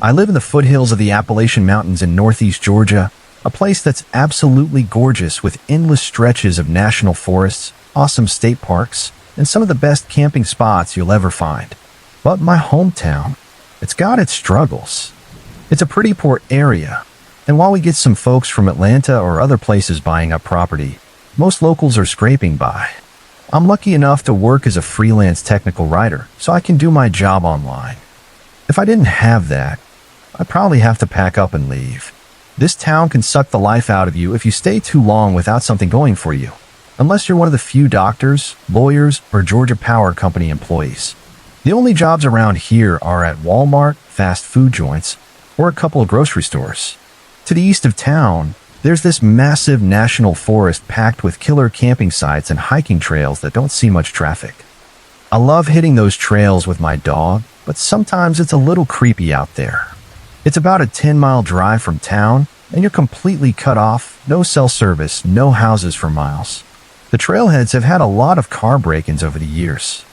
I live in the foothills of the Appalachian Mountains in northeast Georgia, a place that's absolutely gorgeous with endless stretches of national forests, awesome state parks, and some of the best camping spots you'll ever find. But my hometown, it's got its struggles. It's a pretty poor area, and while we get some folks from Atlanta or other places buying up property, most locals are scraping by. I'm lucky enough to work as a freelance technical writer, so I can do my job online. If I didn't have that, I'd probably have to pack up and leave. This town can suck the life out of you if you stay too long without something going for you, unless you're one of the few doctors, lawyers, or Georgia Power Company employees. The only jobs around here are at Walmart, fast food joints, or a couple of grocery stores. To the east of town, there's this massive national forest packed with killer camping sites and hiking trails that don't see much traffic. I love hitting those trails with my dog, but sometimes it's a little creepy out there. It's about a 10-mile drive from town, and you're completely cut off, no cell service, no houses for miles. The trailheads have had a lot of car break-ins over the years.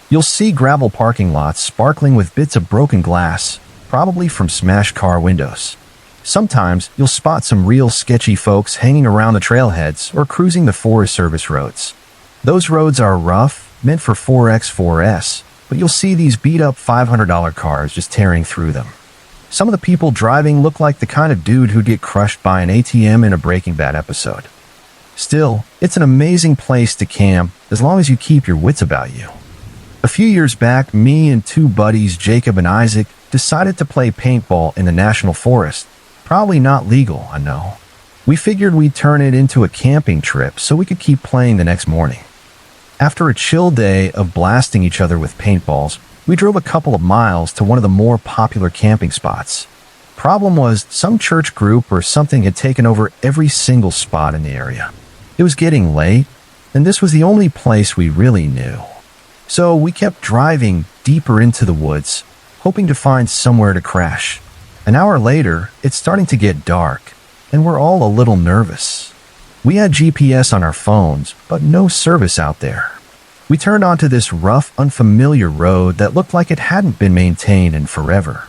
You'll see gravel parking lots sparkling with bits of broken glass, probably from smashed car windows. Sometimes you'll spot some real sketchy folks hanging around the trailheads or cruising the Forest Service roads. Those roads are rough, meant for 4x4s, but you'll see these beat-up $500 cars just tearing through them. Some of the people driving look like the kind of dude who'd get crushed by an ATM in a Breaking Bad episode. Still, it's an amazing place to camp as long as you keep your wits about you. A few years back, me and two buddies, Jacob and Isaac, decided to play paintball in the National Forest. Probably not legal, I know. We figured we'd turn it into a camping trip so we could keep playing the next morning. After a chill day of blasting each other with paintballs, we drove a couple of miles to one of the more popular camping spots. Problem was, some church group or something had taken over every single spot in the area. It was getting late, and this was the only place we really knew. So we kept driving deeper into the woods, hoping to find somewhere to crash. An hour later, it's starting to get dark, and we're all a little nervous. We had GPS on our phones, but no service out there. We turned onto this rough, unfamiliar road that looked like it hadn't been maintained in forever.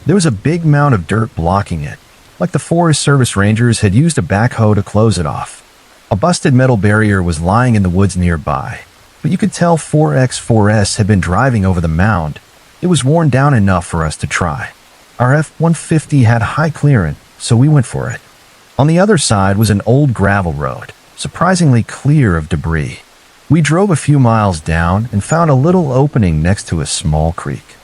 There was a big mound of dirt blocking it, like the Forest Service rangers had used a backhoe to close it off. A busted metal barrier was lying in the woods nearby, but you could tell 4x4s had been driving over the mound. It was worn down enough for us to try. Our F-150 had high clearance, so we went for it. On the other side was an old gravel road, surprisingly clear of debris. We drove a few miles down and found a little opening next to a small creek.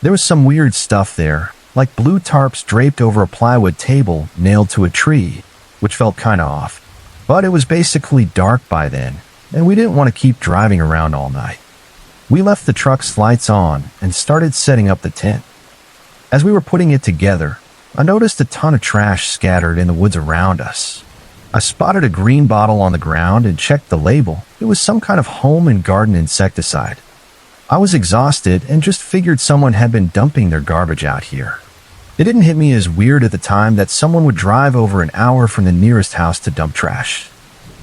There was some weird stuff there, like blue tarps draped over a plywood table nailed to a tree, which felt kinda off. But it was basically dark by then, and we didn't want to keep driving around all night. We left the truck's lights on and started setting up the tent. As we were putting it together, I noticed a ton of trash scattered in the woods around us. I spotted a green bottle on the ground and checked the label. It was some kind of home and garden insecticide. I was exhausted and just figured someone had been dumping their garbage out here. It didn't hit me as weird at the time that someone would drive over an hour from the nearest house to dump trash.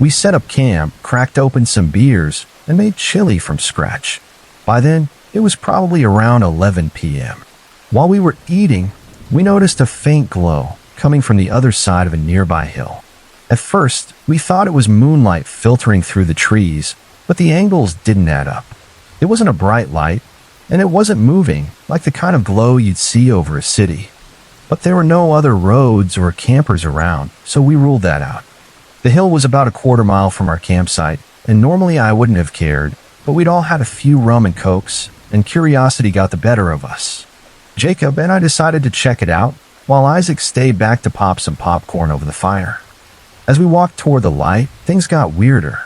We set up camp, cracked open some beers, and made chili from scratch. By then, it was probably around 11 p.m. While we were eating, we noticed a faint glow coming from the other side of a nearby hill. At first, we thought it was moonlight filtering through the trees, but the angles didn't add up. It wasn't a bright light, and it wasn't moving like the kind of glow you'd see over a city. But there were no other roads or campers around, so we ruled that out. The hill was about a quarter mile from our campsite, and normally I wouldn't have cared, but we'd all had a few rum and cokes, and curiosity got the better of us. Jacob and I decided to check it out, while Isaac stayed back to pop some popcorn over the fire. As we walked toward the light, things got weirder.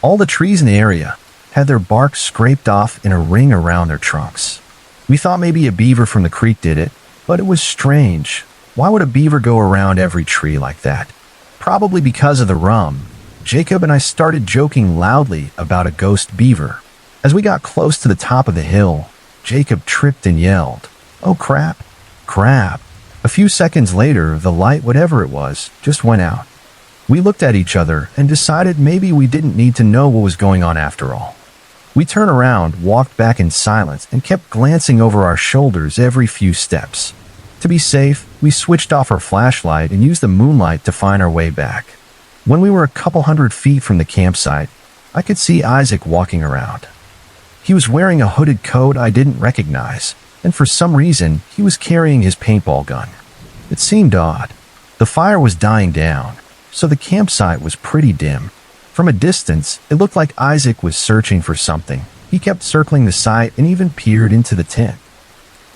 All the trees in the area had their bark scraped off in a ring around their trunks. We thought maybe a beaver from the creek did it, but it was strange. Why would a beaver go around every tree like that? Probably because of the rum. Jacob and I started joking loudly about a ghost beaver. As we got close to the top of the hill, Jacob tripped and yelled, "Oh crap, crap." A few seconds later, the light, whatever it was, just went out. We looked at each other and decided maybe we didn't need to know what was going on after all. We turned around, walked back in silence, and kept glancing over our shoulders every few steps. To be safe, we switched off our flashlight and used the moonlight to find our way back. When we were a couple hundred feet from the campsite, I could see Isaac walking around. He was wearing a hooded coat I didn't recognize, and for some reason, he was carrying his paintball gun. It seemed odd. The fire was dying down, so the campsite was pretty dim. From a distance, it looked like Isaac was searching for something. He kept circling the site and even peered into the tent.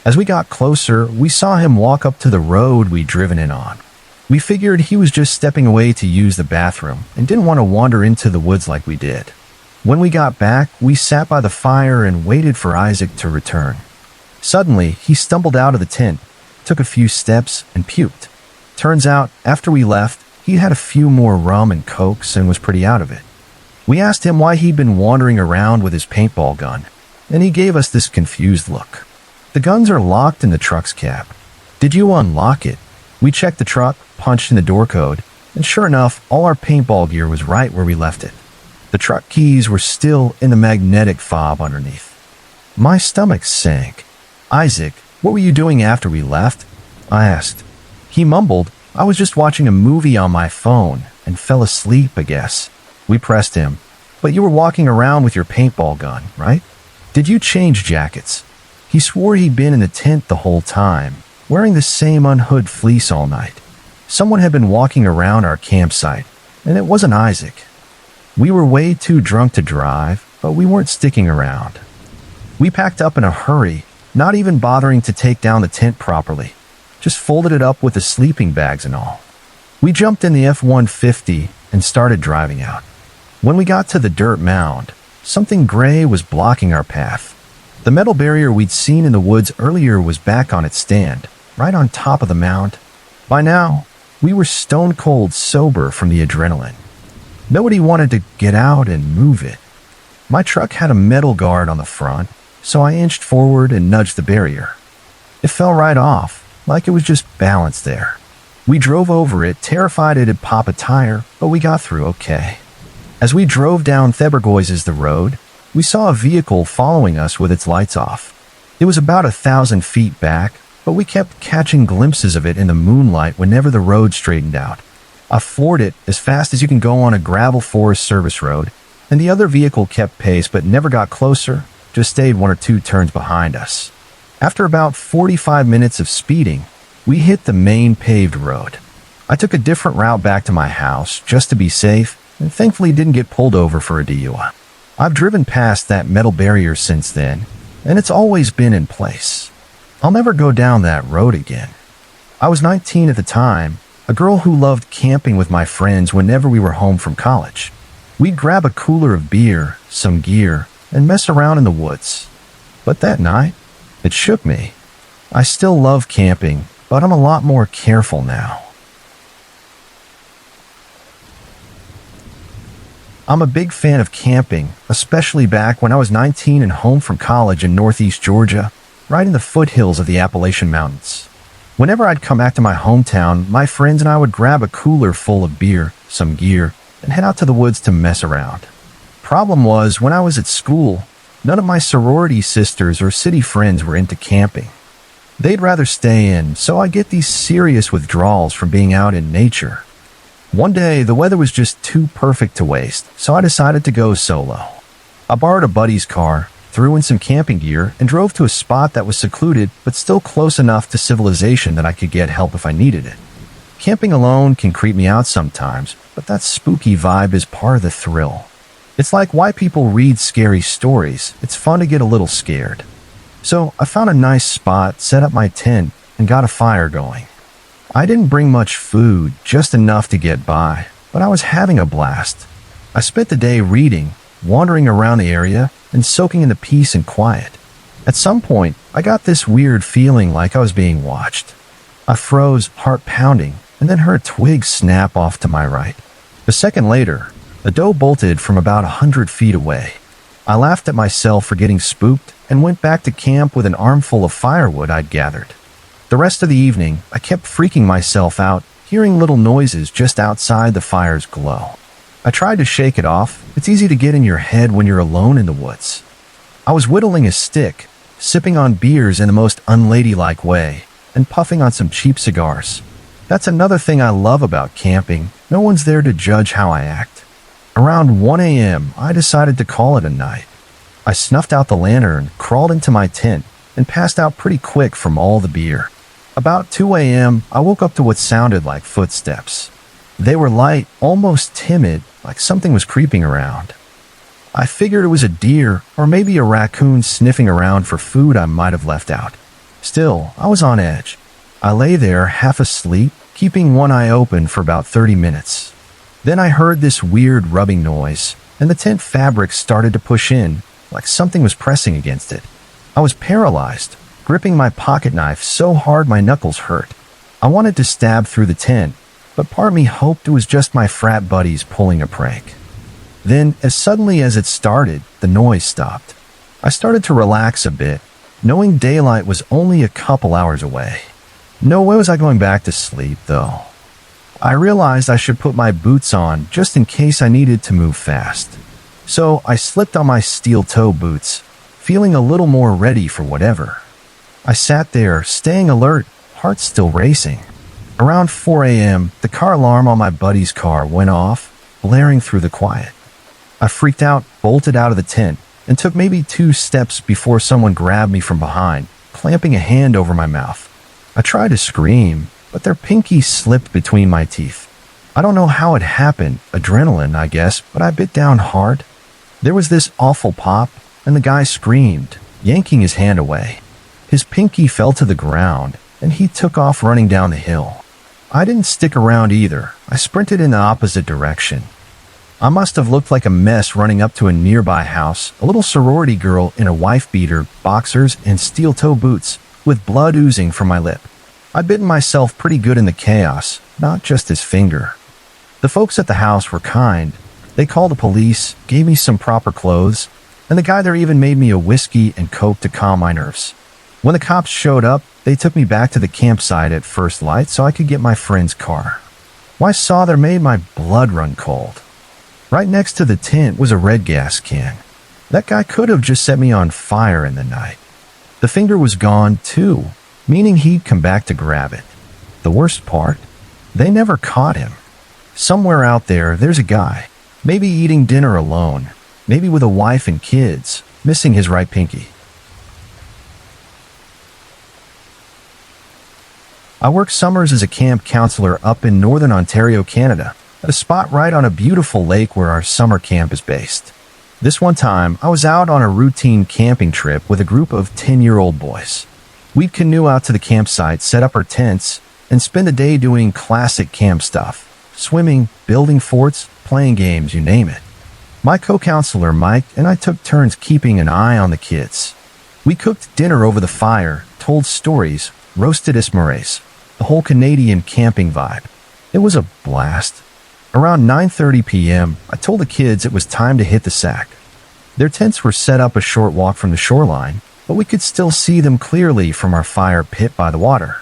As we got closer, we saw him walk up to the road we'd driven in on. We figured he was just stepping away to use the bathroom and didn't want to wander into the woods like we did. When we got back, we sat by the fire and waited for Isaac to return. Suddenly, he stumbled out of the tent, took a few steps, and puked. Turns out, after we left, he had a few more rum and cokes and was pretty out of it. We asked him why he'd been wandering around with his paintball gun, and he gave us this confused look. The guns are locked in the truck's cab. Did you unlock it? We checked the truck, punched in the door code, and sure enough, all our paintball gear was right where we left it. The truck keys were still in the magnetic fob underneath. My stomach sank. Isaac, what were you doing after we left? I asked. He mumbled, I was just watching a movie on my phone and fell asleep, I guess. We pressed him. But you were walking around with your paintball gun, right? Did you change jackets? He swore he'd been in the tent the whole time, wearing the same unhooded fleece all night. Someone had been walking around our campsite, and it wasn't Isaac. We were way too drunk to drive, but we weren't sticking around. We packed up in a hurry, not even bothering to take down the tent properly. Just folded it up with the sleeping bags and all. We jumped in the F-150 and started driving out. When we got to the dirt mound, something gray was blocking our path. The metal barrier we'd seen in the woods earlier was back on its stand, right on top of the mound. By now, we were stone cold sober from the adrenaline. Nobody wanted to get out and move it. My truck had a metal guard on the front, so I inched forward and nudged the barrier. It fell right off, like it was just balanced there. We drove over it, terrified it'd pop a tire, but we got through okay. As we drove down Thebergoyes the road, we saw a vehicle following us with its lights off. It was about 1,000 feet back, but we kept catching glimpses of it in the moonlight whenever the road straightened out. I floored it as fast as you can go on a gravel Forest Service road, and the other vehicle kept pace but never got closer, just stayed 1 or 2 turns behind us. After about 45 minutes of speeding, we hit the main paved road. I took a different route back to my house just to be safe, and thankfully didn't get pulled over for a DUI. I've driven past that metal barrier since then, and it's always been in place. I'll never go down that road again. I was 19 at the time, a girl who loved camping with my friends whenever we were home from college. We'd grab a cooler of beer, some gear, and mess around in the woods. But that night, it shook me. I still love camping, but I'm a lot more careful now. I'm a big fan of camping, especially back when I was 19 and home from college in northeast Georgia, right in the foothills of the Appalachian Mountains. Whenever I'd come back to my hometown, my friends and I would grab a cooler full of beer, some gear, and head out to the woods to mess around. Problem was, when I was at school, none of my sorority sisters or city friends were into camping. They'd rather stay in, so I get these serious withdrawals from being out in nature. One day, the weather was just too perfect to waste, so I decided to go solo. I borrowed a buddy's car, threw in some camping gear, and drove to a spot that was secluded but still close enough to civilization that I could get help if I needed it. Camping alone can creep me out sometimes, but that spooky vibe is part of the thrill. It's like why people read scary stories. It's fun to get a little scared. So I found a nice spot, set up my tent, and got a fire going. I didn't bring much food, just enough to get by, but I was having a blast. I spent the day reading, wandering around the area, and soaking in the peace and quiet. At some point, I got this weird feeling like I was being watched. I froze, heart pounding, and then heard a twig snap off to my right. A second later, a doe bolted from about 100 feet away. I laughed at myself for getting spooked and went back to camp with an armful of firewood I'd gathered. The rest of the evening, I kept freaking myself out, hearing little noises just outside the fire's glow. I tried to shake it off. It's easy to get in your head when you're alone in the woods. I was whittling a stick, sipping on beers in the most unladylike way, and puffing on some cheap cigars. That's another thing I love about camping. No one's there to judge how I act. Around 1 a.m., I decided to call it a night. I snuffed out the lantern, crawled into my tent, and passed out pretty quick from all the beer. About 2 a.m., I woke up to what sounded like footsteps. They were light, almost timid, like something was creeping around. I figured it was a deer or maybe a raccoon sniffing around for food I might have left out. Still, I was on edge. I lay there half asleep, keeping one eye open for about 30 minutes. Then I heard this weird rubbing noise, and the tent fabric started to push in, like something was pressing against it. I was paralyzed, gripping my pocket knife so hard my knuckles hurt. I wanted to stab through the tent, but part of me hoped it was just my frat buddies pulling a prank. Then, as suddenly as it started, the noise stopped. I started to relax a bit, knowing daylight was only a couple hours away. No way was I going back to sleep, though. I realized I should put my boots on just in case I needed to move fast. So I slipped on my steel-toe boots, feeling a little more ready for whatever. I sat there, staying alert, heart still racing. Around 4 a.m., the car alarm on my buddy's car went off, blaring through the quiet. I freaked out, bolted out of the tent, and took maybe 2 steps before someone grabbed me from behind, clamping a hand over my mouth. I tried to scream, but their pinky slipped between my teeth. I don't know how it happened, adrenaline, I guess, but I bit down hard. There was this awful pop, and the guy screamed, yanking his hand away. His pinky fell to the ground, and he took off running down the hill. I didn't stick around either. I sprinted in the opposite direction. I must have looked like a mess running up to a nearby house, a little sorority girl in a wife-beater, boxers, and steel-toe boots, with blood oozing from my lip. I'd bitten myself pretty good in the chaos, not just his finger. The folks at the house were kind. They called the police, gave me some proper clothes, and the guy there even made me a whiskey and coke to calm my nerves. When the cops showed up, they took me back to the campsite at first light so I could get my friend's car. What I saw there made my blood run cold. Right next to the tent was a red gas can. That guy could have just set me on fire in the night. The finger was gone too, meaning he'd come back to grab it. The worst part? They never caught him. Somewhere out there, there's a guy, maybe eating dinner alone, maybe with a wife and kids, missing his right pinky. I worked summers as a camp counselor up in northern Ontario, Canada, at a spot right on a beautiful lake where our summer camp is based. This one time, I was out on a routine camping trip with a group of 10-year-old boys. We'd canoe out to the campsite, set up our tents, and spend the day doing classic camp stuff. Swimming, building forts, playing games, you name it. My co-counselor, Mike, and I took turns keeping an eye on the kids. We cooked dinner over the fire, told stories, roasted ismarais, the whole Canadian camping vibe. It was a blast. Around 9:30 p.m., I told the kids it was time to hit the sack. Their tents were set up a short walk from the shoreline, but we could still see them clearly from our fire pit by the water.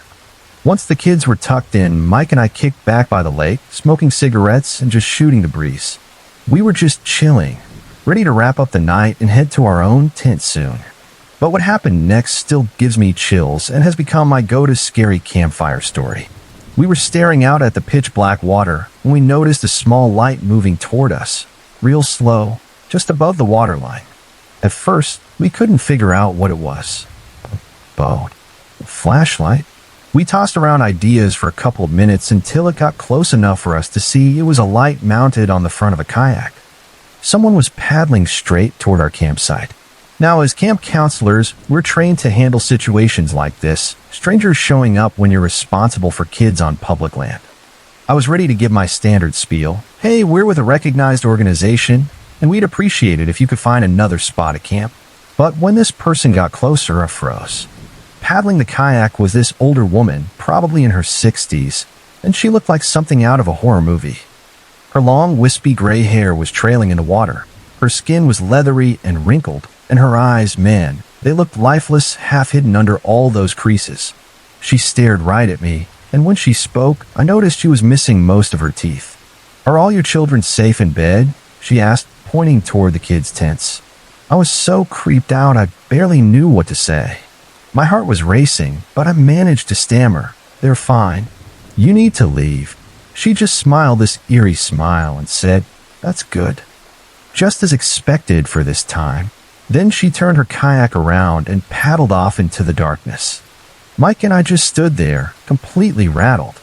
Once the kids were tucked in, Mike and I kicked back by the lake, smoking cigarettes and just shooting the breeze. We were just chilling, ready to wrap up the night and head to our own tent soon. But what happened next still gives me chills and has become my go-to scary campfire story. We were staring out at the pitch-black water when we noticed a small light moving toward us, real slow, just above the waterline. At first, we couldn't figure out what it was. A boat? A flashlight? We tossed around ideas for a couple of minutes until it got close enough for us to see it was a light mounted on the front of a kayak. Someone was paddling straight toward our campsite. Now, as camp counselors, we're trained to handle situations like this, strangers showing up when you're responsible for kids on public land. I was ready to give my standard spiel. Hey, we're with a recognized organization, and we'd appreciate it if you could find another spot at camp. But when this person got closer, I froze. Paddling the kayak was this older woman, probably in her 60s, and she looked like something out of a horror movie. Her long, wispy gray hair was trailing in the water. Her skin was leathery and wrinkled, and her eyes, man, they looked lifeless, half hidden under all those creases. She stared right at me, and when she spoke, I noticed she was missing most of her teeth. "Are all your children safe in bed?" she asked, pointing toward the kids' tents. I was so creeped out I barely knew what to say. My heart was racing, but I managed to stammer, "They're fine. You need to leave." She just smiled this eerie smile and said, "That's good." Just as expected for this time. Then she turned her kayak around and paddled off into the darkness. Mike and I just stood there, completely rattled.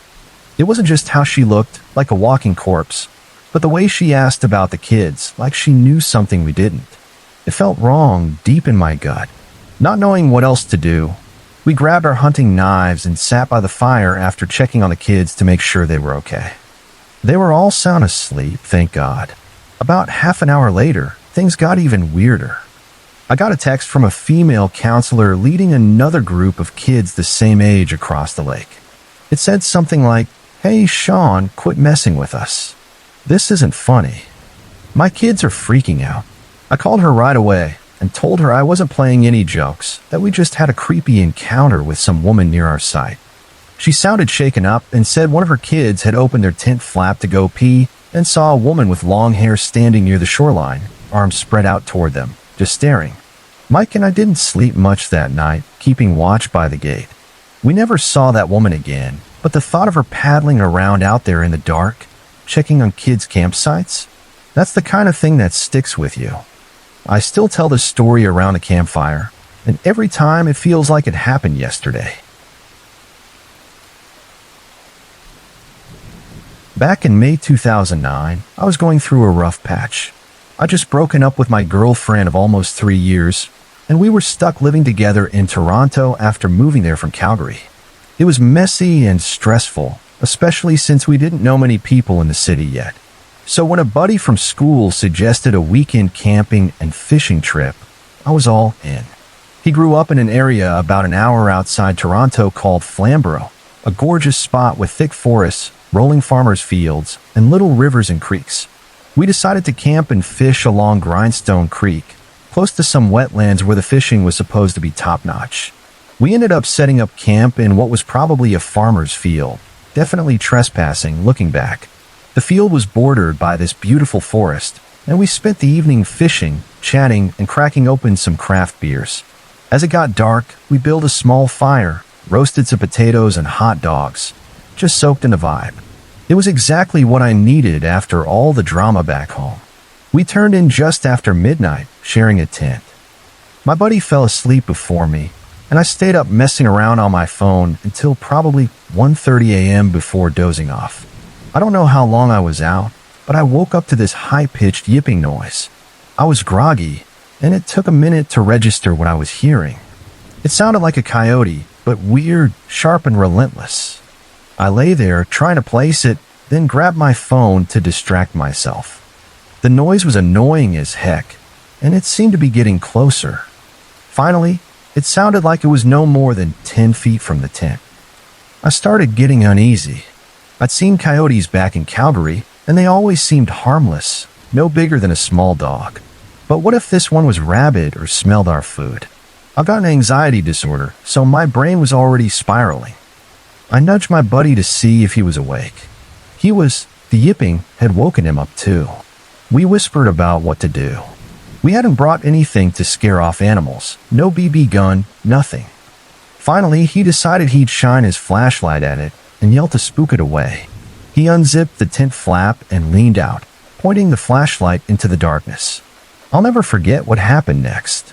It wasn't just how she looked, like a walking corpse, but the way she asked about the kids, like she knew something we didn't. It felt wrong deep in my gut. Not knowing what else to do, we grabbed our hunting knives and sat by the fire after checking on the kids to make sure they were okay. They were all sound asleep, thank God. About half an hour later, things got even weirder. I got a text from a female counselor leading another group of kids the same age across the lake. It said something like, "Hey, Sean, quit messing with us. This isn't funny." My kids are freaking out. I called her right away and told her I wasn't playing any jokes, that we just had a creepy encounter with some woman near our site. She sounded shaken up and said one of her kids had opened their tent flap to go pee and saw a woman with long hair standing near the shoreline, arms spread out toward them, just staring. Mike and I didn't sleep much that night, keeping watch by the gate. We never saw that woman again, but the thought of her paddling around out there in the dark, checking on kids' campsites, that's the kind of thing that sticks with you. I still tell this story around the campfire, and every time it feels like it happened yesterday. Back in May 2009, I was going through a rough patch. I'd just broken up with my girlfriend of almost 3 years, and we were stuck living together in Toronto after moving there from Calgary. It was messy and stressful, especially since we didn't know many people in the city yet. So when a buddy from school suggested a weekend camping and fishing trip, I was all in. He grew up in an area about an hour outside Toronto called Flamborough, a gorgeous spot with thick forests, rolling farmers' fields, and little rivers and creeks. We decided to camp and fish along Grindstone Creek, close to some wetlands where the fishing was supposed to be top-notch. We ended up setting up camp in what was probably a farmer's field, definitely trespassing looking back. The field was bordered by this beautiful forest, and we spent the evening fishing, chatting, and cracking open some craft beers. As it got dark, we built a small fire, roasted some potatoes and hot dogs, just soaked in the vibe. It was exactly what I needed after all the drama back home. We turned in just after midnight, sharing a tent. My buddy fell asleep before me, and I stayed up messing around on my phone until probably 1:30 a.m. before dozing off. I don't know how long I was out, but I woke up to this high-pitched yipping noise. I was groggy, and it took a minute to register what I was hearing. It sounded like a coyote, but weird, sharp, and relentless. I lay there trying to place it, then grabbed my phone to distract myself. The noise was annoying as heck, and it seemed to be getting closer. Finally, it sounded like it was no more than 10 feet from the tent. I started getting uneasy. I'd seen coyotes back in Calgary, and they always seemed harmless, no bigger than a small dog. But what if this one was rabid or smelled our food? I've got an anxiety disorder, so my brain was already spiraling. I nudged my buddy to see if he was awake. The yipping had woken him up too. We whispered about what to do. We hadn't brought anything to scare off animals, no BB gun, nothing. Finally, he decided he'd shine his flashlight at it and yelled to spook it away. He unzipped the tent flap and leaned out, pointing the flashlight into the darkness. I'll never forget what happened next.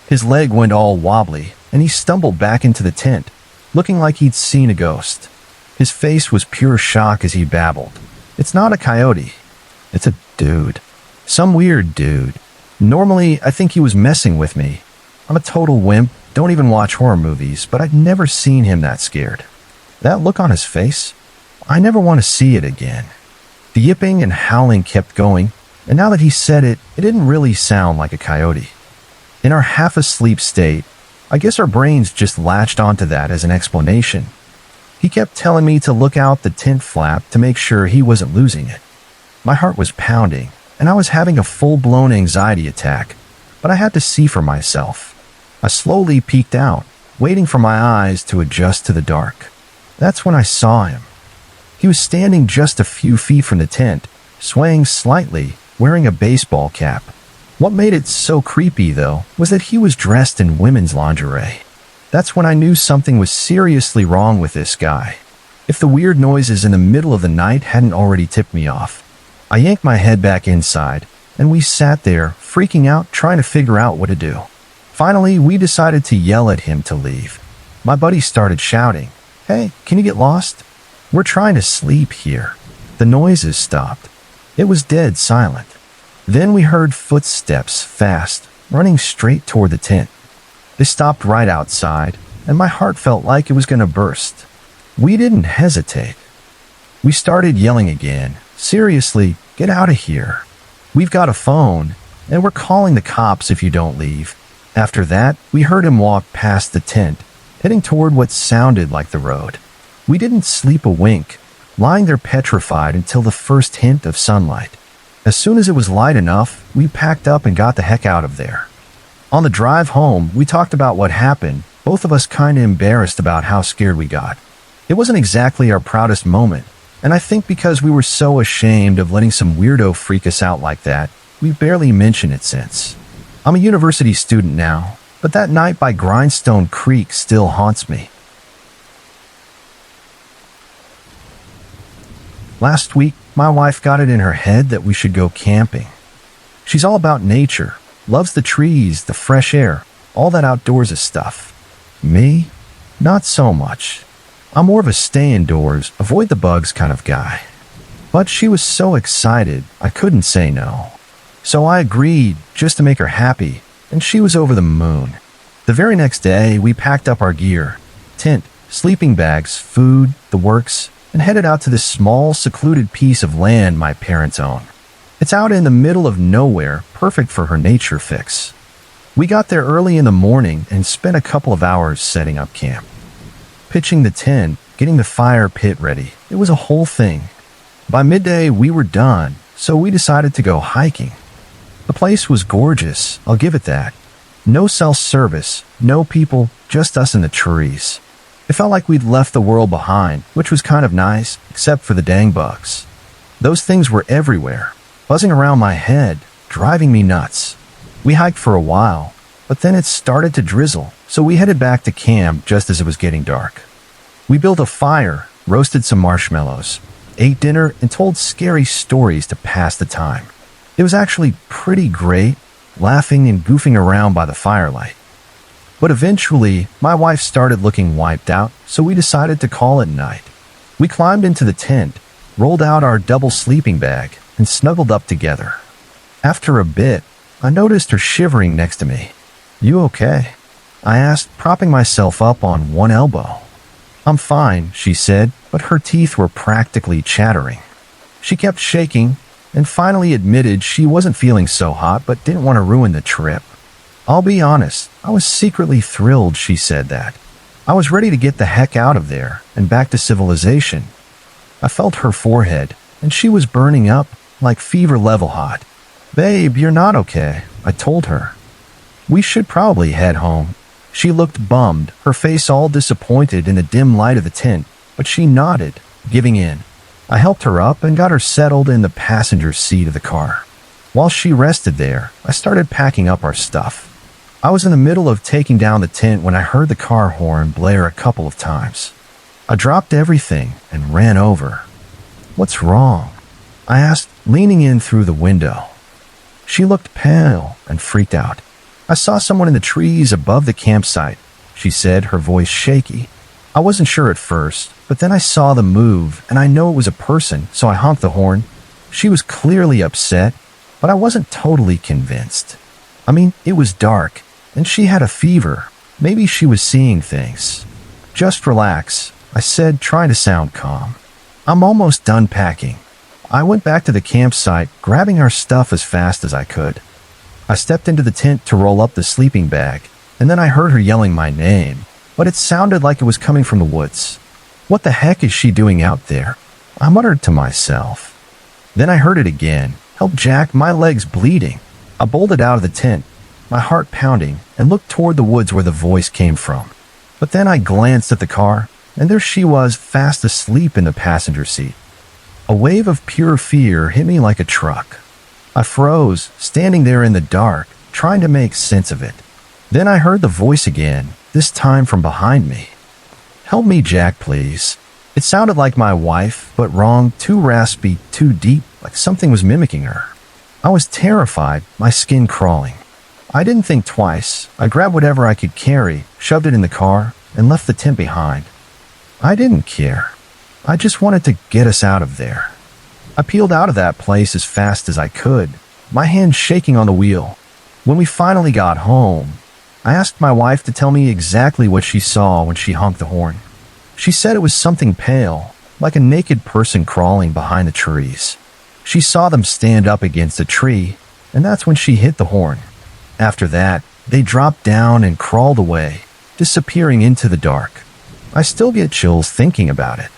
His leg went all wobbly, and he stumbled back into the tent, looking like he'd seen a ghost. His face was pure shock as he babbled. "It's not a coyote. It's a dude. Some weird dude. Normally, I think he was messing with me. I'm a total wimp, don't even watch horror movies, but I'd never seen him that scared. That look on his face, I never want to see it again." The yipping and howling kept going, and now that he said it, it didn't really sound like a coyote. In our half-asleep state, I guess our brains just latched onto that as an explanation. He kept telling me to look out the tent flap to make sure he wasn't losing it. My heart was pounding, and I was having a full-blown anxiety attack, but I had to see for myself. I slowly peeked out, waiting for my eyes to adjust to the dark. That's when I saw him. He was standing just a few feet from the tent, swaying slightly, wearing a baseball cap. What made it so creepy, though, was that he was dressed in women's lingerie. That's when I knew something was seriously wrong with this guy. If the weird noises in the middle of the night hadn't already tipped me off. I yanked my head back inside, and we sat there, freaking out, trying to figure out what to do. Finally, we decided to yell at him to leave. My buddy started shouting, "Hey, can you get lost? We're trying to sleep here." The noises stopped. It was dead silent. Then we heard footsteps fast, running straight toward the tent. They stopped right outside, and my heart felt like it was going to burst. We didn't hesitate. We started yelling again, "Seriously, get out of here. We've got a phone, and we're calling the cops if you don't leave." After that, we heard him walk past the tent, heading toward what sounded like the road. We didn't sleep a wink, lying there petrified until the first hint of sunlight. As soon as it was light enough, we packed up and got the heck out of there. On the drive home, we talked about what happened, both of us kinda embarrassed about how scared we got. It wasn't exactly our proudest moment, and I think because we were so ashamed of letting some weirdo freak us out like that, we barely mentioned it since. I'm a university student now, but that night by Grindstone Creek still haunts me. Last week, my wife got it in her head that we should go camping. She's all about nature, loves the trees, the fresh air, all that outdoorsy stuff. Me? Not so much. I'm more of a stay indoors, avoid the bugs kind of guy. But she was so excited, I couldn't say no. So I agreed, just to make her happy, and she was over the moon. The very next day, we packed up our gear, tent, sleeping bags, food, the works, and headed out to this small, secluded piece of land my parents own. It's out in the middle of nowhere, perfect for her nature fix. We got there early in the morning and spent a couple of hours setting up camp. Pitching the tent, getting the fire pit ready, it was a whole thing. By midday, we were done, so we decided to go hiking. The place was gorgeous, I'll give it that. No cell service, no people, just us and the trees. It felt like we'd left the world behind, which was kind of nice, except for the dang bugs. Those things were everywhere, buzzing around my head, driving me nuts. We hiked for a while, but then it started to drizzle, so we headed back to camp just as it was getting dark. We built a fire, roasted some marshmallows, ate dinner, and told scary stories to pass the time. It was actually pretty great, laughing and goofing around by the firelight. But eventually, my wife started looking wiped out, so we decided to call it night. We climbed into the tent, rolled out our double sleeping bag, and snuggled up together. After a bit, I noticed her shivering next to me. "You okay?" I asked, propping myself up on one elbow. "I'm fine," she said, but her teeth were practically chattering. She kept shaking, and finally admitted she wasn't feeling so hot but didn't want to ruin the trip. "I'll be honest, I was secretly thrilled she said that. I was ready to get the heck out of there and back to civilization." I felt her forehead, and she was burning up, like fever-level hot. "Babe, you're not okay," I told her. "We should probably head home." She looked bummed, her face all disappointed in the dim light of the tent, but she nodded, giving in. I helped her up and got her settled in the passenger seat of the car. While she rested there, I started packing up our stuff. I was in the middle of taking down the tent when I heard the car horn blare a couple of times. I dropped everything and ran over. "What's wrong?" I asked, leaning in through the window. She looked pale and freaked out. "I saw someone in the trees above the campsite," she said, her voice shaky. I wasn't sure at first, but then I saw them move, and I know it was a person, so I honked the horn. She was clearly upset, but I wasn't totally convinced. I mean, it was dark, and she had a fever. Maybe she was seeing things. "Just relax," I said, trying to sound calm. "I'm almost done packing." I went back to the campsite, grabbing our stuff as fast as I could. I stepped into the tent to roll up the sleeping bag, and then I heard her yelling my name, but it sounded like it was coming from the woods. "What the heck is she doing out there?" I muttered to myself. Then I heard it again. "Help, Jack, my leg's bleeding." I bolted out of the tent, my heart pounding, and looked toward the woods where the voice came from. But then I glanced at the car, and there she was, fast asleep in the passenger seat. A wave of pure fear hit me like a truck. I froze, standing there in the dark, trying to make sense of it. Then I heard the voice again, this time from behind me. "Help me, Jack, please." It sounded like my wife, but wrong, too raspy, too deep, like something was mimicking her. I was terrified, my skin crawling. I didn't think twice. I grabbed whatever I could carry, shoved it in the car, and left the tent behind. I didn't care. I just wanted to get us out of there. I peeled out of that place as fast as I could, my hands shaking on the wheel. When we finally got home, I asked my wife to tell me exactly what she saw when she honked the horn. She said it was something pale, like a naked person crawling behind the trees. She saw them stand up against a tree, and that's when she hit the horn. After that, they dropped down and crawled away, disappearing into the dark. I still get chills thinking about it.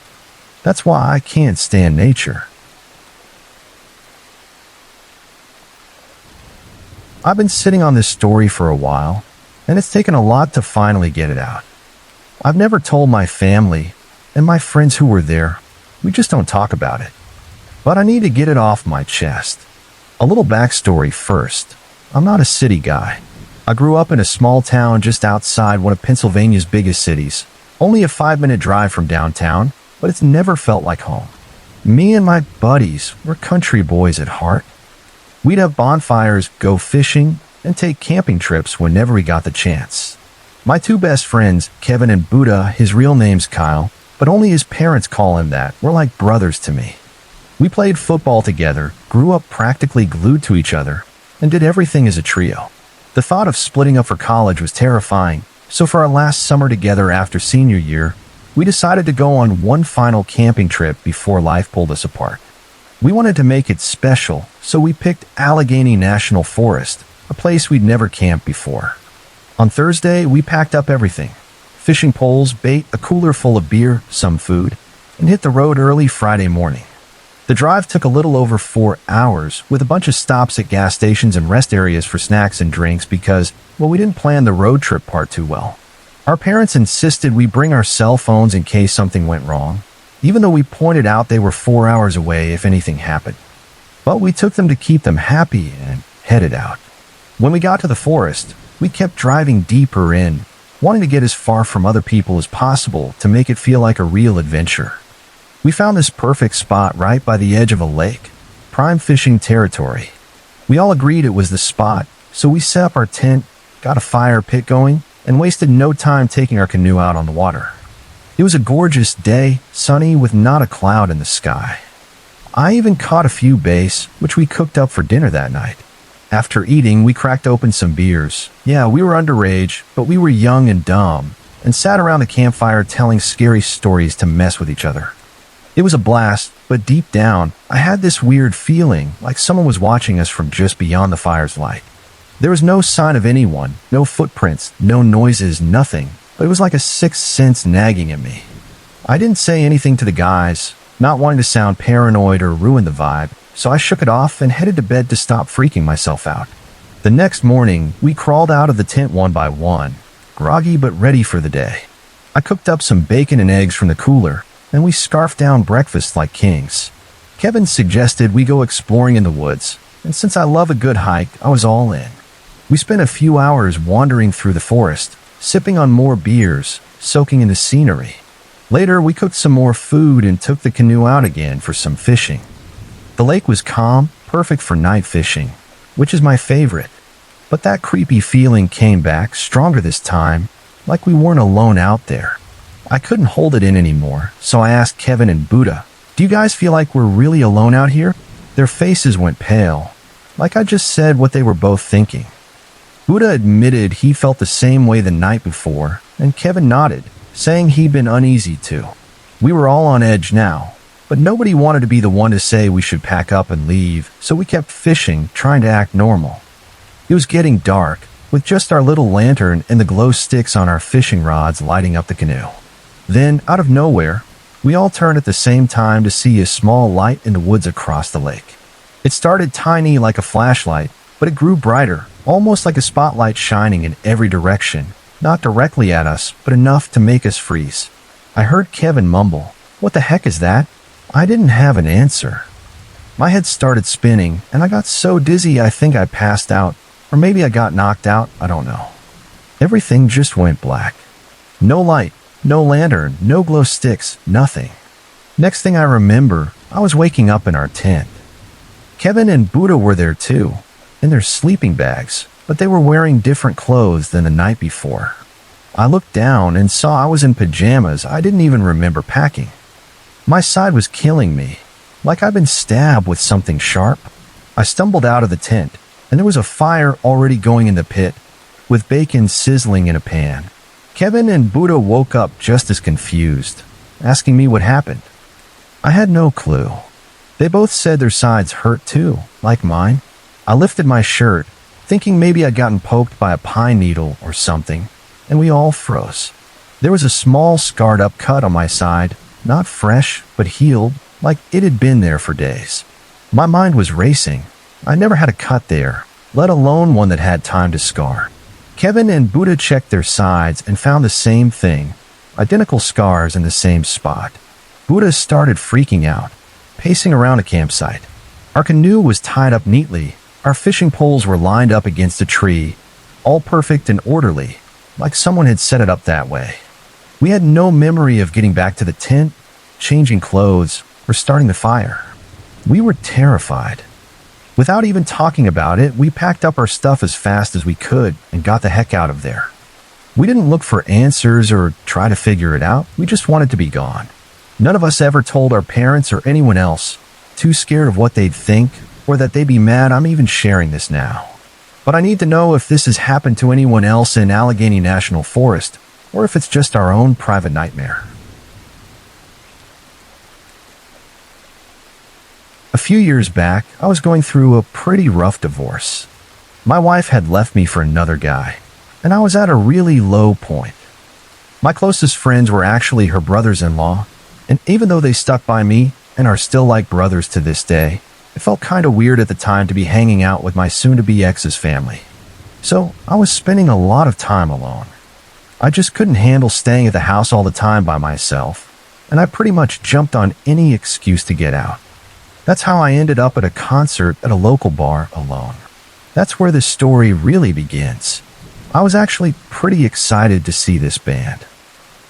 That's why I can't stand nature. I've been sitting on this story for a while, and it's taken a lot to finally get it out. I've never told my family, and my friends who were there, we just don't talk about it. But I need to get it off my chest. A little backstory first. I'm not a city guy. I grew up in a small town just outside one of Pennsylvania's biggest cities, only a 5-minute drive from downtown, but it's never felt like home. Me and my buddies were country boys at heart. We'd have bonfires, go fishing, and take camping trips whenever we got the chance. My two best friends, Kevin and Buddha, his real name's Kyle, but only his parents call him that, were like brothers to me. We played football together, grew up practically glued to each other, and did everything as a trio. The thought of splitting up for college was terrifying, so for our last summer together after senior year, we decided to go on one final camping trip before life pulled us apart. We wanted to make it special, so we picked Allegheny National Forest, a place we'd never camped before. On Thursday, we packed up everything: fishing poles, bait, a cooler full of beer, some food, and hit the road early Friday morning. The drive took a little over 4 hours, with a bunch of stops at gas stations and rest areas for snacks and drinks because, well, we didn't plan the road trip part too well. Our parents insisted we bring our cell phones in case something went wrong, even though we pointed out they were 4 hours away if anything happened. But we took them to keep them happy and headed out. When we got to the forest, we kept driving deeper in, wanting to get as far from other people as possible to make it feel like a real adventure. We found this perfect spot right by the edge of a lake, prime fishing territory. We all agreed it was the spot, so we set up our tent, got a fire pit going, and wasted no time taking our canoe out on the water. It was a gorgeous day, sunny with not a cloud in the sky. I even caught a few bass, which we cooked up for dinner that night. After eating, we cracked open some beers. Yeah, we were underage, but we were young and dumb, and sat around the campfire telling scary stories to mess with each other. It was a blast, but deep down, I had this weird feeling like someone was watching us from just beyond the fire's light. There was no sign of anyone, no footprints, no noises, nothing, but it was like a sixth sense nagging at me. I didn't say anything to the guys, not wanting to sound paranoid or ruin the vibe, so I shook it off and headed to bed to stop freaking myself out. The next morning, we crawled out of the tent one by one, groggy but ready for the day. I cooked up some bacon and eggs from the cooler, and we scarfed down breakfast like kings. Kevin suggested we go exploring in the woods, and since I love a good hike, I was all in. We spent a few hours wandering through the forest, sipping on more beers, soaking in the scenery. Later, we cooked some more food and took the canoe out again for some fishing. The lake was calm, perfect for night fishing, which is my favorite. But that creepy feeling came back, stronger this time, like we weren't alone out there. I couldn't hold it in anymore, so I asked Kevin and Buddha, "Do you guys feel like we're really alone out here?" Their faces went pale, like I just said what they were both thinking. Buddha admitted he felt the same way the night before, and Kevin nodded, saying he'd been uneasy too. We were all on edge now, but nobody wanted to be the one to say we should pack up and leave, so we kept fishing, trying to act normal. It was getting dark, with just our little lantern and the glow sticks on our fishing rods lighting up the canoe. Then, out of nowhere, we all turned at the same time to see a small light in the woods across the lake. It started tiny like a flashlight, but it grew brighter, almost like a spotlight shining in every direction, not directly at us, but enough to make us freeze. I heard Kevin mumble, "What the heck is that?" I didn't have an answer. My head started spinning, and I got so dizzy I think I passed out, or maybe I got knocked out, I don't know. Everything just went black. No light, no lantern, no glow sticks, nothing. Next thing I remember, I was waking up in our tent. Kevin and Buddha were there too, in their sleeping bags, but they were wearing different clothes than the night before. I looked down and saw I was in pajamas I didn't even remember packing. My side was killing me, like I'd been stabbed with something sharp. I stumbled out of the tent, and there was a fire already going in the pit, with bacon sizzling in a pan. Kevin and Buddha woke up just as confused, asking me what happened. I had no clue. They both said their sides hurt too, like mine. I lifted my shirt, thinking maybe I'd gotten poked by a pine needle or something, and we all froze. There was a small scarred up cut on my side, not fresh, but healed, like it had been there for days. My mind was racing. I never had a cut there, let alone one that had time to scar. Kevin and Buddha checked their sides and found the same thing, identical scars in the same spot. Buddha started freaking out, pacing around a campsite. Our canoe was tied up neatly. Our fishing poles were lined up against a tree, all perfect and orderly, like someone had set it up that way. We had no memory of getting back to the tent, changing clothes, or starting the fire. We were terrified. Without even talking about it, we packed up our stuff as fast as we could and got the heck out of there. We didn't look for answers or try to figure it out. We just wanted to be gone. None of us ever told our parents or anyone else, too scared of what they'd think or that they'd be mad I'm even sharing this now. But I need to know if this has happened to anyone else in Allegheny National Forest or if it's just our own private nightmare. A few years back, I was going through a pretty rough divorce. My wife had left me for another guy, and I was at a really low point. My closest friends were actually her brothers-in-law, and even though they stuck by me and are still like brothers to this day, it felt kind of weird at the time to be hanging out with my soon-to-be ex's family. So I was spending a lot of time alone. I just couldn't handle staying at the house all the time by myself, and I pretty much jumped on any excuse to get out. That's how I ended up at a concert at a local bar alone. That's where this story really begins. I was actually pretty excited to see this band.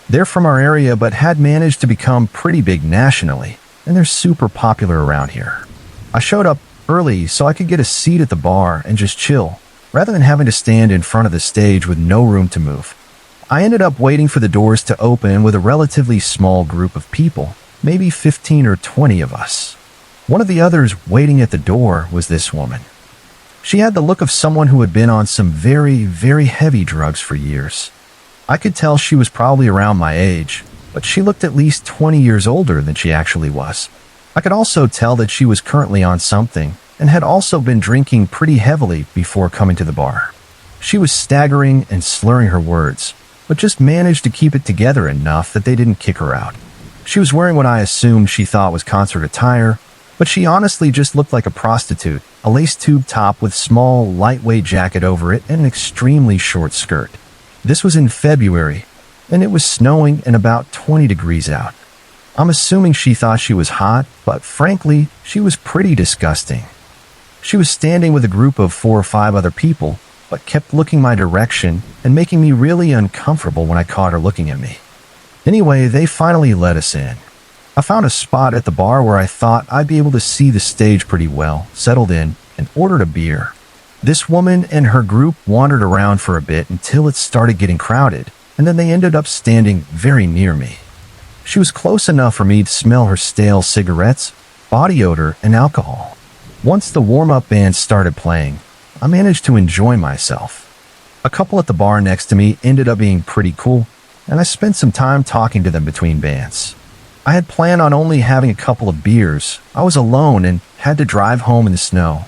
They're from our area but had managed to become pretty big nationally, and they're super popular around here. I showed up early so I could get a seat at the bar and just chill, rather than having to stand in front of the stage with no room to move. I ended up waiting for the doors to open with a relatively small group of people, maybe 15 or 20 of us. One of the others waiting at the door was this woman. She had the look of someone who had been on some very, very heavy drugs for years. I could tell she was probably around my age, but she looked at least 20 years older than she actually was. I could also tell that she was currently on something and had also been drinking pretty heavily before coming to the bar. She was staggering and slurring her words, but just managed to keep it together enough that they didn't kick her out. She was wearing what I assumed she thought was concert attire, but she honestly just looked like a prostitute, a lace tube top with small, lightweight jacket over it and an extremely short skirt. This was in February, and it was snowing and about 20 degrees out. I'm assuming she thought she was hot, but frankly, she was pretty disgusting. She was standing with a group of 4 or 5 other people, but kept looking my direction and making me really uncomfortable when I caught her looking at me. Anyway, they finally let us in. I found a spot at the bar where I thought I'd be able to see the stage pretty well, settled in, and ordered a beer. This woman and her group wandered around for a bit until it started getting crowded, and then they ended up standing very near me. She was close enough for me to smell her stale cigarettes, body odor, and alcohol. Once the warm-up band started playing, I managed to enjoy myself. A couple at the bar next to me ended up being pretty cool, and I spent some time talking to them between bands. I had planned on only having a couple of beers. I was alone and had to drive home in the snow.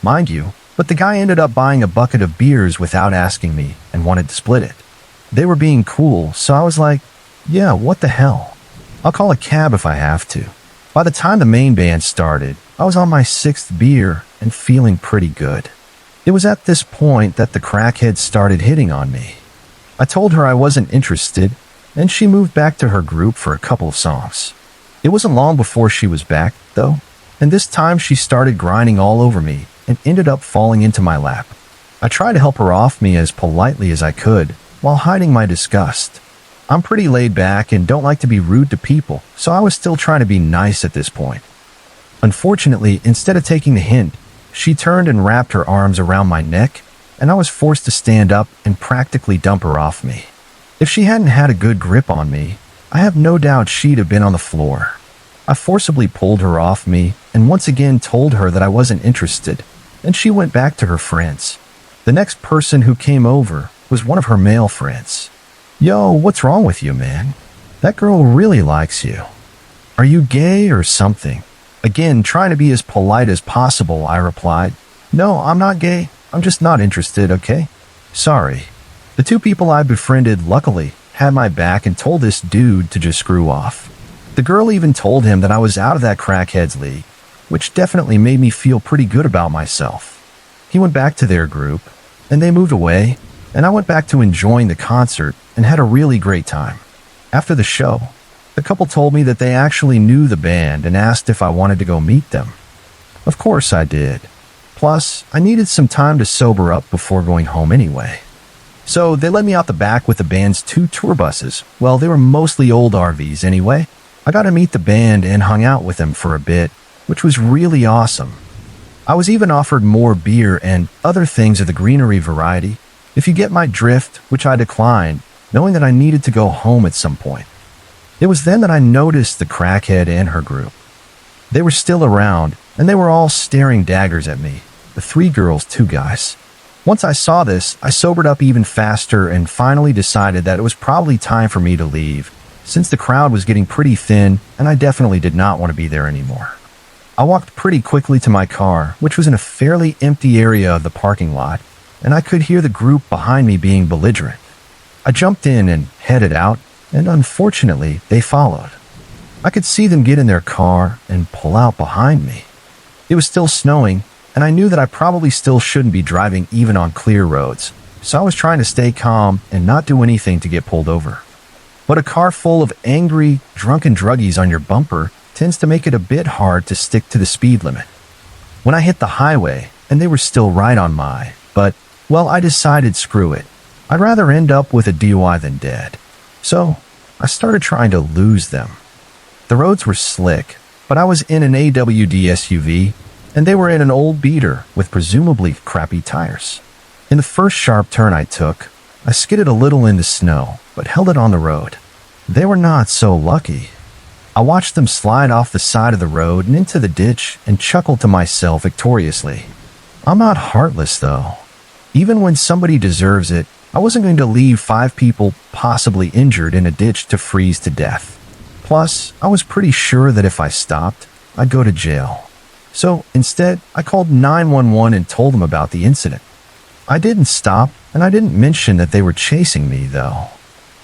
Mind you, but the guy ended up buying a bucket of beers without asking me and wanted to split it. They were being cool, so I was like, yeah, what the hell? I'll call a cab if I have to. By the time the main band started, I was on my 6th beer and feeling pretty good. It was at this point that the crackhead started hitting on me. I told her I wasn't interested, and she moved back to her group for a couple of songs. It wasn't long before she was back, though, and this time she started grinding all over me and ended up falling into my lap. I tried to help her off me as politely as I could, while hiding my disgust. I'm pretty laid back and don't like to be rude to people, so I was still trying to be nice at this point. Unfortunately, instead of taking the hint, she turned and wrapped her arms around my neck, and I was forced to stand up and practically dump her off me. If she hadn't had a good grip on me, I have no doubt she'd have been on the floor. I forcibly pulled her off me and once again told her that I wasn't interested, and she went back to her friends. The next person who came over was one of her male friends. "Yo, what's wrong with you, man? That girl really likes you. Are you gay or something?" Again, trying to be as polite as possible, I replied, "No, I'm not gay. I'm just not interested, okay? Sorry." The two people I befriended luckily had my back and told this dude to just screw off. The girl even told him that I was out of that crackheads league, which definitely made me feel pretty good about myself. He went back to their group, and they moved away, and I went back to enjoying the concert and had a really great time. After the show, the couple told me that they actually knew the band and asked if I wanted to go meet them. Of course I did. Plus, I needed some time to sober up before going home anyway. So they let me out the back with the band's 2 tour buses. Well, they were mostly old RVs anyway. I got to meet the band and hung out with them for a bit, which was really awesome. I was even offered more beer and other things of the greenery variety, if you get my drift, which I declined, knowing that I needed to go home at some point. It was then that I noticed the crackhead and her group. They were still around, and they were all staring daggers at me, the 3 girls, 2 guys. Once I saw this, I sobered up even faster and finally decided that it was probably time for me to leave, since the crowd was getting pretty thin and I definitely did not want to be there anymore. I walked pretty quickly to my car, which was in a fairly empty area of the parking lot, and I could hear the group behind me being belligerent. I jumped in and headed out, and unfortunately, they followed. I could see them get in their car and pull out behind me. It was still snowing, and I knew that I probably still shouldn't be driving even on clear roads, so I was trying to stay calm and not do anything to get pulled over. But a car full of angry, drunken druggies on your bumper tends to make it a bit hard to stick to the speed limit. When I hit the highway, and they were still right on my, but, well, I decided screw it. I'd rather end up with a DUI than dead. So, I started trying to lose them. The roads were slick, but I was in an AWD SUV, and they were in an old beater with presumably crappy tires. In the first sharp turn I took, I skidded a little in the snow, but held it on the road. They were not so lucky. I watched them slide off the side of the road and into the ditch and chuckled to myself victoriously. I'm not heartless, though. Even when somebody deserves it, I wasn't going to leave 5 people possibly injured in a ditch to freeze to death. Plus, I was pretty sure that if I stopped, I'd go to jail. So instead, I called 911 and told them about the incident. I didn't stop, and I didn't mention that they were chasing me, though.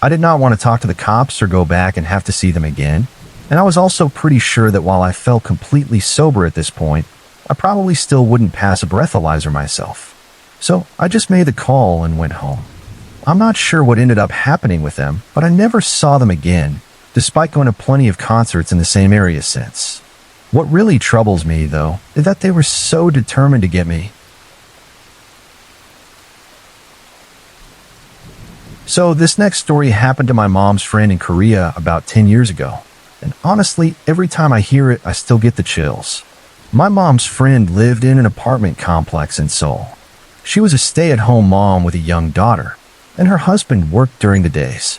I did not want to talk to the cops or go back and have to see them again, and I was also pretty sure that while I felt completely sober at this point, I probably still wouldn't pass a breathalyzer myself. So I just made the call and went home. I'm not sure what ended up happening with them, but I never saw them again, despite going to plenty of concerts in the same area since. What really troubles me, though, is that they were so determined to get me. So this next story happened to my mom's friend in Korea about 10 years ago. And honestly, every time I hear it, I still get the chills. My mom's friend lived in an apartment complex in Seoul. She was a stay-at-home mom with a young daughter, and her husband worked during the days.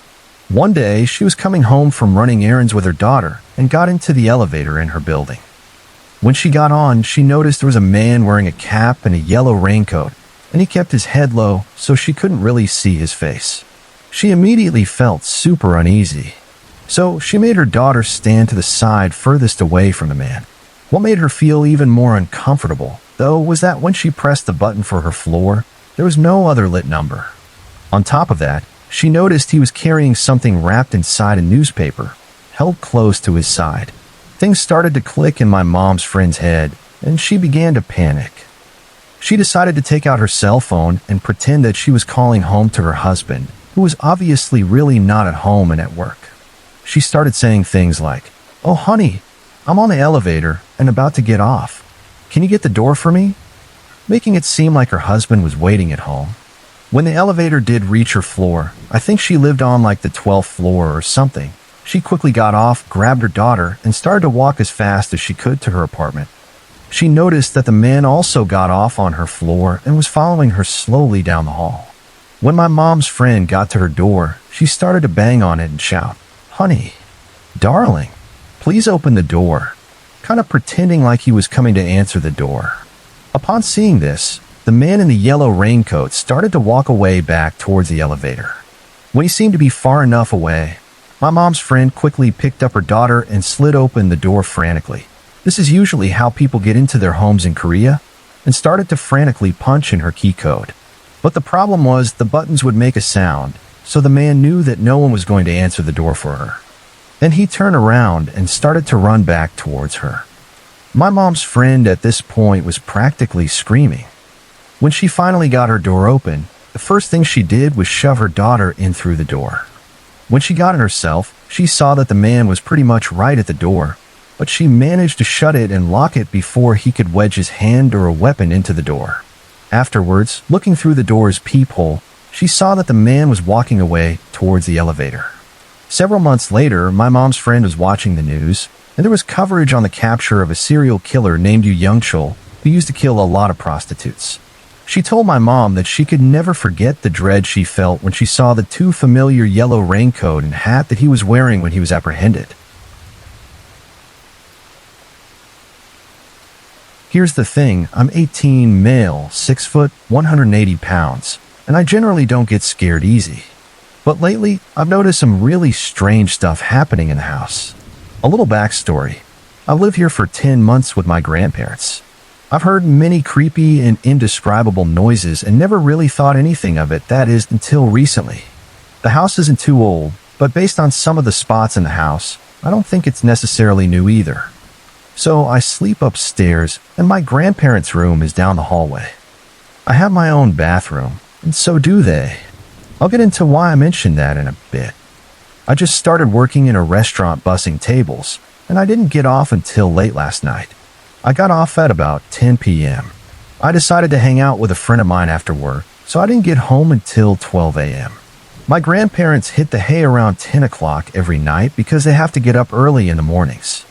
One day, she was coming home from running errands with her daughter and got into the elevator in her building. When she got on, she noticed there was a man wearing a cap and a yellow raincoat, and he kept his head low so she couldn't really see his face. She immediately felt super uneasy. So she made her daughter stand to the side furthest away from the man. What made her feel even more uncomfortable, though, was that when she pressed the button for her floor, there was no other lit number. On top of that, she noticed he was carrying something wrapped inside a newspaper, held close to his side. Things started to click in my mom's friend's head, and she began to panic. She decided to take out her cell phone and pretend that she was calling home to her husband, who was obviously really not at home and at work. She started saying things like, "Oh honey, I'm on the elevator and about to get off. Can you get the door for me?" Making it seem like her husband was waiting at home. When the elevator did reach her floor, I think she lived on like the 12th floor or something. She quickly got off, grabbed her daughter, and started to walk as fast as she could to her apartment. She noticed that the man also got off on her floor and was following her slowly down the hall. When my mom's friend got to her door, she started to bang on it and shout, "Honey, darling, please open the door," kind of pretending like he was coming to answer the door. Upon seeing this, the man in the yellow raincoat started to walk away back towards the elevator. When he seemed to be far enough away, my mom's friend quickly picked up her daughter and slid open the door frantically. This is usually how people get into their homes in Korea, and started to frantically punch in her key code. But the problem was the buttons would make a sound, so the man knew that no one was going to answer the door for her. Then he turned around and started to run back towards her. My mom's friend at this point was practically screaming. When she finally got her door open, the first thing she did was shove her daughter in through the door. When she got it herself, she saw that the man was pretty much right at the door, but she managed to shut it and lock it before he could wedge his hand or a weapon into the door. Afterwards, looking through the door's peephole, she saw that the man was walking away towards the elevator. Several months later, my mom's friend was watching the news, and there was coverage on the capture of a serial killer named Yu Young-chul who used to kill a lot of prostitutes. She told my mom that she could never forget the dread she felt when she saw the two familiar yellow raincoat and hat that he was wearing when he was apprehended. Here's the thing, I'm 18, male, 6 foot, 180 pounds, and I generally don't get scared easy. But lately, I've noticed some really strange stuff happening in the house. A little backstory. I've lived here for 10 months with my grandparents. I've heard many creepy and indescribable noises and never really thought anything of it, that is, until recently. The house isn't too old, but based on some of the spots in the house, I don't think it's necessarily new either. So I sleep upstairs, and my grandparents' room is down the hallway. I have my own bathroom, and so do they. I'll get into why I mentioned that in a bit. I just started working in a restaurant bussing tables, and I didn't get off until late last night. I got off at about 10 p.m. I decided to hang out with a friend of mine after work, so I didn't get home until 12 a.m. My grandparents hit the hay around 10 o'clock every night because they have to get up early in the mornings.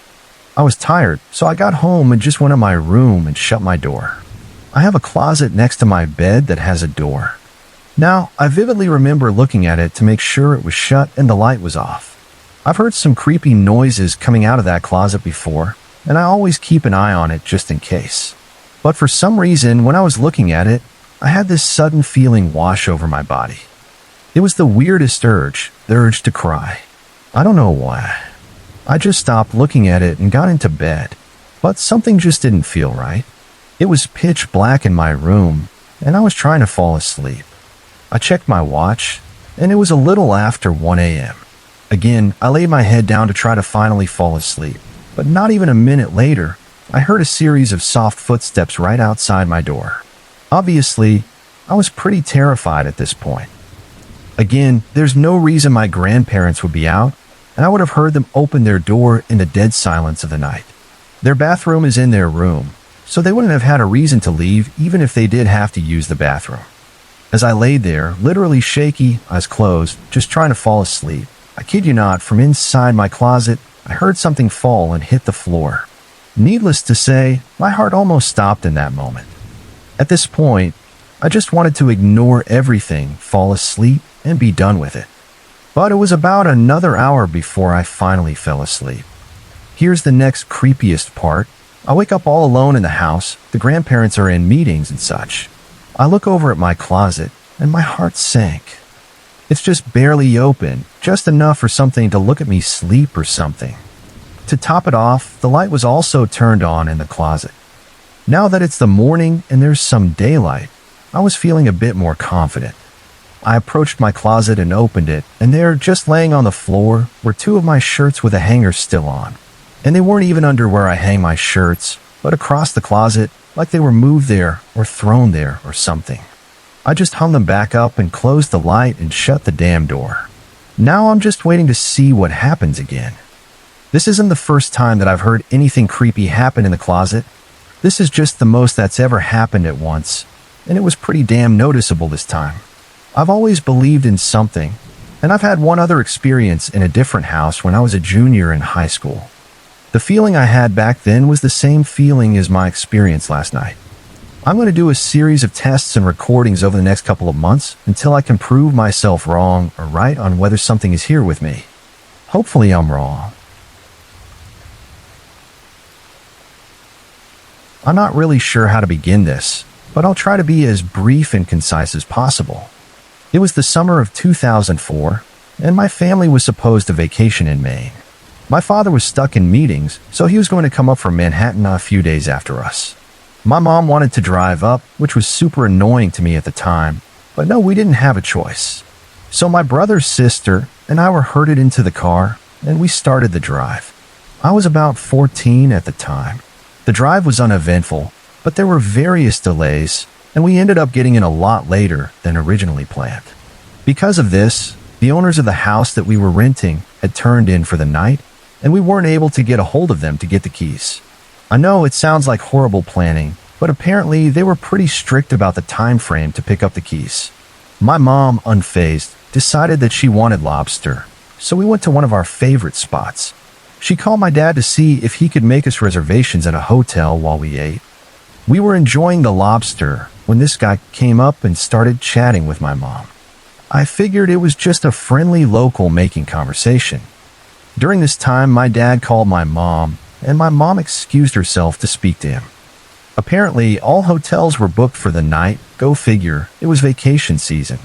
I was tired, so I got home and just went in my room and shut my door. I have a closet next to my bed that has a door. Now, I vividly remember looking at it to make sure it was shut and the light was off. I've heard some creepy noises coming out of that closet before, and I always keep an eye on it just in case. But for some reason, when I was looking at it, I had this sudden feeling wash over my body. It was the weirdest urge, the urge to cry. I don't know why. I just stopped looking at it and got into bed, but something just didn't feel right. It was pitch black in my room, and I was trying to fall asleep. I checked my watch, and it was a little after 1 a.m. Again, I laid my head down to try to finally fall asleep, but not even a minute later, I heard a series of soft footsteps right outside my door. Obviously, I was pretty terrified at this point. Again, there's no reason my grandparents would be out, and I would have heard them open their door in the dead silence of the night. Their bathroom is in their room, so they wouldn't have had a reason to leave even if they did have to use the bathroom. As I laid there, literally shaky, eyes closed, just trying to fall asleep, I kid you not, from inside my closet, I heard something fall and hit the floor. Needless to say, my heart almost stopped in that moment. At this point, I just wanted to ignore everything, fall asleep, and be done with it. But it was about another hour before I finally fell asleep. Here's the next creepiest part. I wake up all alone in the house, the grandparents are in meetings and such. I look over at my closet, and my heart sank. It's just barely open, just enough for something to look at me sleep or something. To top it off, the light was also turned on in the closet. Now that it's the morning and there's some daylight, I was feeling a bit more confident. I approached my closet and opened it, and there, just laying on the floor, were 2 of my shirts with a hanger still on. And they weren't even under where I hang my shirts, but across the closet, like they were moved there or thrown there or something. I just hung them back up and closed the light and shut the damn door. Now I'm just waiting to see what happens again. This isn't the first time that I've heard anything creepy happen in the closet. This is just the most that's ever happened at once, and it was pretty damn noticeable this time. I've always believed in something, and I've had one other experience in a different house when I was a junior in high school. The feeling I had back then was the same feeling as my experience last night. I'm going to do a series of tests and recordings over the next couple of months until I can prove myself wrong or right on whether something is here with me. Hopefully I'm wrong. I'm not really sure how to begin this, but I'll try to be as brief and concise as possible. It was the summer of 2004, and my family was supposed to vacation in Maine. My father was stuck in meetings, so he was going to come up from Manhattan a few days after us. My mom wanted to drive up, which was super annoying to me at the time, but no, we didn't have a choice. So my brother's sister and I were herded into the car, and we started the drive. I was about 14 at the time. The drive was uneventful, but there were various delays, and we ended up getting in a lot later than originally planned. Because of this, the owners of the house that we were renting had turned in for the night, and we weren't able to get a hold of them to get the keys. I know it sounds like horrible planning, but apparently they were pretty strict about the time frame to pick up the keys. My mom, unfazed, decided that she wanted lobster, so we went to one of our favorite spots. She called my dad to see if he could make us reservations at a hotel while we ate. We were enjoying the lobster when this guy came up and started chatting with my mom. I figured it was just a friendly local making conversation. During this time, my dad called my mom, and my mom excused herself to speak to him. Apparently, all hotels were booked for the night. Go figure, it was vacation season.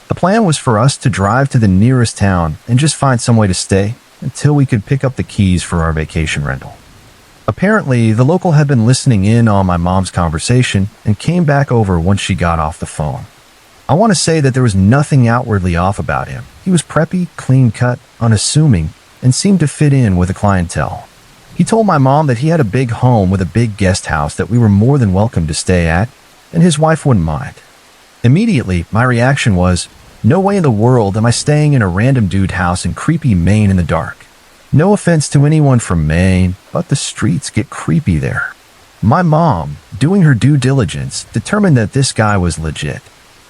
The plan was for us to drive to the nearest town and just find some way to stay until we could pick up the keys for our vacation rental. Apparently, the local had been listening in on my mom's conversation and came back over once she got off the phone. I want to say that there was nothing outwardly off about him. He was preppy, clean-cut, unassuming, and seemed to fit in with the clientele. He told my mom that he had a big home with a big guest house that we were more than welcome to stay at, and his wife wouldn't mind. Immediately, my reaction was, no way in the world am I staying in a random dude house in creepy Maine in the dark. No offense to anyone from Maine, but the streets get creepy there. My mom, doing her due diligence, determined that this guy was legit.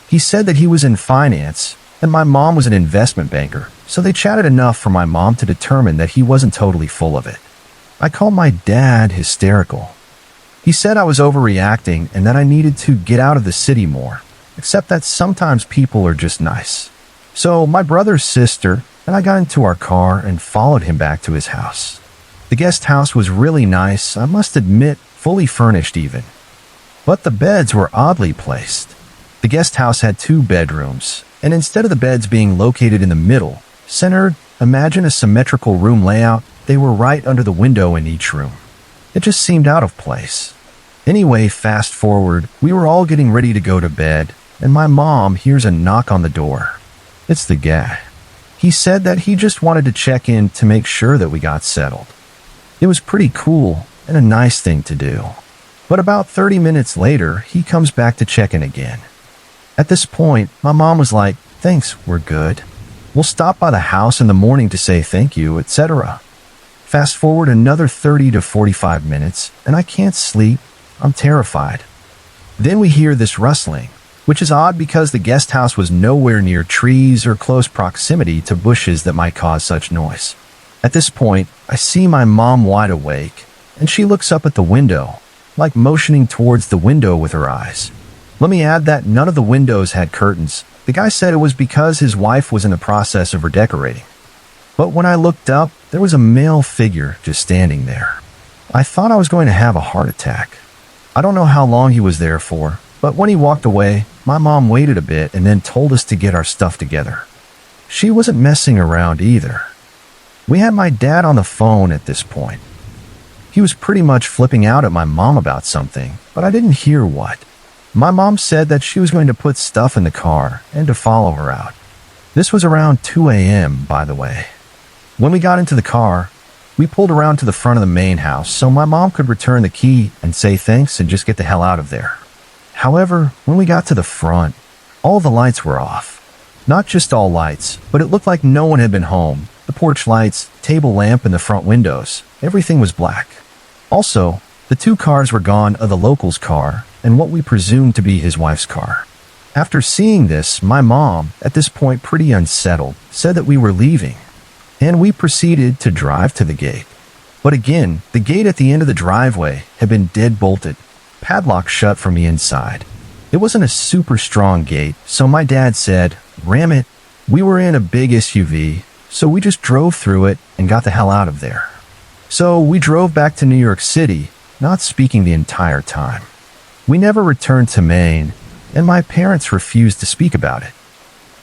He said that he was in finance, and my mom was an investment banker, so they chatted enough for my mom to determine that he wasn't totally full of it. I called my dad hysterical. He said I was overreacting and that I needed to get out of the city more, except that sometimes people are just nice. So my brother's sister and I got into our car and followed him back to his house. The guest house was really nice, I must admit, fully furnished even. But the beds were oddly placed. The guest house had 2 bedrooms, and instead of the beds being located in the middle, centered, imagine a symmetrical room layout, they were right under the window in each room. It just seemed out of place. Anyway, fast forward, we were all getting ready to go to bed, and my mom hears a knock on the door. It's the guy. He said that he just wanted to check in to make sure that we got settled. It was pretty cool and a nice thing to do. But about 30 minutes later, he comes back to check in again. At this point, my mom was like, "Thanks, we're good. We'll stop by the house in the morning to say thank you, etc." Fast forward another 30 to 45 minutes, and I can't sleep. I'm terrified. Then we hear this rustling, which is odd because the guest house was nowhere near trees or close proximity to bushes that might cause such noise. At this point, I see my mom wide awake, and she looks up at the window, like motioning towards the window with her eyes. Let me add that none of the windows had curtains. The guy said it was because his wife was in the process of redecorating. But when I looked up, there was a male figure just standing there. I thought I was going to have a heart attack. I don't know how long he was there for, but when he walked away, my mom waited a bit and then told us to get our stuff together. She wasn't messing around either. We had my dad on the phone at this point. He was pretty much flipping out at my mom about something, but I didn't hear what. My mom said that she was going to put stuff in the car and to follow her out. This was around 2 a.m., by the way. When we got into the car, we pulled around to the front of the main house so my mom could return the key and say thanks and just get the hell out of there. However, when we got to the front, all the lights were off. Not just all lights, but it looked like no one had been home. The porch lights, table lamp, and the front windows, everything was black. Also, the 2 cars were gone of the local's car and what we presumed to be his wife's car. After seeing this, my mom, at this point pretty unsettled, said that we were leaving, and we proceeded to drive to the gate. But again, the gate at the end of the driveway had been dead-bolted, padlocked shut from the inside. It wasn't a super strong gate, so my dad said, "Ram it." We were in a big SUV, so we just drove through it and got the hell out of there. So we drove back to New York City, not speaking the entire time. We never returned to Maine, and my parents refused to speak about it.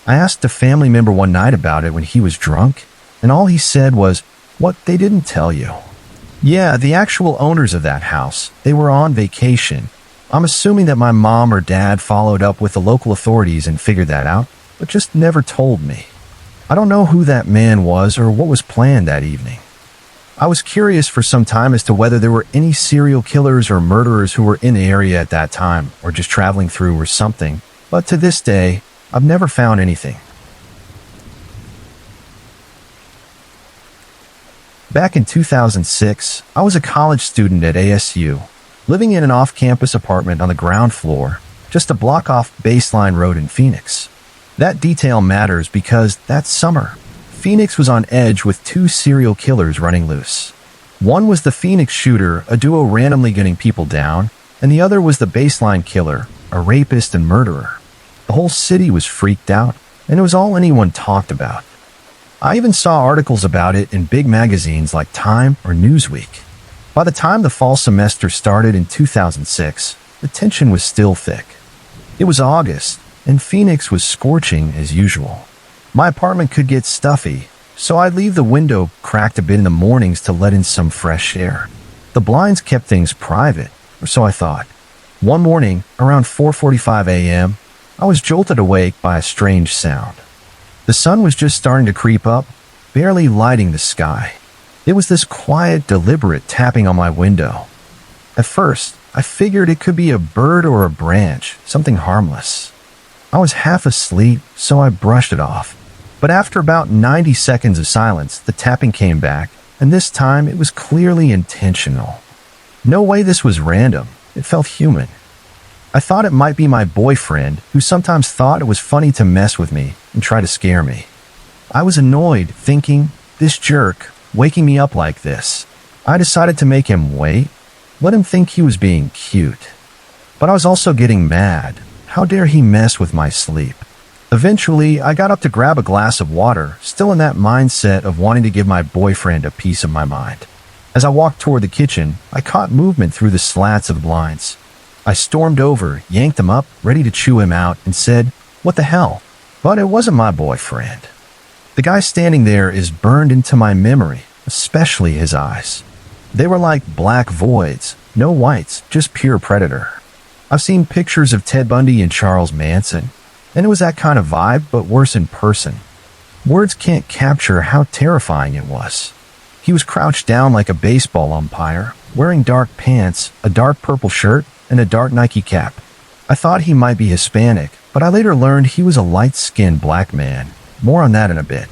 I asked a family member one night about it when he was drunk, and all he said was, "What, they didn't tell you?" Yeah, the actual owners of that house, they were on vacation. I'm assuming that my mom or dad followed up with the local authorities and figured that out, but just never told me. I don't know who that man was or what was planned that evening. I was curious for some time as to whether there were any serial killers or murderers who were in the area at that time, or just traveling through or something, but to this day, I've never found anything. Back in 2006, I was a college student at ASU, living in an off-campus apartment on the ground floor, just a block off Baseline Road in Phoenix. That detail matters because that summer, Phoenix was on edge with two serial killers running loose. One was the Phoenix shooter, a duo randomly gunning people down, and the other was the Baseline killer, a rapist and murderer. The whole city was freaked out, and it was all anyone talked about. I even saw articles about it in big magazines like Time or Newsweek. By the time the fall semester started in 2006, the tension was still thick. It was August, and Phoenix was scorching as usual. My apartment could get stuffy, so I'd leave the window cracked a bit in the mornings to let in some fresh air. The blinds kept things private, or so I thought. One morning, around 4:45 a.m., I was jolted awake by a strange sound. The sun was just starting to creep up, barely lighting the sky. It was this quiet, deliberate tapping on my window. At first, I figured it could be a bird or a branch, something harmless. I was half asleep, so I brushed it off. But after about 90 seconds of silence, the tapping came back, and this time it was clearly intentional. No way this was random. It felt human. I thought it might be my boyfriend, who sometimes thought it was funny to mess with me and try to scare me. I was annoyed, thinking, this jerk, waking me up like this. I decided to make him wait, let him think he was being cute. But I was also getting mad. How dare he mess with my sleep? Eventually, I got up to grab a glass of water, still in that mindset of wanting to give my boyfriend a piece of my mind. As I walked toward the kitchen, I caught movement through the slats of the blinds. I stormed over, yanked him up, ready to chew him out, and said, "What the hell?" But it wasn't my boyfriend. The guy standing there is burned into my memory, especially his eyes. They were like black voids, no whites, just pure predator. I've seen pictures of Ted Bundy and Charles Manson, and it was that kind of vibe, but worse in person. Words can't capture how terrifying it was. He was crouched down like a baseball umpire, wearing dark pants, a dark purple shirt, and a dark Nike cap. I thought he might be Hispanic, but I later learned he was a light-skinned black man. More on that in a bit.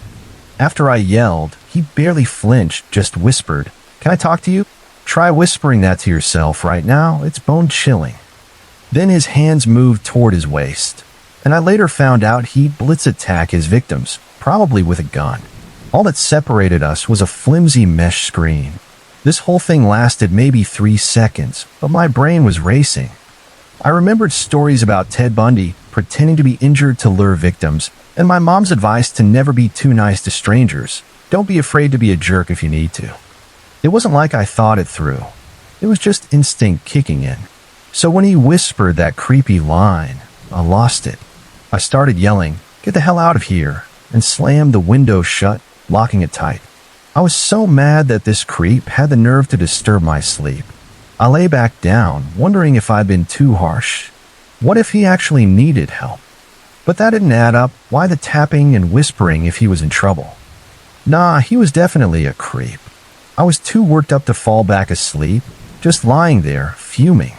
After I yelled, he barely flinched, just whispered, "Can I talk to you?" Try whispering that to yourself right now, it's bone-chilling. Then his hands moved toward his waist, and I later found out he'd blitz-attack his victims, probably with a gun. All that separated us was a flimsy mesh screen. This whole thing lasted maybe 3 seconds, but my brain was racing. I remembered stories about Ted Bundy pretending to be injured to lure victims, and my mom's advice to never be too nice to strangers. Don't be afraid to be a jerk if you need to. It wasn't like I thought it through. It was just instinct kicking in. So when he whispered that creepy line, I lost it. I started yelling, "Get the hell out of here," and slammed the window shut, locking it tight. I was so mad that this creep had the nerve to disturb my sleep. I lay back down, wondering if I'd been too harsh. What if he actually needed help? But that didn't add up. Why the tapping and whispering if he was in trouble? Nah, he was definitely a creep. I was too worked up to fall back asleep, just lying there, fuming.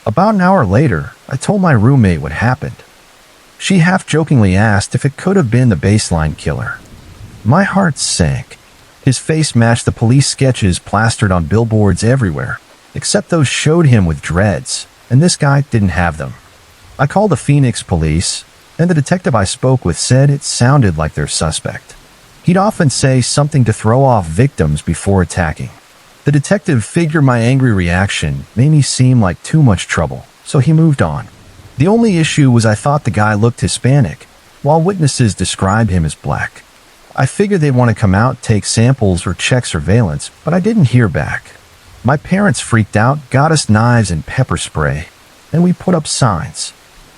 About an hour later, I told my roommate what happened. She half-jokingly asked if it could have been the Baseline killer. My heart sank. His face matched the police sketches plastered on billboards everywhere, except those showed him with dreads, and this guy didn't have them. I called the Phoenix police, and the detective I spoke with said it sounded like their suspect. He'd often say something to throw off victims before attacking. The detective figured my angry reaction made me seem like too much trouble, so he moved on. The only issue was I thought the guy looked Hispanic, while witnesses described him as black. I figured they'd want to come out, take samples, or check surveillance, but I didn't hear back. My parents freaked out, got us knives and pepper spray, and we put up signs.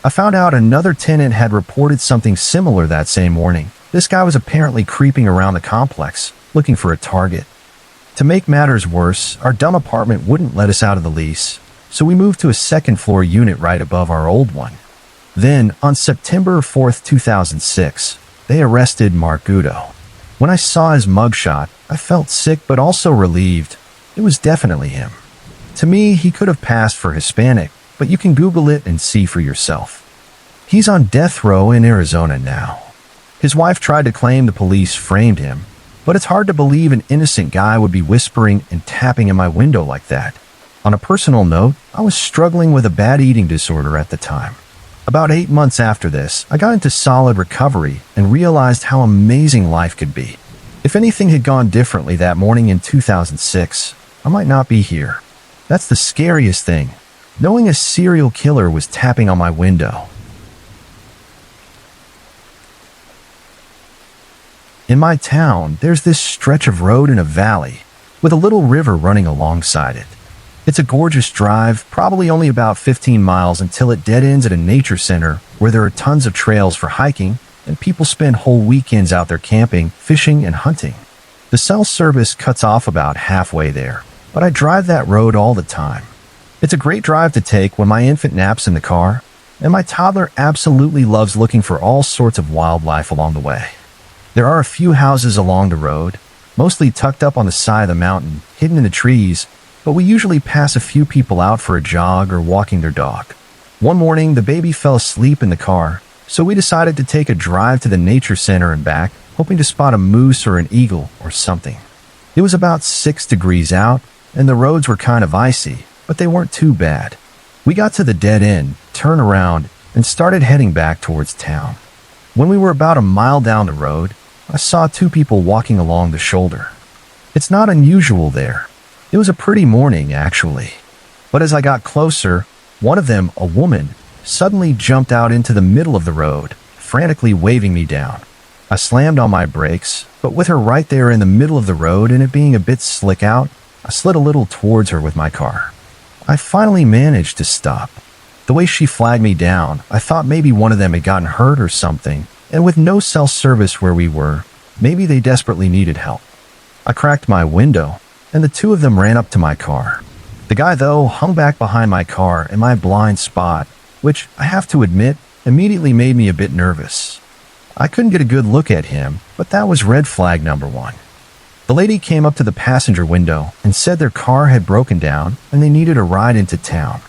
I found out another tenant had reported something similar that same morning. This guy was apparently creeping around the complex, looking for a target. To make matters worse, our dumb apartment wouldn't let us out of the lease, so we moved to a second-floor unit right above our old one. Then, on September 4th, 2006, they arrested Margudo. When I saw his mugshot, I felt sick but also relieved. It was definitely him. To me, he could have passed for Hispanic, but you can Google it and see for yourself. He's on death row in Arizona now. His wife tried to claim the police framed him, but it's hard to believe an innocent guy would be whispering and tapping in my window like that. On a personal note, I was struggling with a bad eating disorder at the time. About 8 months after this, I got into solid recovery and realized how amazing life could be. If anything had gone differently that morning in 2006, I might not be here. That's the scariest thing, knowing a serial killer was tapping on my window. In my town, there's this stretch of road in a valley with a little river running alongside it. It's a gorgeous drive, probably only about 15 miles until it dead ends at a nature center where there are tons of trails for hiking and people spend whole weekends out there camping, fishing, and hunting. The cell service cuts off about halfway there, but I drive that road all the time. It's a great drive to take when my infant naps in the car, and my toddler absolutely loves looking for all sorts of wildlife along the way. There are a few houses along the road, mostly tucked up on the side of the mountain, hidden in the trees, but we usually pass a few people out for a jog or walking their dog. One morning, the baby fell asleep in the car, so we decided to take a drive to the nature center and back, hoping to spot a moose or an eagle or something. It was about 6 degrees out, and the roads were kind of icy, but they weren't too bad. We got to the dead end, turned around, and started heading back towards town. When we were about a mile down the road, I saw 2 people walking along the shoulder. It's not unusual there. It was a pretty morning, actually. But as I got closer, one of them, a woman, suddenly jumped out into the middle of the road, frantically waving me down. I slammed on my brakes, but with her right there in the middle of the road and it being a bit slick out, I slid a little towards her with my car. I finally managed to stop. The way she flagged me down, I thought maybe one of them had gotten hurt or something, and with no cell service where we were, maybe they desperately needed help. I cracked my window, and the 2 of them ran up to my car. The guy, though, hung back behind my car in my blind spot, which, I have to admit, immediately made me a bit nervous. I couldn't get a good look at him, but that was red flag number 1. The lady came up to the passenger window and said their car had broken down and they needed a ride into town.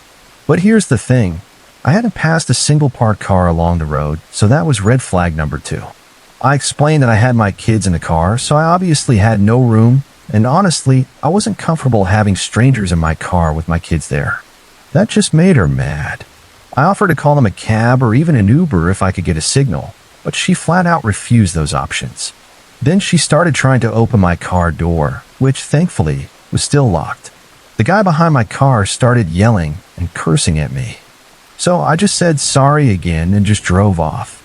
But here's the thing. I hadn't passed a single parked car along the road, so that was red flag number 2. I explained that I had my kids in the car, so I obviously had no room, and honestly, I wasn't comfortable having strangers in my car with my kids there. That just made her mad. I offered to call them a cab or even an Uber if I could get a signal, but she flat out refused those options. Then she started trying to open my car door, which thankfully was still locked. The guy behind my car started yelling and cursing at me. So I just said sorry again and just drove off.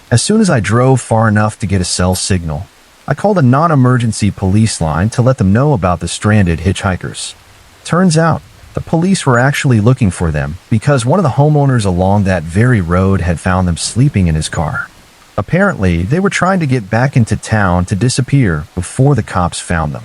As soon as I drove far enough to get a cell signal, I called a non-emergency police line to let them know about the stranded hitchhikers. Turns out, the police were actually looking for them because one of the homeowners along that very road had found them sleeping in his car. Apparently, they were trying to get back into town to disappear before the cops found them.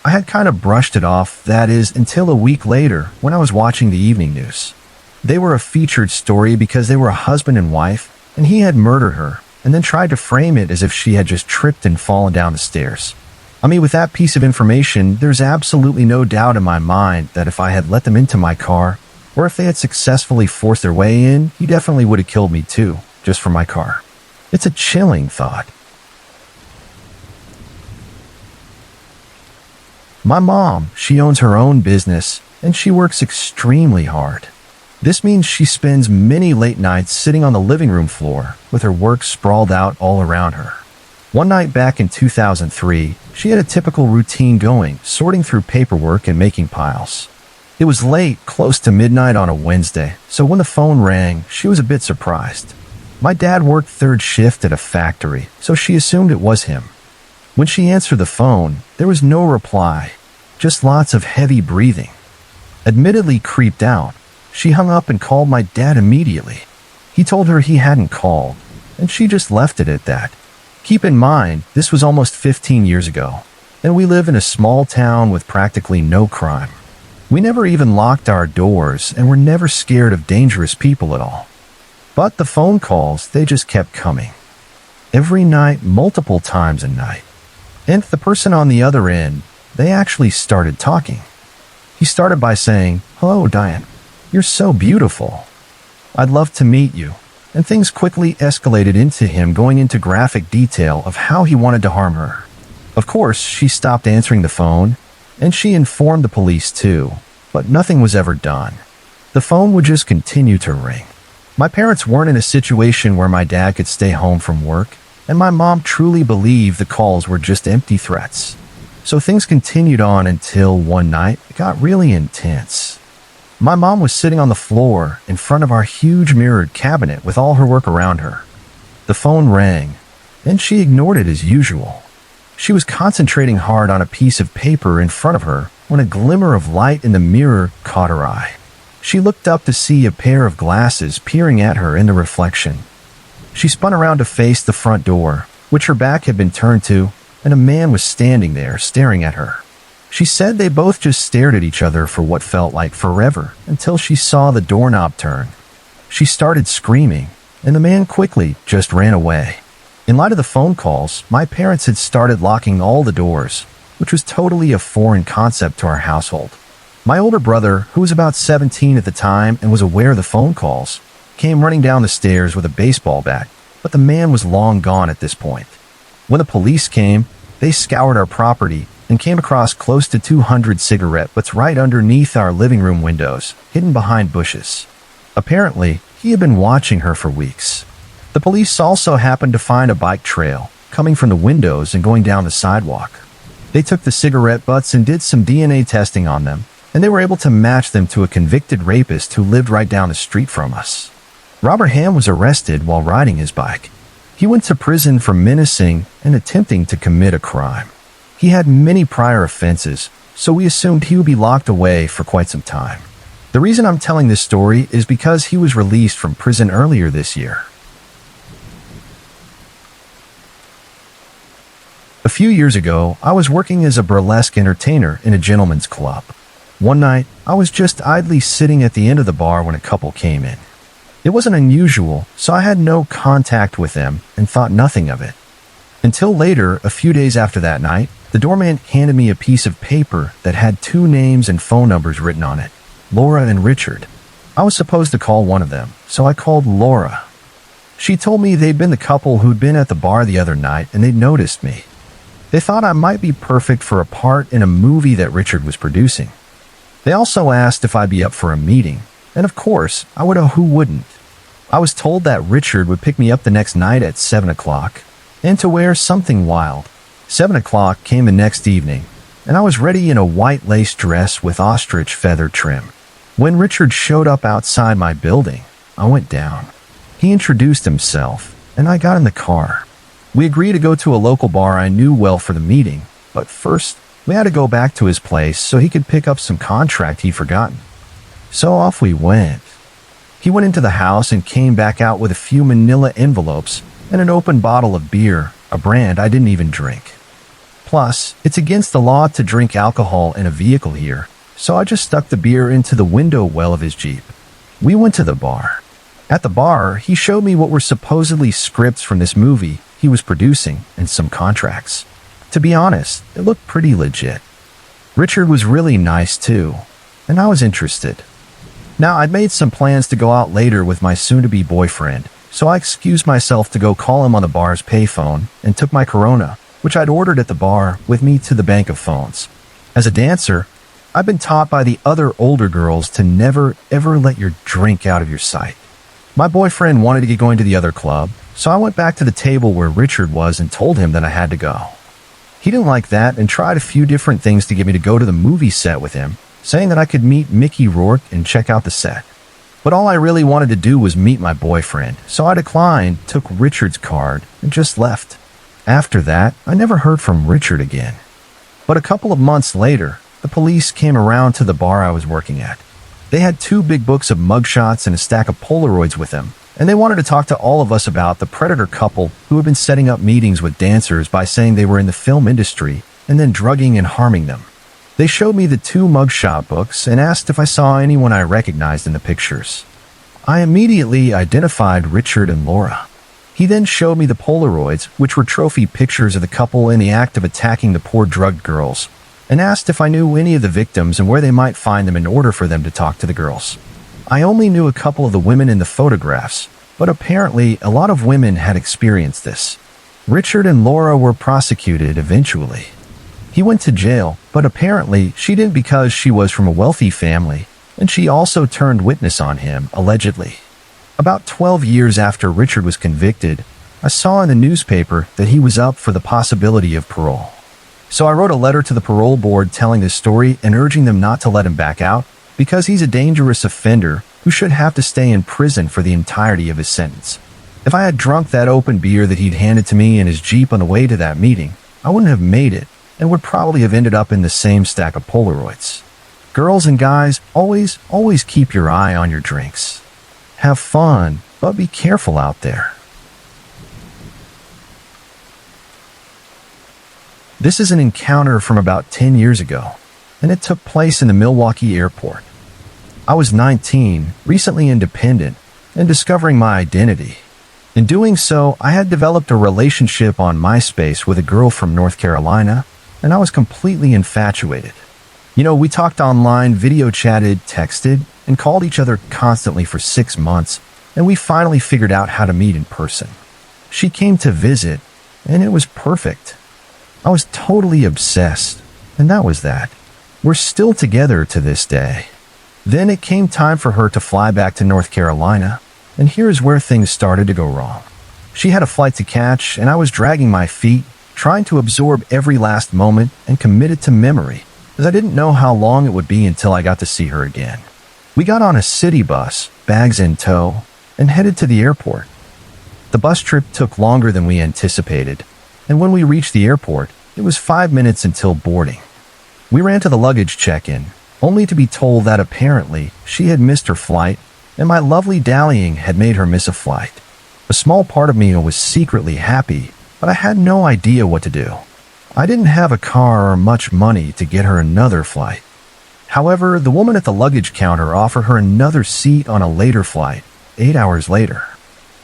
I had kind of brushed it off, that is, until a week later when I was watching the evening news. They were a featured story because they were a husband and wife, and he had murdered her and then tried to frame it as if she had just tripped and fallen down the stairs. I mean, with that piece of information, there's absolutely no doubt in my mind that if I had let them into my car, or if they had successfully forced their way in, he definitely would have killed me too, just for my car. It's a chilling thought. My mom, she owns her own business, and she works extremely hard. This means she spends many late nights sitting on the living room floor with her work sprawled out all around her. One night back in 2003, she had a typical routine going, sorting through paperwork and making piles. It was late, close to midnight on a Wednesday, so when the phone rang, she was a bit surprised. My dad worked third shift at a factory, so she assumed it was him. When she answered the phone, there was no reply, just lots of heavy breathing. Admittedly creeped out, she hung up and called my dad immediately. He told her he hadn't called, and she just left it at that. Keep in mind, this was almost 15 years ago, and we live in a small town with practically no crime. We never even locked our doors and were never scared of dangerous people at all. But the phone calls, they just kept coming. Every night, multiple times a night. And the person on the other end, they actually started talking. He started by saying, "Hello, Diane. You're so beautiful. I'd love to meet you." And things quickly escalated into him going into graphic detail of how he wanted to harm her. Of course, she stopped answering the phone, and she informed the police too, but nothing was ever done. The phone would just continue to ring. My parents weren't in a situation where my dad could stay home from work, and my mom truly believed the calls were just empty threats. So things continued on until one night it got really intense. My mom was sitting on the floor in front of our huge mirrored cabinet with all her work around her. The phone rang, and she ignored it as usual. She was concentrating hard on a piece of paper in front of her when a glimmer of light in the mirror caught her eye. She looked up to see a pair of glasses peering at her in the reflection. She spun around to face the front door, which her back had been turned to, and a man was standing there staring at her. She said they both just stared at each other for what felt like forever until she saw the doorknob turn. She started screaming, and the man quickly just ran away. In light of the phone calls, my parents had started locking all the doors, which was totally a foreign concept to our household. My older brother, who was about 17 at the time and was aware of the phone calls, came running down the stairs with a baseball bat, but the man was long gone at this point. When the police came, they scoured our property and came across close to 200 cigarette butts right underneath our living room windows, hidden behind bushes. Apparently, he had been watching her for weeks. The police also happened to find a bike trail coming from the windows and going down the sidewalk. They took the cigarette butts and did some DNA testing on them, and they were able to match them to a convicted rapist who lived right down the street from us. Robert Ham was arrested while riding his bike. He went to prison for menacing and attempting to commit a crime. He had many prior offenses, so we assumed he would be locked away for quite some time. The reason I'm telling this story is because he was released from prison earlier this year. A few years ago, I was working as a burlesque entertainer in a gentleman's club. One night, I was just idly sitting at the end of the bar when a couple came in. It wasn't unusual, so I had no contact with them and thought nothing of it. Until later, a few days after that night, the doorman handed me a piece of paper that had 2 names and phone numbers written on it, Laura and Richard. I was supposed to call one of them, so I called Laura. She told me they'd been the couple who'd been at the bar the other night and they'd noticed me. They thought I might be perfect for a part in a movie that Richard was producing. They also asked if I'd be up for a meeting, and of course, I would know who wouldn't. I was told that Richard would pick me up the next night at 7 o'clock, and to wear something wild. 7 o'clock came the next evening, and I was ready in a white lace dress with ostrich feather trim. When Richard showed up outside my building, I went down. He introduced himself, and I got in the car. We agreed to go to a local bar I knew well for the meeting, but first, we had to go back to his place so he could pick up some contract he'd forgotten. So off we went. He went into the house and came back out with a few manila envelopes and an open bottle of beer, a brand I didn't even drink. Plus, it's against the law to drink alcohol in a vehicle here, so I just stuck the beer into the window well of his Jeep. We went to the bar. At the bar, he showed me what were supposedly scripts from this movie he was producing and some contracts. To be honest, it looked pretty legit. Richard was really nice too, and I was interested. Now, I'd made some plans to go out later with my soon-to-be boyfriend, so I excused myself to go call him on the bar's payphone and took my Corona, which I'd ordered at the bar, with me to the bank of phones. As a dancer, I've been taught by the other older girls to never, ever let your drink out of your sight. My boyfriend wanted to get going to the other club, so I went back to the table where Richard was and told him that I had to go. He didn't like that and tried a few different things to get me to go to the movie set with him, saying that I could meet Mickey Rourke and check out the set. But all I really wanted to do was meet my boyfriend, so I declined, took Richard's card, and just left. After that, I never heard from Richard again. But a couple of months later, the police came around to the bar I was working at. They had 2 big books of mugshots and a stack of Polaroids with them, and they wanted to talk to all of us about the predator couple who had been setting up meetings with dancers by saying they were in the film industry and then drugging and harming them. They showed me the 2 mugshot books and asked if I saw anyone I recognized in the pictures. I immediately identified Richard and Laura. He then showed me the Polaroids, which were trophy pictures of the couple in the act of attacking the poor drugged girls, and asked if I knew any of the victims and where they might find them in order for them to talk to the girls. I only knew a couple of the women in the photographs, but apparently a lot of women had experienced this. Richard and Laura were prosecuted eventually. He went to jail, but apparently she didn't because she was from a wealthy family, and she also turned witness on him, allegedly. About 12 years after Richard was convicted, I saw in the newspaper that he was up for the possibility of parole. So I wrote a letter to the parole board telling this story and urging them not to let him back out because he's a dangerous offender who should have to stay in prison for the entirety of his sentence. If I had drunk that open beer that he'd handed to me in his Jeep on the way to that meeting, I wouldn't have made it and would probably have ended up in the same stack of Polaroids. Girls and guys, always keep your eye on your drinks. Have fun, but be careful out there. This is an encounter from about 10 years ago, and it took place in the Milwaukee airport. I was 19, recently independent, and discovering my identity. In doing so, I had developed a relationship on MySpace with a girl from North Carolina, and I was completely infatuated. We talked online, video chatted, texted, and called each other constantly for 6 months, and we finally figured out how to meet in person. She came to visit, and it was perfect. I was totally obsessed, and that was that. We're still together to this day. Then it came time for her to fly back to North Carolina, and here's where things started to go wrong. She had a flight to catch, and I was dragging my feet, trying to absorb every last moment and commit it to memory, as I didn't know how long it would be until I got to see her again. We got on a city bus, bags in tow, and headed to the airport. The bus trip took longer than we anticipated, and when we reached the airport, it was 5 minutes until boarding. We ran to the luggage check-in, only to be told that apparently she had missed her flight, and my lovely dallying had made her miss a flight. A small part of me was secretly happy, but I had no idea what to do. I didn't have a car or much money to get her another flight. However, the woman at the luggage counter offered her another seat on a later flight, 8 hours later.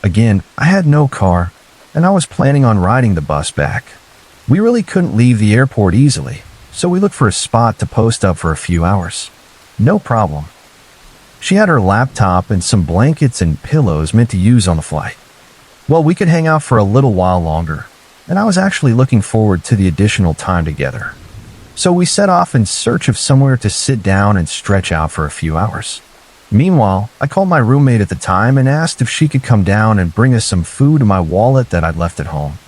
Again, I had no car, and I was planning on riding the bus back. We really couldn't leave the airport easily, so we looked for a spot to post up for a few hours. No problem. She had her laptop and some blankets and pillows meant to use on the flight. Well, we could hang out for a little while longer, and I was actually looking forward to the additional time together. So we set off in search of somewhere to sit down and stretch out for a few hours. Meanwhile, I called my roommate at the time and asked if she could come down and bring us some food and my wallet that I'd left at home.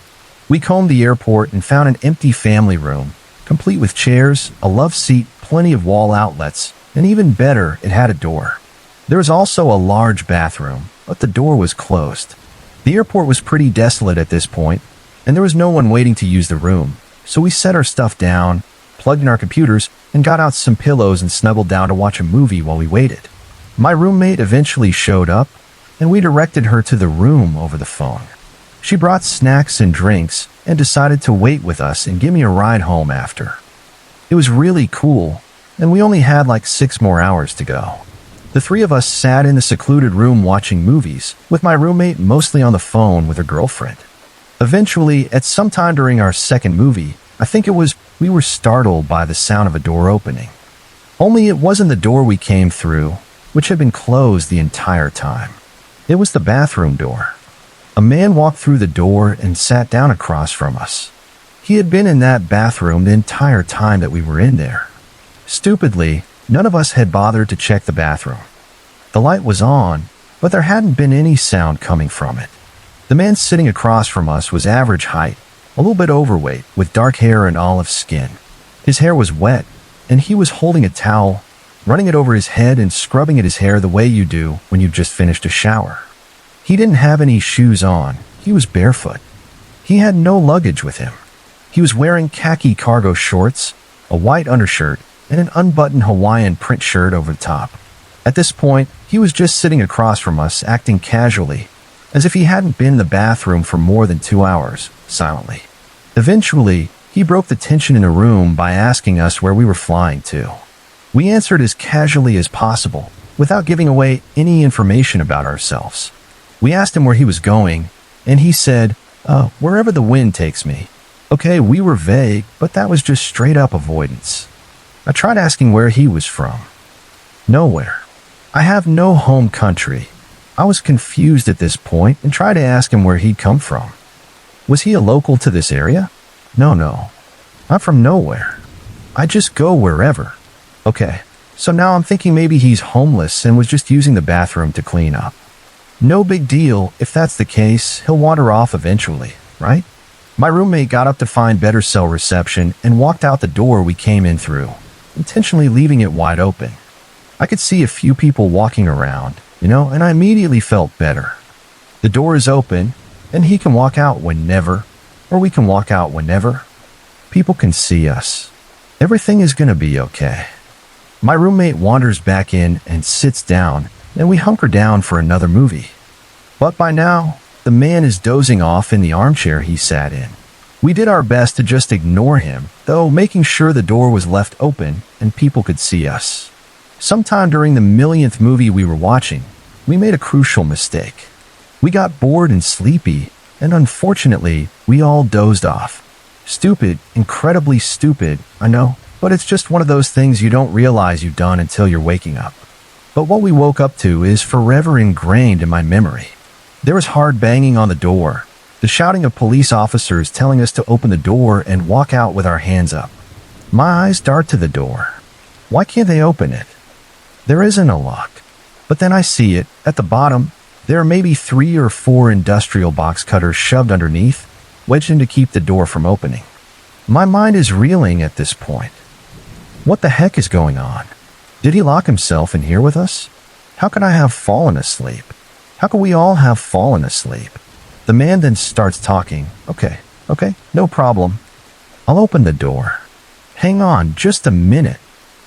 We combed the airport and found an empty family room, complete with chairs, a love seat, plenty of wall outlets, and even better, it had a door. There was also a large bathroom, but the door was closed. The airport was pretty desolate at this point, and there was no one waiting to use the room, so we set our stuff down, plugged in our computers, and got out some pillows and snuggled down to watch a movie while we waited. My roommate eventually showed up, and we directed her to the room over the phone. She brought snacks and drinks and decided to wait with us and give me a ride home after. It was really cool, and we only had like 6 more hours to go. The 3 of us sat in the secluded room watching movies, with my roommate mostly on the phone with her girlfriend. Eventually, at some time during our second movie, I think it was, we were startled by the sound of a door opening. Only it wasn't the door we came through, which had been closed the entire time. It was the bathroom door. A man walked through the door and sat down across from us. He had been in that bathroom the entire time that we were in there. Stupidly, none of us had bothered to check the bathroom. The light was on, but there hadn't been any sound coming from it. The man sitting across from us was average height, a little bit overweight, with dark hair and olive skin. His hair was wet, and he was holding a towel, running it over his head and scrubbing at his hair the way you do when you've just finished a shower. He didn't have any shoes on. He was barefoot. He had no luggage with him. He was wearing khaki cargo shorts, a white undershirt, and an unbuttoned Hawaiian print shirt over the top. At this point, he was just sitting across from us, acting casually, as if he hadn't been in the bathroom for more than 2 hours, silently. Eventually, he broke the tension in the room by asking us where we were flying to. We answered as casually as possible, without giving away any information about ourselves. We asked him where he was going, and he said, wherever the wind takes me. Okay, we were vague, but that was just straight up avoidance. I tried asking where he was from. Nowhere. I have no home country. I was confused at this point and tried to ask him where he'd come from. Was he a local to this area? No. I'm from nowhere. I just go wherever. Okay, so now I'm thinking maybe he's homeless and was just using the bathroom to clean up. No big deal. If that's the case, he'll wander off eventually, right? My roommate got up to find better cell reception and walked out the door we came in through, intentionally leaving it wide open. I could see a few people walking around, and I immediately felt better. The door is open, and he can walk out whenever, or we can walk out whenever. People can see us. Everything is going to be okay. My roommate wanders back in and sits down, and we hunker down for another movie. But by now, the man is dozing off in the armchair he sat in. We did our best to just ignore him, though making sure the door was left open and people could see us. Sometime during the millionth movie we were watching, we made a crucial mistake. We got bored and sleepy, and unfortunately, we all dozed off. Stupid, incredibly stupid, I know, but it's just one of those things you don't realize you've done until you're waking up. But what we woke up to is forever ingrained in my memory. There was hard banging on the door, the shouting of police officers telling us to open the door and walk out with our hands up. My eyes dart to the door. Why can't they open it? There isn't a lock. But then I see it. At the bottom, there are maybe 3 or 4 industrial box cutters shoved underneath, wedged in to keep the door from opening. My mind is reeling at this point. What the heck is going on? Did he lock himself in here with us? How could I have fallen asleep? How could we all have fallen asleep? The man then starts talking. Okay, no problem. I'll open the door. Hang on just a minute.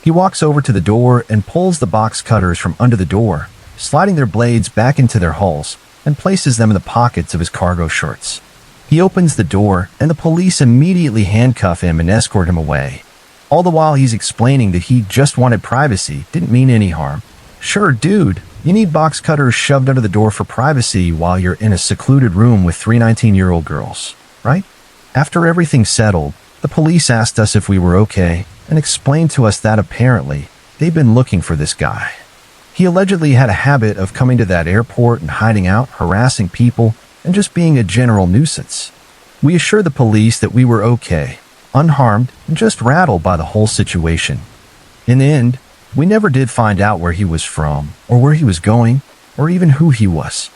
He walks over to the door and pulls the box cutters from under the door, sliding their blades back into their hulls, and places them in the pockets of his cargo shorts. He opens the door, and the police immediately handcuff him and escort him away. All the while he's explaining that he just wanted privacy, didn't mean any harm. Sure, dude, you need box cutters shoved under the door for privacy while you're in a secluded room with 3 19-year-old girls, right? After everything settled, the police asked us if we were okay and explained to us that apparently they'd been looking for this guy. He allegedly had a habit of coming to that airport and hiding out, harassing people, and just being a general nuisance. We assured the police that we were okay, unharmed, and just rattled by the whole situation. In the end, we never did find out where he was from, or where he was going, or even who he was.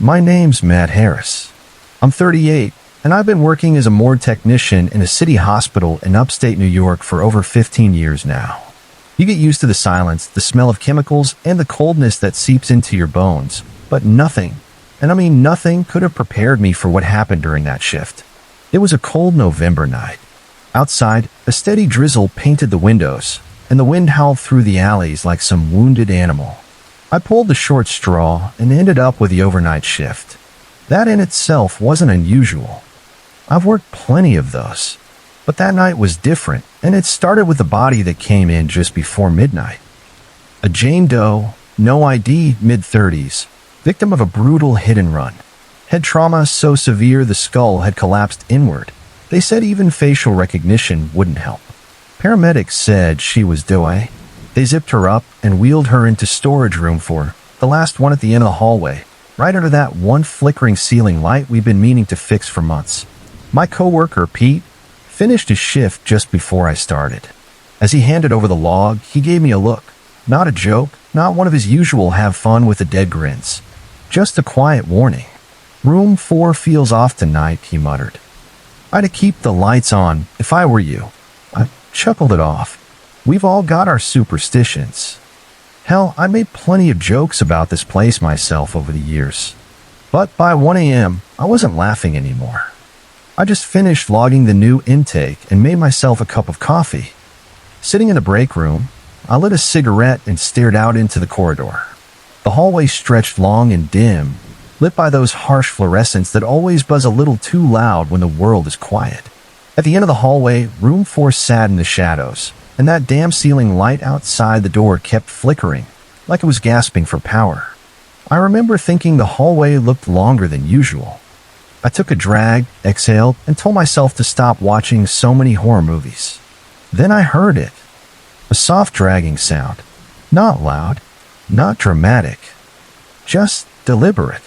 My name's Matt Harris. I'm 38, and I've been working as a morgue technician in a city hospital in upstate New York for over 15 years now. You get used to the silence, the smell of chemicals, and the coldness that seeps into your bones, but nothing, and I mean nothing, could have prepared me for what happened during that shift. It was a cold November night. Outside, a steady drizzle painted the windows, and the wind howled through the alleys like some wounded animal. I pulled the short straw and ended up with the overnight shift. That in itself wasn't unusual. I've worked plenty of those. But that night was different, and it started with the body that came in just before midnight. A Jane Doe, no ID, mid-30s, victim of a brutal hit-and-run. Head trauma so severe the skull had collapsed inward. They said even facial recognition wouldn't help. Paramedics said she was Doe. They zipped her up and wheeled her into storage room 4, the last one at the end of the hallway, right under that one flickering ceiling light we've been meaning to fix for months. My coworker, Pete, finished his shift just before I started. As he handed over the log, he gave me a look. Not a joke, not one of his usual have fun with the dead grins. Just a quiet warning. "Room 4 feels off tonight," he muttered. "I'd keep the lights on if I were you." I chuckled it off. We've all got our superstitions. Hell, I made plenty of jokes about this place myself over the years. But by 1 a.m., I wasn't laughing anymore. I just finished logging the new intake and made myself a cup of coffee. Sitting in the break room, I lit a cigarette and stared out into the corridor. The hallway stretched long and dim, lit by those harsh fluorescents that always buzz a little too loud when the world is quiet. At the end of the hallway, room 4 sat in the shadows, and that damn ceiling light outside the door kept flickering, like it was gasping for power. I remember thinking the hallway looked longer than usual. I took a drag, exhaled, and told myself to stop watching so many horror movies. Then I heard it. A soft dragging sound. Not loud, not dramatic, just deliberate,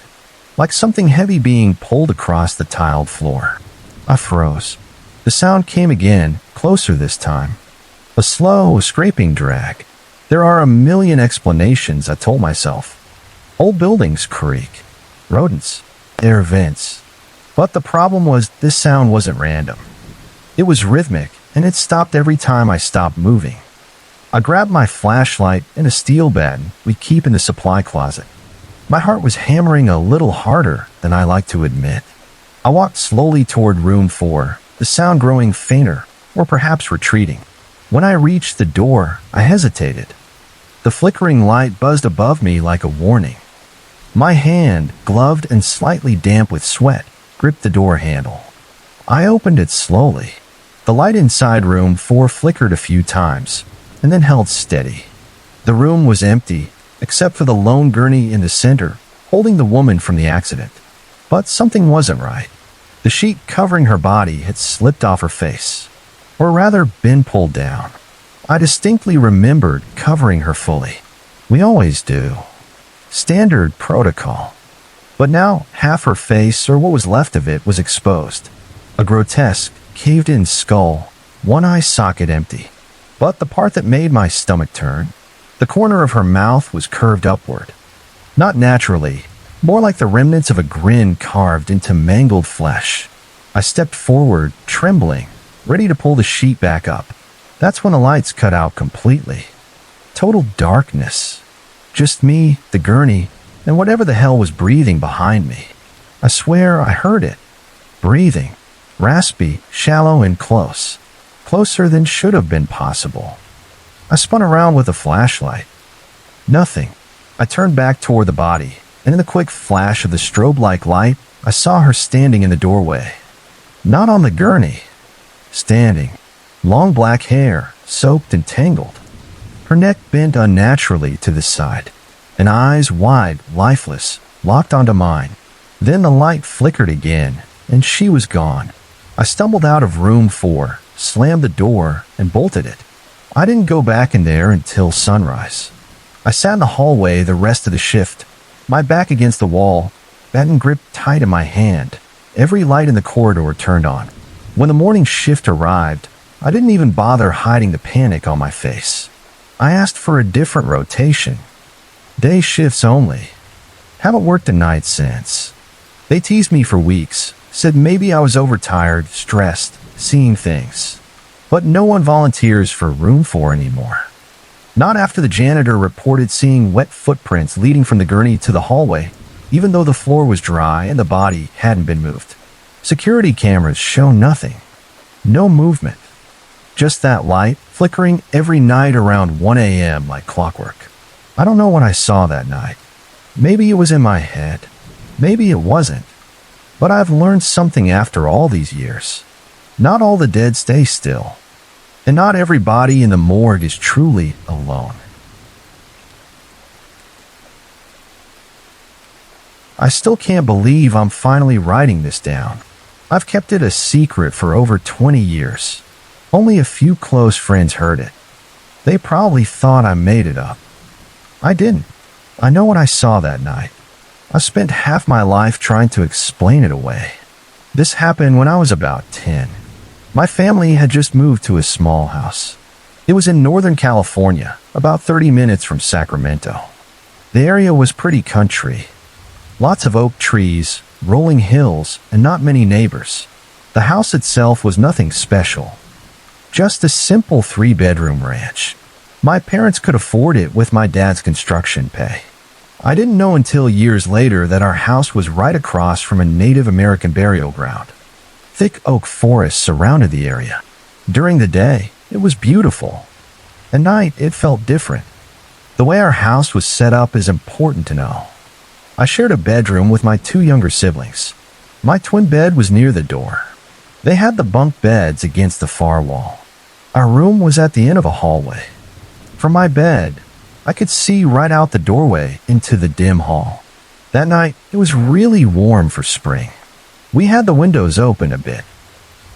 like something heavy being pulled across the tiled floor. I froze. The sound came again, closer this time. A slow, scraping drag. There are a million explanations, I told myself. Old buildings creak. Rodents. Air vents. But the problem was this sound wasn't random. It was rhythmic, and it stopped every time I stopped moving. I grabbed my flashlight and a steel batten we keep in the supply closet. My heart was hammering a little harder than I like to admit. I walked slowly toward room 4, the sound growing fainter, or perhaps retreating. When I reached the door, I hesitated. The flickering light buzzed above me like a warning. My hand, gloved and slightly damp with sweat, gripped the door handle. I opened it slowly. The light inside room 4 flickered a few times, and then held steady. The room was empty, except for the lone gurney in the center, holding the woman from the accident. But something wasn't right. The sheet covering her body had slipped off her face, or rather been pulled down. I distinctly remembered covering her fully. We always do. Standard protocol. But now half her face, or what was left of it, was exposed. A grotesque, caved-in skull, one eye socket empty. But the part that made my stomach turn, the corner of her mouth was curved upward. Not naturally, more like the remnants of a grin carved into mangled flesh. I stepped forward, trembling, ready to pull the sheet back up. That's when the lights cut out completely. Total darkness. Just me, the gurney, and whatever the hell was breathing behind me. I swear I heard it. Breathing. Raspy, shallow, and close. Closer than should have been possible. I spun around with a flashlight. Nothing. I turned back toward the body, and in the quick flash of the strobe-like light, I saw her standing in the doorway. Not on the gurney. Standing. Long black hair, soaked and tangled. Her neck bent unnaturally to the side, and eyes wide, lifeless, locked onto mine. Then the light flickered again, and she was gone. I stumbled out of room 4, slammed the door, and bolted it. I didn't go back in there until sunrise. I sat in the hallway the rest of the shift, my back against the wall, batten gripped tight in my hand. Every light in the corridor turned on. When the morning shift arrived, I didn't even bother hiding the panic on my face. I asked for a different rotation. Day shifts only. Haven't worked a night since. They teased me for weeks, said maybe I was overtired, stressed, seeing things. But no one volunteers for room 4 anymore. Not after the janitor reported seeing wet footprints leading from the gurney to the hallway, even though the floor was dry and the body hadn't been moved. Security cameras show nothing. No movement. Just that light flickering every night around 1 a.m. like clockwork. I don't know what I saw that night. Maybe it was in my head. Maybe it wasn't. But I've learned something after all these years. Not all the dead stay still. And not every body in the morgue is truly alone. I still can't believe I'm finally writing this down. I've kept it a secret for over 20 years. Only a few close friends heard it. They probably thought I made it up. I didn't. I know what I saw that night. I spent half my life trying to explain it away. This happened when I was about 10. My family had just moved to a small house. It was in Northern California, about 30 minutes from Sacramento. The area was pretty country. Lots of oak trees, rolling hills, and not many neighbors. The house itself was nothing special. Just a simple 3-bedroom ranch. My parents could afford it with my dad's construction pay. I didn't know until years later that our house was right across from a Native American burial ground. Thick oak forests surrounded the area. During the day, it was beautiful. At night, it felt different. The way our house was set up is important to know. I shared a bedroom with my 2 younger siblings. My twin bed was near the door. They had the bunk beds against the far wall. Our room was at the end of a hallway. From my bed, I could see right out the doorway into the dim hall. That night, it was really warm for spring. We had the windows open a bit.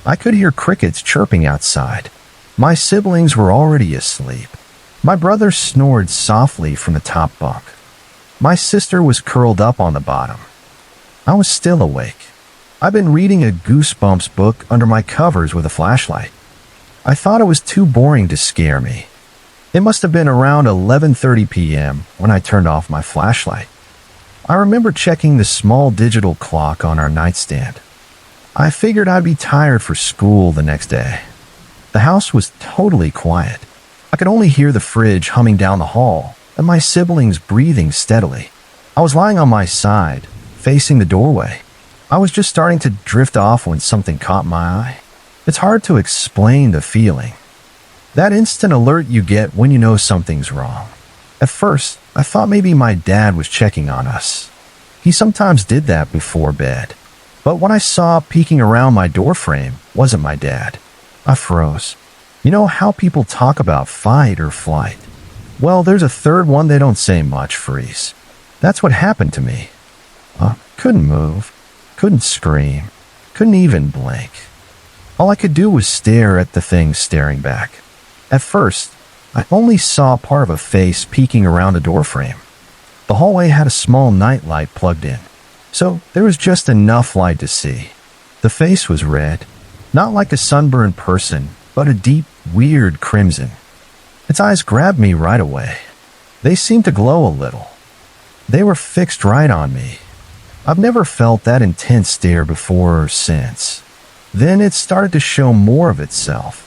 I could hear crickets chirping outside. My siblings were already asleep. My brother snored softly from the top bunk. My sister was curled up on the bottom. I was still awake. I'd been reading a Goosebumps book under my covers with a flashlight. I thought it was too boring to scare me. It must have been around 11:30 p.m. when I turned off my flashlight. I remember checking the small digital clock on our nightstand. I figured I'd be tired for school the next day. The house was totally quiet. I could only hear the fridge humming down the hall and my siblings breathing steadily. I was lying on my side, facing the doorway. I was just starting to drift off when something caught my eye. It's hard to explain the feeling. That instant alert you get when you know something's wrong. At first, I thought maybe my dad was checking on us. He sometimes did that before bed. But what I saw peeking around my doorframe wasn't my dad. I froze. You know how people talk about fight or flight? Well, there's a third one they don't say much, freeze. That's what happened to me. Couldn't move. Couldn't scream. Couldn't even blink. All I could do was stare at the thing staring back. At first, I only saw part of a face peeking around the doorframe. The hallway had a small nightlight plugged in, so there was just enough light to see. The face was red, not like a sunburned person, but a deep, weird crimson. Its eyes grabbed me right away. They seemed to glow a little. They were fixed right on me. I've never felt that intense stare before or since. Then it started to show more of itself.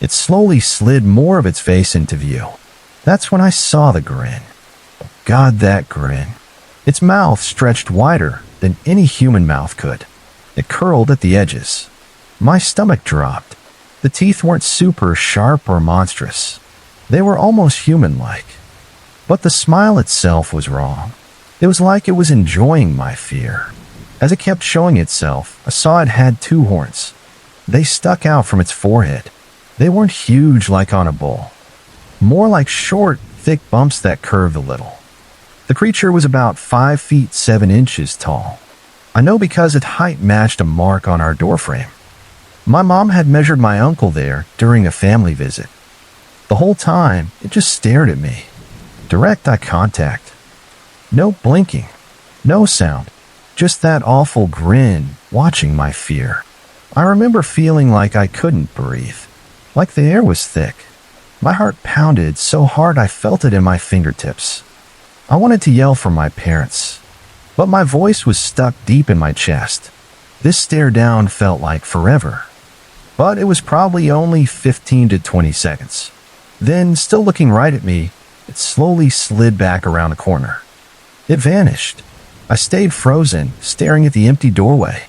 It slowly slid more of its face into view. That's when I saw the grin. God, that grin. Its mouth stretched wider than any human mouth could. It curled at the edges. My stomach dropped. The teeth weren't super sharp or monstrous. They were almost human-like. But the smile itself was wrong. It was like it was enjoying my fear. As it kept showing itself, I saw it had 2 horns. They stuck out from its forehead. They weren't huge like on a bull. More like short, thick bumps that curved a little. The creature was about 5 feet 7 inches tall. I know because its height matched a mark on our doorframe. My mom had measured my uncle there during a family visit. The whole time, it just stared at me. Direct eye contact. No blinking. No sound. Just that awful grin, watching my fear. I remember feeling like I couldn't breathe. Like the air was thick. My heart pounded so hard I felt it in my fingertips. I wanted to yell for my parents, but my voice was stuck deep in my chest. This stare down felt like forever. But it was probably only 15 to 20 seconds. Then, still looking right at me, it slowly slid back around the corner. It vanished. I stayed frozen, staring at the empty doorway.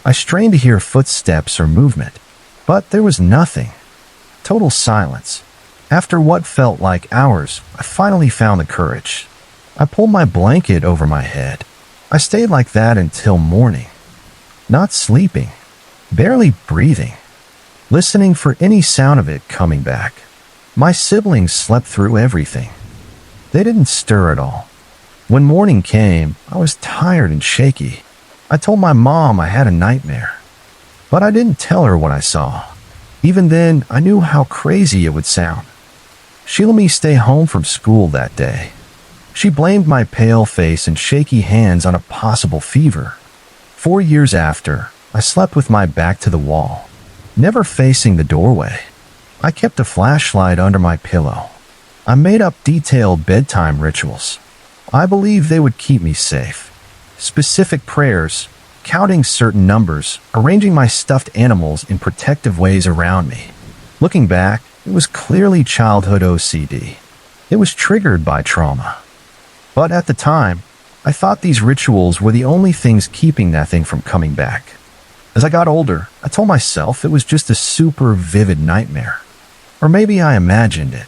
I strained to hear footsteps or movement, but there was nothing. Total silence. After what felt like hours, I finally found the courage. I pulled my blanket over my head. I stayed like that until morning. Not sleeping, barely breathing, listening for any sound of it coming back. My siblings slept through everything. They didn't stir at all. When morning came, I was tired and shaky. I told my mom I had a nightmare, but I didn't tell her what I saw. Even then, I knew how crazy it would sound. She let me stay home from school that day. She blamed my pale face and shaky hands on a possible fever. 4 years after, I slept with my back to the wall. never facing the doorway. I kept a flashlight under my pillow. I made up detailed bedtime rituals. I believed they would keep me safe. Specific prayers, counting certain numbers, arranging my stuffed animals in protective ways around me. Looking back, it was clearly childhood OCD. It was triggered by trauma. But at the time, I thought these rituals were the only things keeping that thing from coming back. As I got older, I told myself it was just a super vivid nightmare. Or maybe I imagined it.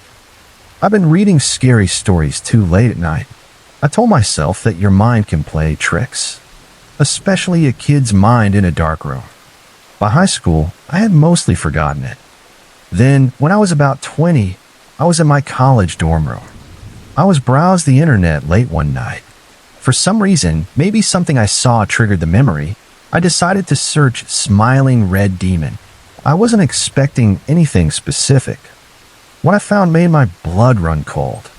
I've been reading scary stories too late at night. I told myself that your mind can play tricks, especially a kid's mind in a dark room. By high school, I had mostly forgotten it. Then, when I was about 20, I was in my college dorm room. I was browsing the internet late one night. For some reason, maybe something I saw triggered the memory, I decided to search smiling red demon. I wasn't expecting anything specific. What I found made my blood run cold.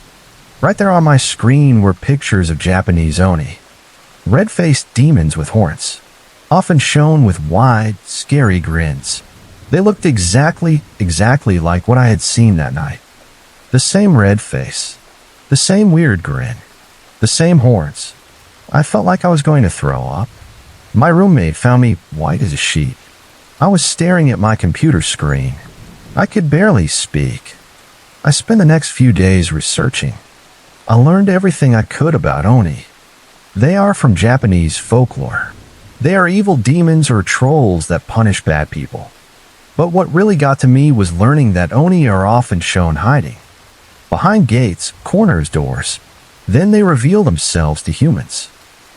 Right there on my screen were pictures of Japanese oni, red-faced demons with horns, often shown with wide, scary grins. They looked exactly like what I had seen that night. The same red face, the same weird grin, the same horns. I felt like I was going to throw up. My roommate found me white as a sheet. I was staring at my computer screen. I could barely speak. I spent the next few days researching. I learned everything I could about oni. They are from Japanese folklore. They are evil demons or trolls that punish bad people. But what really got to me was learning that oni are often shown hiding behind gates, corners, doors. Then they reveal themselves to humans.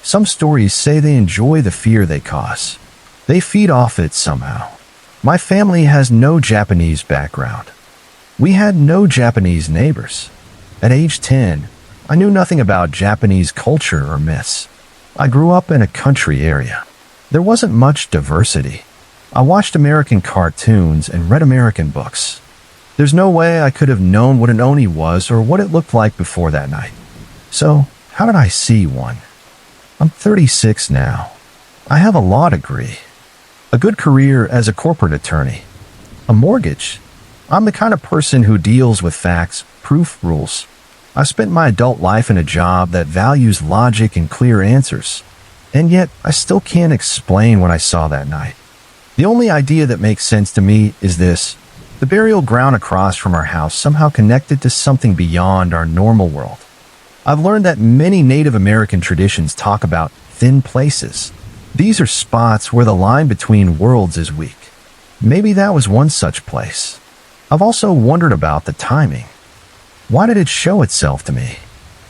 Some stories say they enjoy the fear they cause. They feed off it somehow. My family has no Japanese background. We had no Japanese neighbors. At age 10, I knew nothing about Japanese culture or myths. I grew up in a country area. There wasn't much diversity. I watched American cartoons and read American books. There's no way I could have known what an oni was or what it looked like before that night. So, how did I see one? I'm 36 now. I have a law degree, a good career as a corporate attorney, a mortgage. I'm the kind of person who deals with facts, proof, rules. I spent my adult life in a job that values logic and clear answers. And yet, I still can't explain what I saw that night. The only idea that makes sense to me is this: the burial ground across from our house somehow connected to something beyond our normal world. I've learned that many Native American traditions talk about thin places. These are spots where the line between worlds is weak. Maybe that was one such place. I've also wondered about the timing. Why did it show itself to me?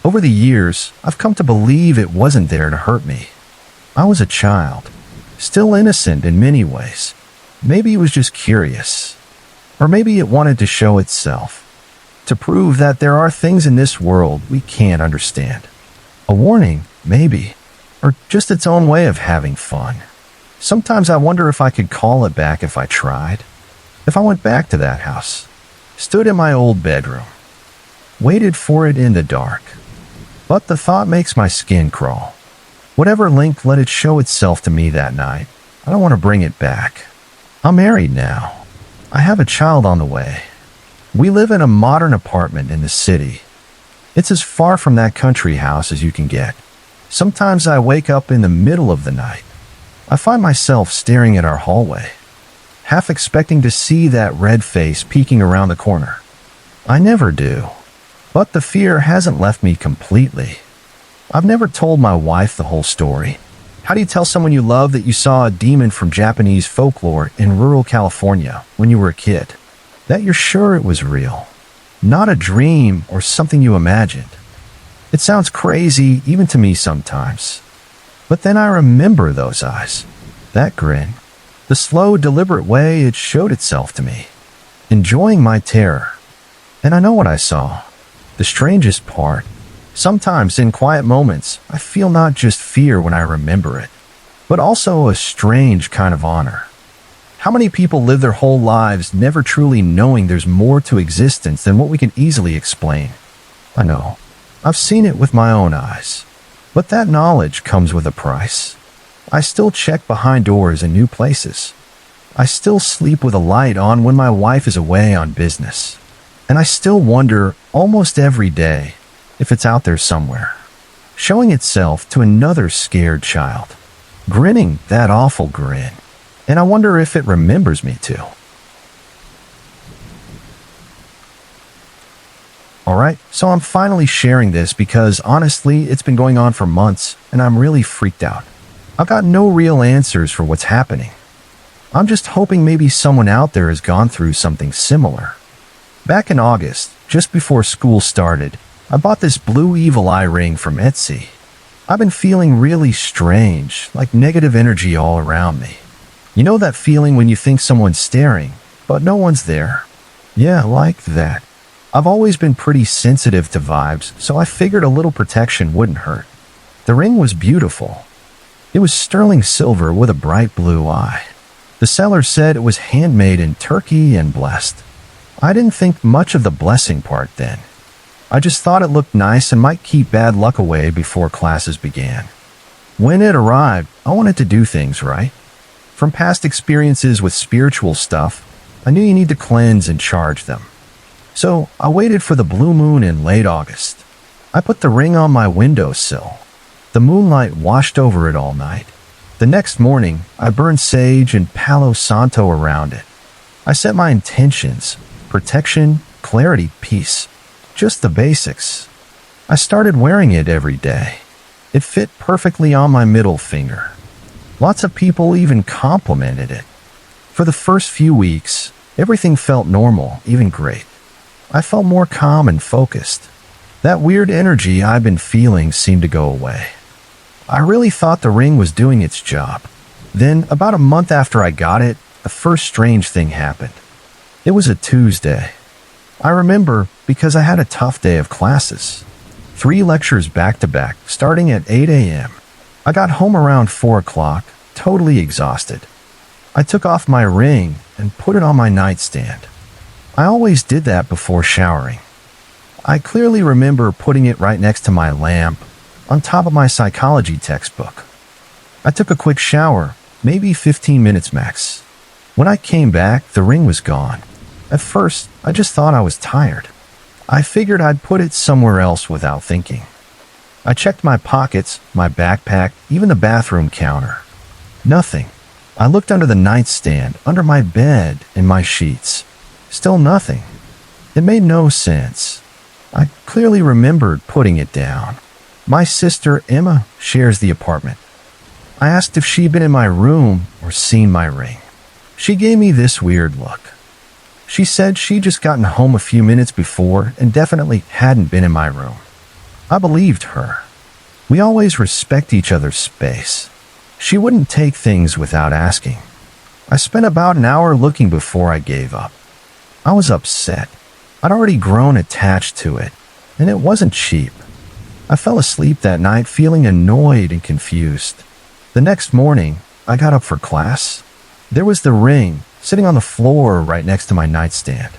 Over the years, I've come to believe it wasn't there to hurt me. I was a child, still innocent in many ways. Maybe it was just curious. Or maybe it wanted to show itself, to prove that there are things in this world we can't understand. A warning, maybe, or just its own way of having fun. Sometimes I wonder if I could call it back if I tried. If I went back to that house, stood in my old bedroom, waited for it in the dark. But the thought makes my skin crawl. Whatever link let it show itself to me that night, I don't want to bring it back. I'm married now. I have a child on the way. We live in a modern apartment in the city. It's as far from that country house as you can get. Sometimes I wake up in the middle of the night. I find myself staring at our hallway, half expecting to see that red face peeking around the corner. I never do. But the fear hasn't left me completely. I've never told my wife the whole story. How do you tell someone you love that you saw a demon from Japanese folklore in rural California when you were a kid? That you're sure it was real, not a dream or something you imagined. It sounds crazy even to me sometimes. But then I remember those eyes, that grin, the slow, deliberate way it showed itself to me, enjoying my terror. And I know what I saw. The strangest part, sometimes in quiet moments, I feel not just fear when I remember it, but also a strange kind of honor. How many people live their whole lives never truly knowing there's more to existence than what we can easily explain? I know. I've seen it with my own eyes. But that knowledge comes with a price. I still check behind doors in new places. I still sleep with a light on when my wife is away on business. And I still wonder almost every day if it's out there somewhere, showing itself to another scared child, grinning that awful grin. And I wonder if it remembers me too. Alright, so I'm finally sharing this because honestly, it's been going on for months and I'm really freaked out. I've got no real answers for what's happening. I'm just hoping maybe someone out there has gone through something similar. Back in August, just before school started, I bought this blue evil eye ring from Etsy. I've been feeling really strange, like negative energy all around me. You know that feeling when you think someone's staring, but no one's there? Yeah, like that. I've always been pretty sensitive to vibes, so I figured a little protection wouldn't hurt. The ring was beautiful. It was sterling silver with a bright blue eye. The seller said it was handmade in Turkey and blessed. I didn't think much of the blessing part then. I just thought it looked nice and might keep bad luck away before classes began. When it arrived, I wanted to do things right. From past experiences with spiritual stuff, I knew you need to cleanse and charge them. So I waited for the blue moon in late August. I put the ring on my windowsill. The moonlight washed over it all night. The next morning, I burned sage and Palo Santo around it. I set my intentions: protection, clarity, peace. Just the basics. I started wearing it every day. It fit perfectly on my middle finger. Lots of people even complimented it. For the first few weeks, everything felt normal, even great. I felt more calm and focused. That weird energy I'd been feeling seemed to go away. I really thought the ring was doing its job. Then, about a month after I got it, the first strange thing happened. It was a Tuesday. I remember because I had a tough day of classes. 3 lectures back to back, starting at 8 a.m. I got home around 4 o'clock, totally exhausted. I took off my ring and put it on my nightstand. I always did that before showering. I clearly remember putting it right next to my lamp, on top of my psychology textbook. I took a quick shower, maybe 15 minutes max. When I came back, the ring was gone. At first, I just thought I was tired. I figured I'd put it somewhere else without thinking. I checked my pockets, my backpack, even the bathroom counter. Nothing. I looked under the nightstand, under my bed, in my sheets. Still nothing. It made no sense. I clearly remembered putting it down. My sister, Emma, shares the apartment. I asked if she'd been in my room or seen my ring. She gave me this weird look. She said she'd just gotten home a few minutes before and definitely hadn't been in my room. I believed her. We always respect each other's space. She wouldn't take things without asking. I spent about an hour looking before I gave up. I was upset. I'd already grown attached to it, and it wasn't cheap. I fell asleep that night feeling annoyed and confused. The next morning, I got up for class. There was the ring sitting on the floor right next to my nightstand.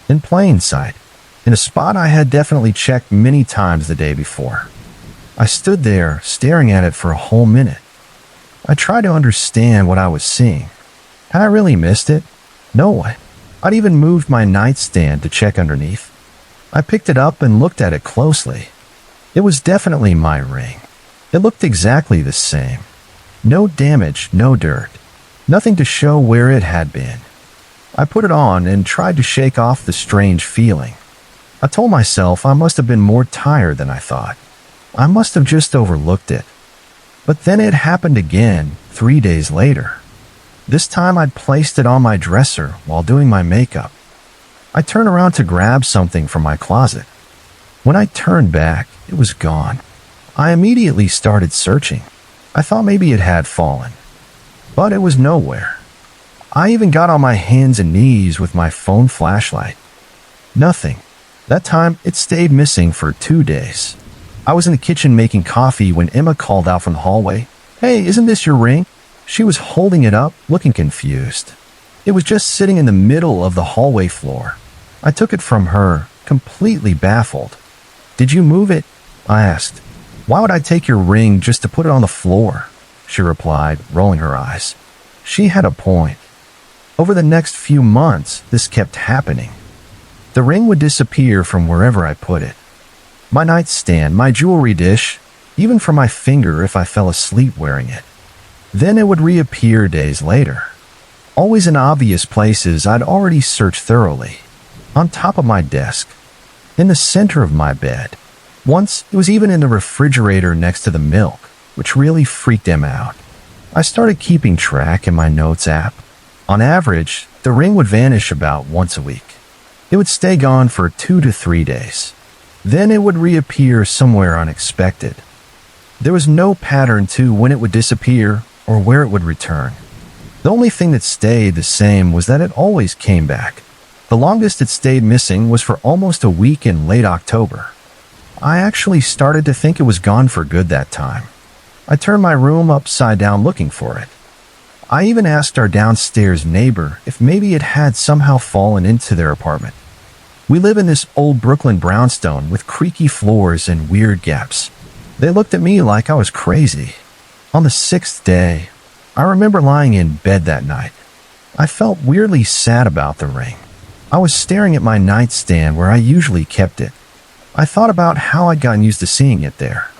In plain sight, in a spot I had definitely checked many times the day before. I stood there staring at it for a whole minute. I tried to understand what I was seeing. Had I really missed it? No. I'd even moved my nightstand to check underneath. I picked it up and looked at it closely. It was definitely my ring. It looked exactly the same. No damage, no dirt. Nothing to show where it had been. I put it on and tried to shake off the strange feeling. I told myself I must have been more tired than I thought. I must have just overlooked it. But then it happened again 3 days later. This time I'd placed it on my dresser while doing my makeup. I turned around to grab something from my closet. When I turned back, it was gone. I immediately started searching. I thought maybe it had fallen. But it was nowhere. I even got on my hands and knees with my phone flashlight. Nothing. That time, it stayed missing for 2 days. I was in the kitchen making coffee when Emma called out from the hallway. "Hey, isn't this your ring?" She was holding it up, looking confused. It was just sitting in the middle of the hallway floor. I took it from her, completely baffled. "Did you move it?" I asked. "Why would I take your ring just to put it on the floor?" She replied, rolling her eyes. She had a point. Over the next few months, this kept happening. The ring would disappear from wherever I put it. My nightstand, my jewelry dish, even from my finger if I fell asleep wearing it. Then it would reappear days later. Always in obvious places I'd already searched thoroughly. On top of my desk. In the center of my bed. Once, it was even in the refrigerator next to the milk, which really freaked him out. I started keeping track in my notes app. On average, the ring would vanish about once a week. It would stay gone for 2 to 3 days. Then it would reappear somewhere unexpected. There was no pattern to when it would disappear or where it would return. The only thing that stayed the same was that it always came back. The longest it stayed missing was for almost a week in late October. I actually started to think it was gone for good that time. I turned my room upside down looking for it. I even asked our downstairs neighbor if maybe it had somehow fallen into their apartment. We live in this old Brooklyn brownstone with creaky floors and weird gaps. They looked at me like I was crazy. On the 6th day, I remember lying in bed that night. I felt weirdly sad about the ring. I was staring at my nightstand where I usually kept it. I thought about how I'd gotten used to seeing it there.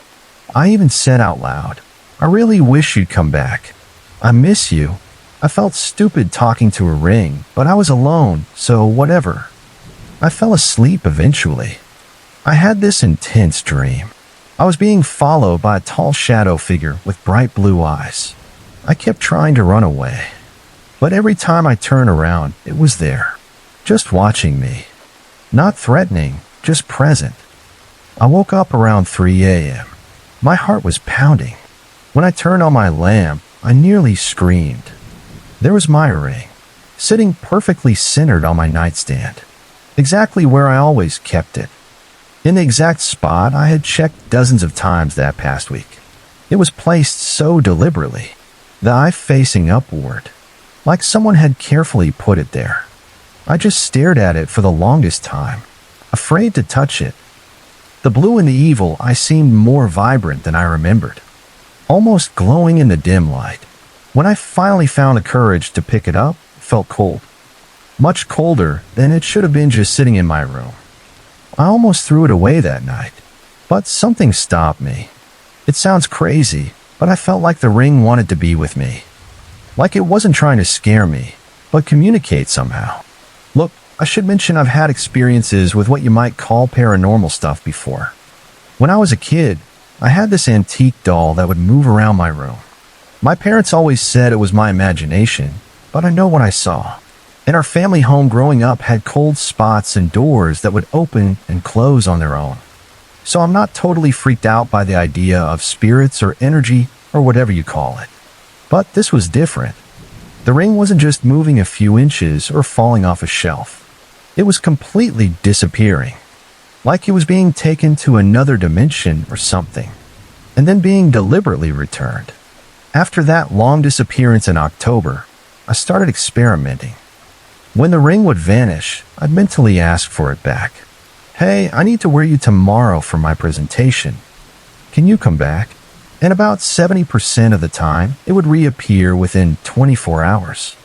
I even said out loud, "I really wish you'd come back. I miss you." I felt stupid talking to a ring, but I was alone, so whatever. I fell asleep eventually. I had this intense dream. I was being followed by a tall shadow figure with bright blue eyes. I kept trying to run away, but every time I turned around, it was there, just watching me. Not threatening, just present. I woke up around 3 a.m. My heart was pounding. When I turned on my lamp, I nearly screamed. There was my ring, sitting perfectly centered on my nightstand, exactly where I always kept it. In the exact spot I had checked dozens of times that past week. It was placed so deliberately, the eye facing upward, like someone had carefully put it there. I just stared at it for the longest time, afraid to touch it. The blue and the evil eye seemed more vibrant than I remembered, almost glowing in the dim light. When I finally found the courage to pick it up, it felt cold. Much colder than it should have been just sitting in my room. I almost threw it away that night, but something stopped me. It sounds crazy, but I felt like the ring wanted to be with me. Like it wasn't trying to scare me, but communicate somehow. Look, I should mention I've had experiences with what you might call paranormal stuff before. When I was a kid, I had this antique doll that would move around my room. My parents always said it was my imagination, but I know what I saw. And our family home growing up had cold spots and doors that would open and close on their own. So I'm not totally freaked out by the idea of spirits or energy or whatever you call it. But this was different. The ring wasn't just moving a few inches or falling off a shelf. It was completely disappearing, like it was being taken to another dimension or something, and then being deliberately returned. After that long disappearance in October, I started experimenting. When the ring would vanish, I'd mentally ask for it back. "Hey, I need to wear you tomorrow for my presentation. Can you come back?" And about 70% of the time, it would reappear within 24 hours.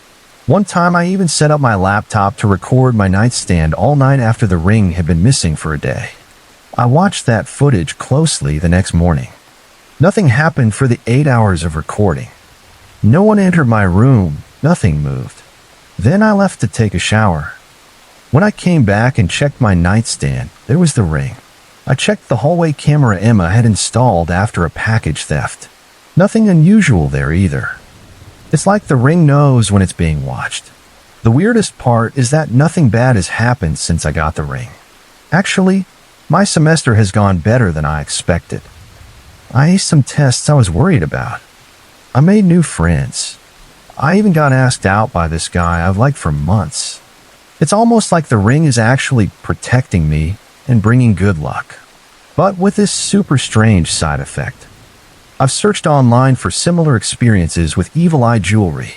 One time I even set up my laptop to record my nightstand all night after the ring had been missing for a day. I watched that footage closely the next morning. Nothing happened for the 8 hours of recording. No one entered my room, nothing moved. Then I left to take a shower. When I came back and checked my nightstand, there was the ring. I checked the hallway camera Emma had installed after a package theft. Nothing unusual there either. It's like the ring knows when it's being watched. The weirdest part is that nothing bad has happened since I got the ring. Actually, my semester has gone better than I expected. I aced some tests I was worried about. I made new friends. I even got asked out by this guy I've liked for months. It's almost like the ring is actually protecting me and bringing good luck. But with this super strange side effect. I've searched online for similar experiences with evil eye jewelry.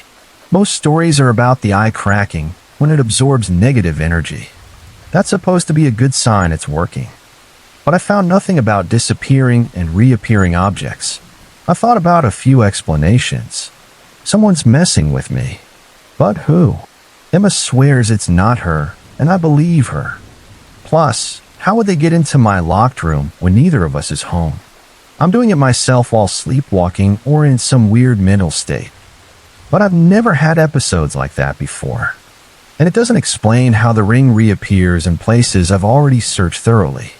Most stories are about the eye cracking when it absorbs negative energy. That's supposed to be a good sign it's working. But I found nothing about disappearing and reappearing objects. I thought about a few explanations. Someone's messing with me. But who? Emma swears it's not her, and I believe her. Plus, how would they get into my locked room when neither of us is home? I'm doing it myself while sleepwalking or in some weird mental state. But I've never had episodes like that before. And it doesn't explain how the ring reappears in places I've already searched thoroughly.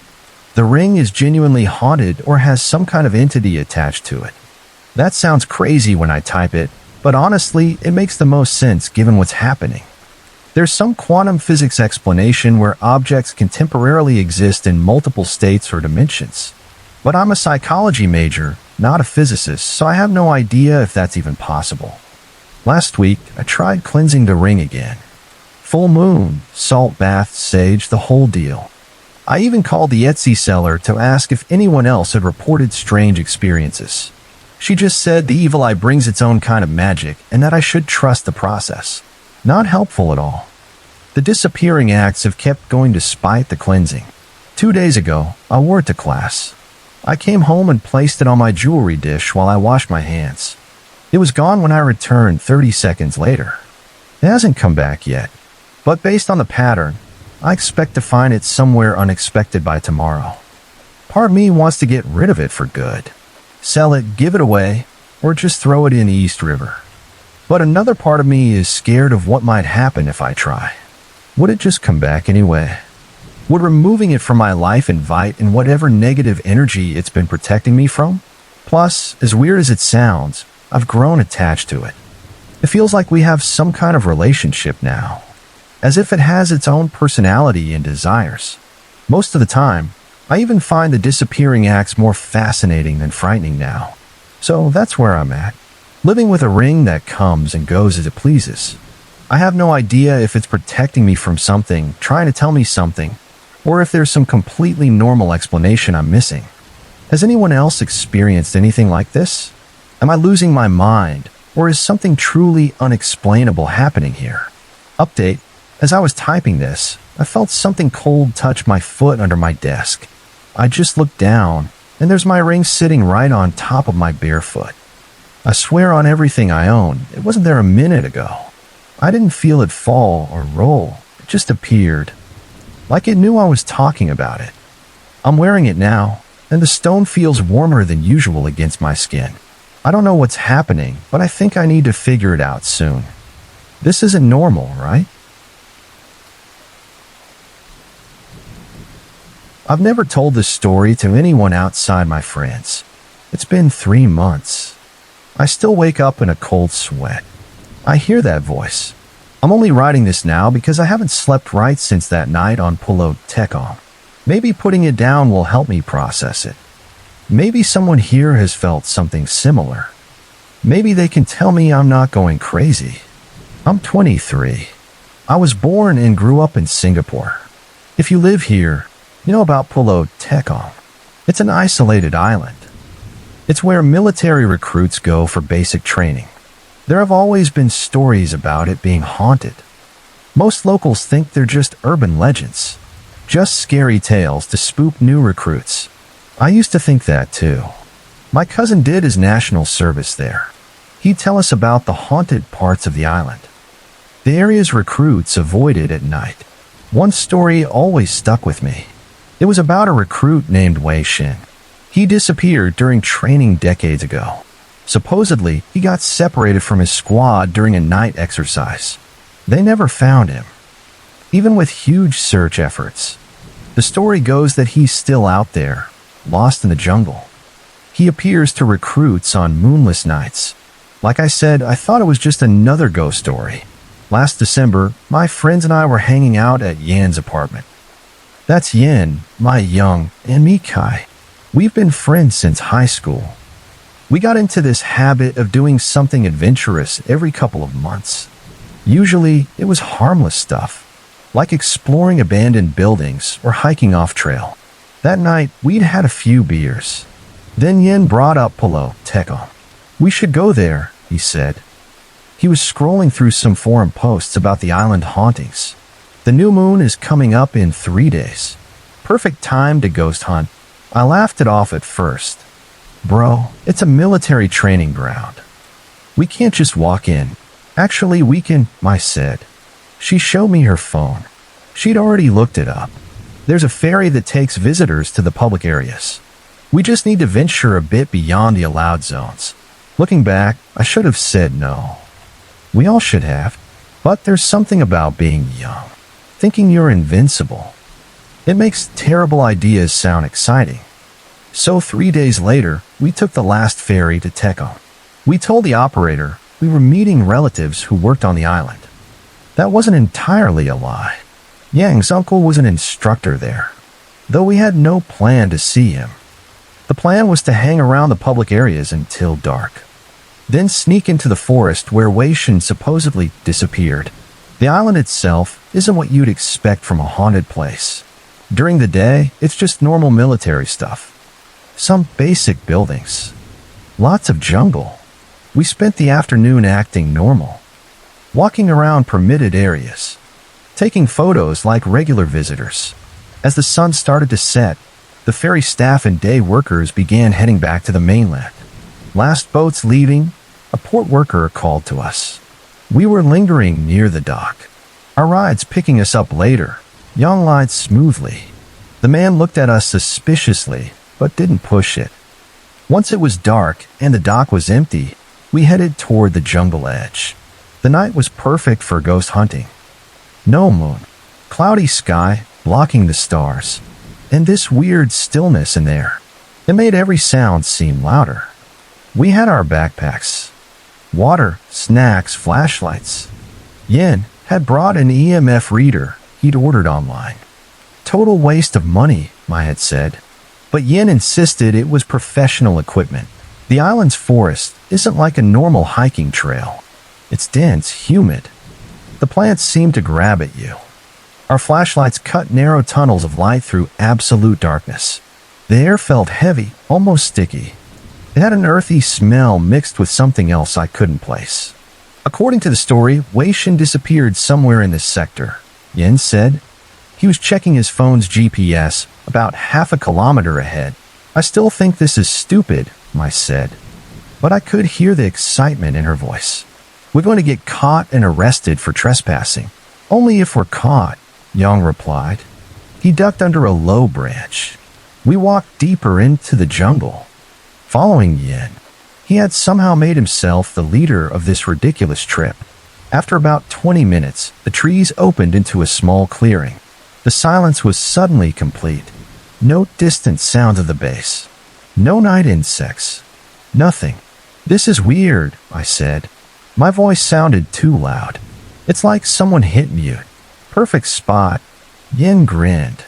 The ring is genuinely haunted or has some kind of entity attached to it. That sounds crazy when I type it, but honestly, it makes the most sense given what's happening. There's some quantum physics explanation where objects can temporarily exist in multiple states or dimensions. But I'm a psychology major, not a physicist, so I have no idea if that's even possible. Last week, I tried cleansing the ring again. Full moon, salt bath, sage, the whole deal. I even called the Etsy seller to ask if anyone else had reported strange experiences. She just said the evil eye brings its own kind of magic and that I should trust the process. Not helpful at all. The disappearing acts have kept going despite the cleansing. 2 days ago, I wore it to class. I came home and placed it on my jewelry dish while I washed my hands. It was gone when I returned 30 seconds later. It hasn't come back yet, but based on the pattern, I expect to find it somewhere unexpected by tomorrow. Part of me wants to get rid of it for good. Sell it, give it away, or just throw it in East River. But another part of me is scared of what might happen if I try. Would it just come back anyway? Would removing it from my life invite in whatever negative energy it's been protecting me from? Plus, as weird as it sounds, I've grown attached to it. It feels like we have some kind of relationship now, as if it has its own personality and desires. Most of the time, I even find the disappearing acts more fascinating than frightening now. So that's where I'm at, living with a ring that comes and goes as it pleases. I have no idea if it's protecting me from something, trying to tell me something, or if there's some completely normal explanation I'm missing. Has anyone else experienced anything like this? Am I losing my mind, or is something truly unexplainable happening here? Update: as I was typing this, I felt something cold touch my foot under my desk. I just looked down, and there's my ring sitting right on top of my bare foot. I swear on everything I own, it wasn't there a minute ago. I didn't feel it fall or roll, it just appeared. Like it knew I was talking about it. I'm wearing it now, and the stone feels warmer than usual against my skin. I don't know what's happening, but I think I need to figure it out soon. This isn't normal, right? I've never told this story to anyone outside my friends. It's been 3 months. I still wake up in a cold sweat. I hear that voice. I'm only writing this now because I haven't slept right since that night on Pulo Tekom. Maybe putting it down will help me process it. Maybe someone here has felt something similar. Maybe they can tell me I'm not going crazy. I'm 23. I was born and grew up in Singapore. If you live here, you know about Pulo Tekom. It's an isolated island. It's where military recruits go for basic training. There have always been stories about it being haunted. Most locals think they're just urban legends, just scary tales to spook new recruits. I used to think that too. My cousin did his national service there. He'd tell us about the haunted parts of the island. The area's recruits avoided at night. One story always stuck with me. It was about a recruit named Wei Shin. He disappeared during training decades ago. Supposedly, he got separated from his squad during a night exercise. They never found him, even with huge search efforts. The story goes that he's still out there, lost in the jungle. He appears to recruits on moonless nights. Like I said, I thought it was just another ghost story. Last December, my friends and I were hanging out at Yan's apartment. That's Yen, my Young, and me Kai. We've been friends since high school. We got into this habit of doing something adventurous every couple of months. Usually, it was harmless stuff, like exploring abandoned buildings or hiking off-trail. That night, we'd had a few beers. Then Yen brought up Pulo Tekom. We should go there, he said. He was scrolling through some forum posts about the island hauntings. The new moon is coming up in 3 days. Perfect time to ghost hunt. I laughed it off at first. Bro, it's a military training ground. We can't just walk in. Actually, we can, I said. She showed me her phone. She'd already looked it up. There's a ferry that takes visitors to the public areas. We just need to venture a bit beyond the allowed zones. Looking back, I should have said no. We all should have. But there's something about being young, thinking you're invincible. It makes terrible ideas sound exciting. So 3 days later, we took the last ferry to Tecum. We told the operator we were meeting relatives who worked on the island. That wasn't entirely a lie. Yang's uncle was an instructor there, though we had no plan to see him. The plan was to hang around the public areas until dark, then sneak into the forest where Wei Shen supposedly disappeared. The island itself isn't what you'd expect from a haunted place. During the day, it's just normal military stuff. Some basic buildings. Lots of jungle. We spent the afternoon acting normal, walking around permitted areas, taking photos like regular visitors. As the sun started to set, the ferry staff and day workers began heading back to the mainland. Last boats leaving, a port worker called to us. We were lingering near the dock, our rides picking us up later. Yang lied smoothly. The man looked at us suspiciously, but didn't push it. Once it was dark and the dock was empty, we headed toward the jungle edge. The night was perfect for ghost hunting. No moon, cloudy sky blocking the stars, and this weird stillness in there. It made every sound seem louder. We had our backpacks. Water, snacks, flashlights. Yin had brought an EMF reader he'd ordered online. Total waste of money, I had said. But Yin insisted it was professional equipment. The island's forest isn't like a normal hiking trail. It's dense, humid. The plants seem to grab at you. Our flashlights cut narrow tunnels of light through absolute darkness. The air felt heavy, almost sticky. It had an earthy smell mixed with something else I couldn't place. According to the story, Wei Shen disappeared somewhere in this sector, Yin said. He was checking his phone's GPS about half a kilometer ahead. I still think this is stupid, I said, but I could hear the excitement in her voice. We're going to get caught and arrested for trespassing. Only if we're caught, Yang replied. He ducked under a low branch. We walked deeper into the jungle. Following Yin, he had somehow made himself the leader of this ridiculous trip. After about 20 minutes, the trees opened into a small clearing. The silence was suddenly complete. No distant sound of the base. No night insects. Nothing. This is weird, I said. My voice sounded too loud. It's like someone hit mute. Perfect spot. Yin grinned.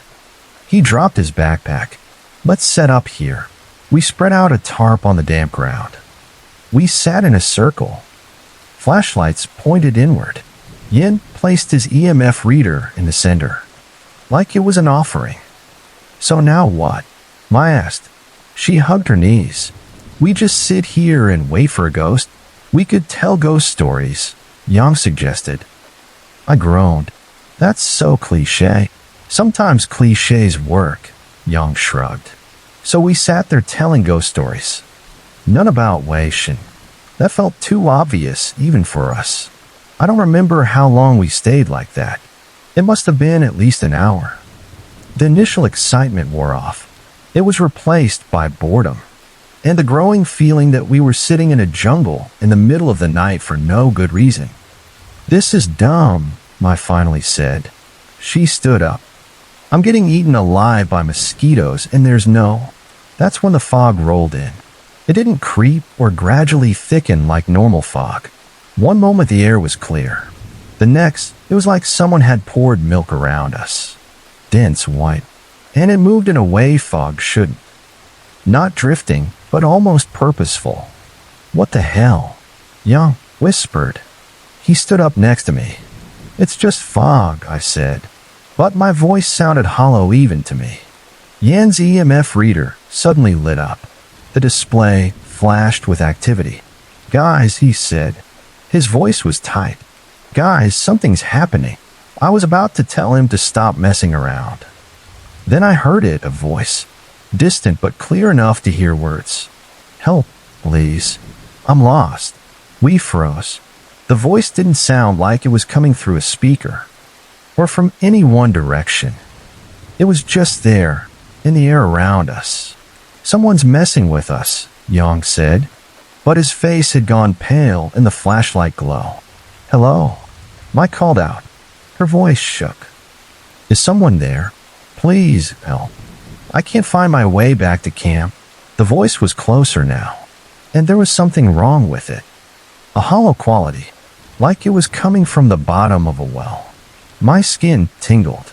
He dropped his backpack. Let's set up here. We spread out a tarp on the damp ground. We sat in a circle. Flashlights pointed inward. Yin placed his EMF reader in the center, like it was an offering. So now what? I asked. She hugged her knees. We just sit here and wait for a ghost? We could tell ghost stories, Yang suggested. I groaned. That's so cliché. Sometimes clichés work, Yang shrugged. So we sat there telling ghost stories. None about Wei Shen. That felt too obvious, even for us. I don't remember how long we stayed like that. It must have been at least an hour. The initial excitement wore off. It was replaced by boredom, and the growing feeling that we were sitting in a jungle in the middle of the night for no good reason. This is dumb, I finally said. She stood up. I'm getting eaten alive by mosquitoes, and there's no... That's when the fog rolled in. It didn't creep or gradually thicken like normal fog. One moment the air was clear. The next, it was like someone had poured milk around us. Dense white. And it moved in a way fog shouldn't. Not drifting, but almost purposeful. What the hell? Yang whispered. He stood up next to me. It's just fog, I said. But my voice sounded hollow even to me. Yan's EMF reader suddenly lit up. The display flashed with activity. Guys, he said. His voice was tight. Guys, something's happening. I was about to tell him to stop messing around. Then I heard it, a voice. Distant but clear enough to hear words. Help, please. I'm lost. We froze. The voice didn't sound like it was coming through a speaker or from any one direction. It was just there, in the air around us. "Someone's messing with us," Yang said, but his face had gone pale in the flashlight glow. "Hello?" I called out. Her voice shook. "Is someone there? Please help. I can't find my way back to camp." The voice was closer now, and there was something wrong with it. A hollow quality, like it was coming from the bottom of a well. My skin tingled.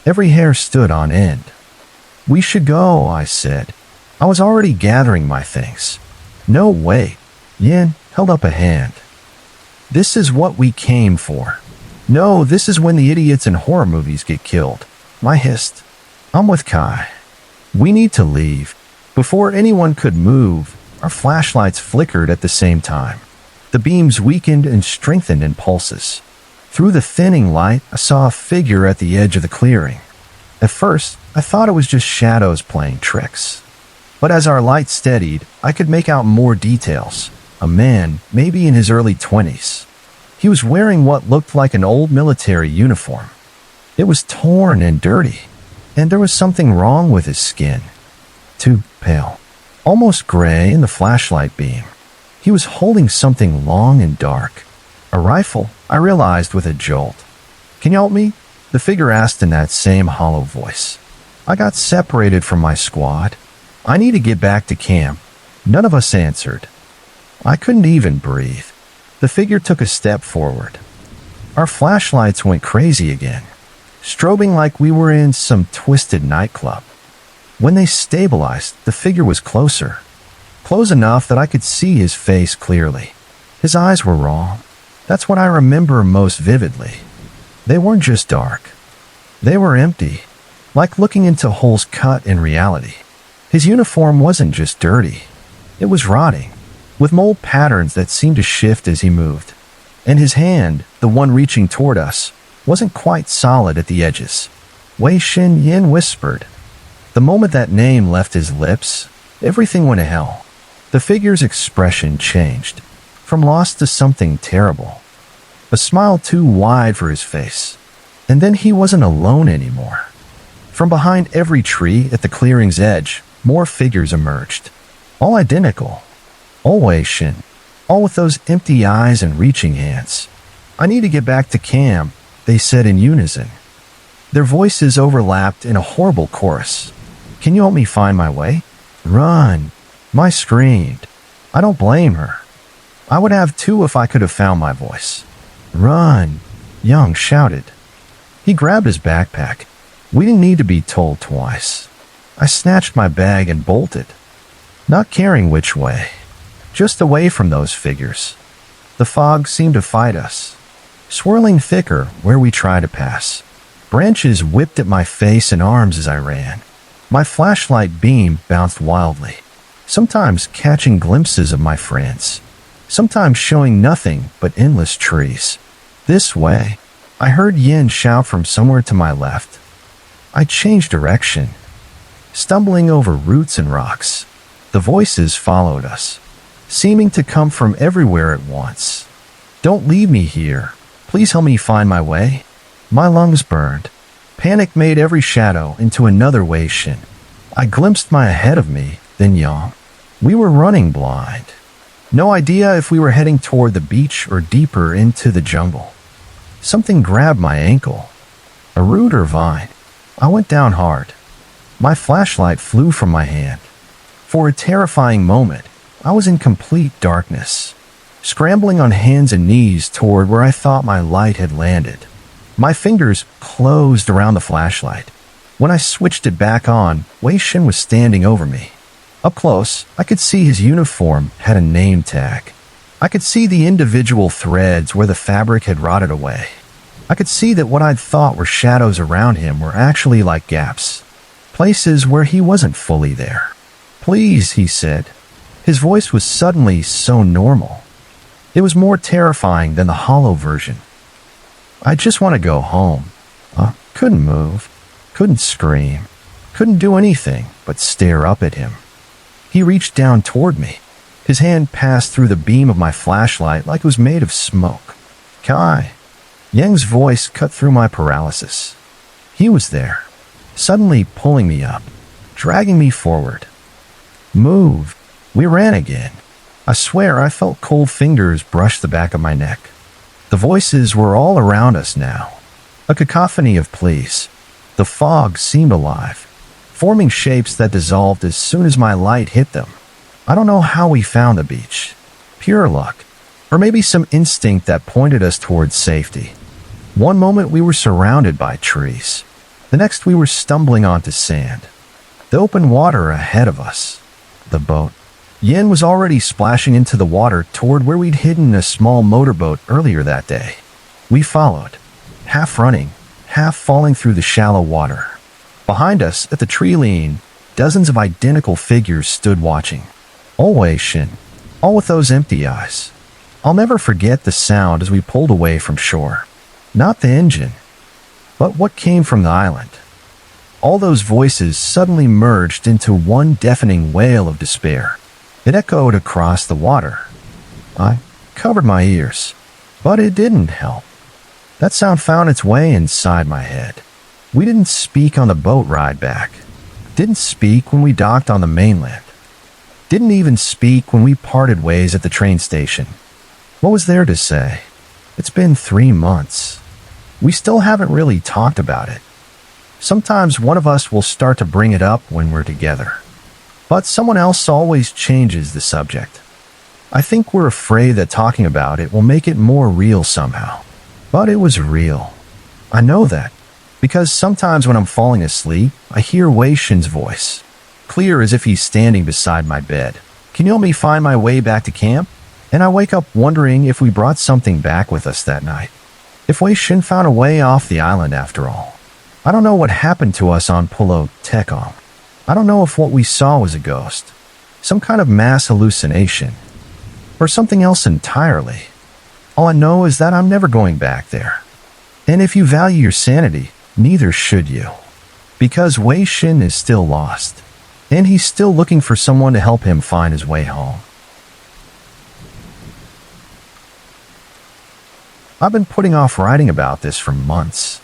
Every hair stood on end. "We should go," I said. I was already gathering my things. "No, wait." Yin held up a hand. "This is what we came for." "No, this is when the idiots in horror movies get killed." I hissed. "I'm with Kai. We need to leave." Before anyone could move, our flashlights flickered at the same time. The beams weakened and strengthened in pulses. Through the thinning light, I saw a figure at the edge of the clearing. At first, I thought it was just shadows playing tricks. But as our light steadied, I could make out more details. A man, maybe in his early 20s. He was wearing what looked like an old military uniform. It was torn and dirty, and there was something wrong with his skin. Too pale, almost gray in the flashlight beam. He was holding something long and dark. A rifle, I realized with a jolt. "Can you help me?" the figure asked in that same hollow voice. I got separated from my squad. "I need to get back to camp." None of us answered. I couldn't even breathe. The figure took a step forward. Our flashlights went crazy again, strobing like we were in some twisted nightclub. When they stabilized, the figure was closer. Close enough that I could see his face clearly. His eyes were wrong. That's what I remember most vividly. They weren't just dark. They were empty, like looking into holes cut in reality. His uniform wasn't just dirty. It was rotting, with mold patterns that seemed to shift as he moved. And his hand, the one reaching toward us, wasn't quite solid at the edges. Wei Shin Yin whispered. The moment that name left his lips, everything went to hell. The figure's expression changed, from lost to something terrible. A smile too wide for his face. And then he wasn't alone anymore. From behind every tree at the clearing's edge, more figures emerged. All identical. All Wei Shin. All with those empty eyes and reaching hands. "I need to get back to camp," they said in unison. Their voices overlapped in a horrible chorus. "Can you help me find my way?" "Run!" I screamed. I don't blame her. I would have too if I could have found my voice. "Run!" Young shouted. He grabbed his backpack. We didn't need to be told twice. I snatched my bag and bolted, not caring which way, just away from those figures. The fog seemed to fight us, swirling thicker where we tried to pass. Branches whipped at my face and arms as I ran. My flashlight beam bounced wildly, sometimes catching glimpses of my friends, sometimes showing nothing but endless trees. "This way," I heard Yin shout from somewhere to my left. I changed direction, stumbling over roots and rocks. The voices followed us, seeming to come from everywhere at once. "Don't leave me here. Please help me find my way." My lungs burned. Panic made every shadow into another Wei Shin. I glimpsed my ahead of me, then Yang. We were running blind. No idea if we were heading toward the beach or deeper into the jungle. Something grabbed my ankle. A root or vine. I went down hard. My flashlight flew from my hand. For a terrifying moment, I was in complete darkness, scrambling on hands and knees toward where I thought my light had landed. My fingers closed around the flashlight. When I switched it back on, Wei Shin was standing over me. Up close, I could see his uniform had a name tag. I could see the individual threads where the fabric had rotted away. I could see that what I'd thought were shadows around him were actually like gaps, places where he wasn't fully there. "Please," he said. His voice was suddenly so normal. It was more terrifying than the hollow version. "I just want to go home." Couldn't move, couldn't scream, couldn't do anything but stare up at him. He reached down toward me. His hand passed through the beam of my flashlight like it was made of smoke. Kai. Yang's voice cut through my paralysis. He was there, suddenly pulling me up, dragging me forward. Move. We ran again. I swear I felt cold fingers brush the back of my neck. The voices were all around us now. A cacophony of pleas. The fog seemed alive, forming shapes that dissolved as soon as my light hit them. I don't know how we found the beach. Pure luck. Or maybe some instinct that pointed us towards safety. One moment we were surrounded by trees. The next we were stumbling onto sand. The open water ahead of us. The boat. Yen was already splashing into the water toward where we'd hidden a small motorboat earlier that day. We followed, half running, half falling through the shallow water. Behind us, at the tree lean, dozens of identical figures stood watching. All Wei Shin, all with those empty eyes. I'll never forget the sound as we pulled away from shore. Not the engine, but what came from the island. All those voices suddenly merged into one deafening wail of despair. It echoed across the water. I covered my ears, but it didn't help. That sound found its way inside my head. We didn't speak on the boat ride back. Didn't speak when we docked on the mainland. Didn't even speak when we parted ways at the train station. What was there to say? It's been 3 months. We still haven't really talked about it. Sometimes one of us will start to bring it up when we're together. But someone else always changes the subject. I think we're afraid that talking about it will make it more real somehow. But it was real. I know that, because sometimes when I'm falling asleep, I hear Wei Shin's voice, clear as if he's standing beside my bed. Can you help me find my way back to camp? And I wake up wondering if we brought something back with us that night. If Wei Shin found a way off the island after all. I don't know what happened to us on Pulo Tekong. I don't know if what we saw was a ghost, some kind of mass hallucination, or something else entirely. All I know is that I'm never going back there. And if you value your sanity, neither should you. Because Wei Shin is still lost, and he's still looking for someone to help him find his way home. I've been putting off writing about this for months.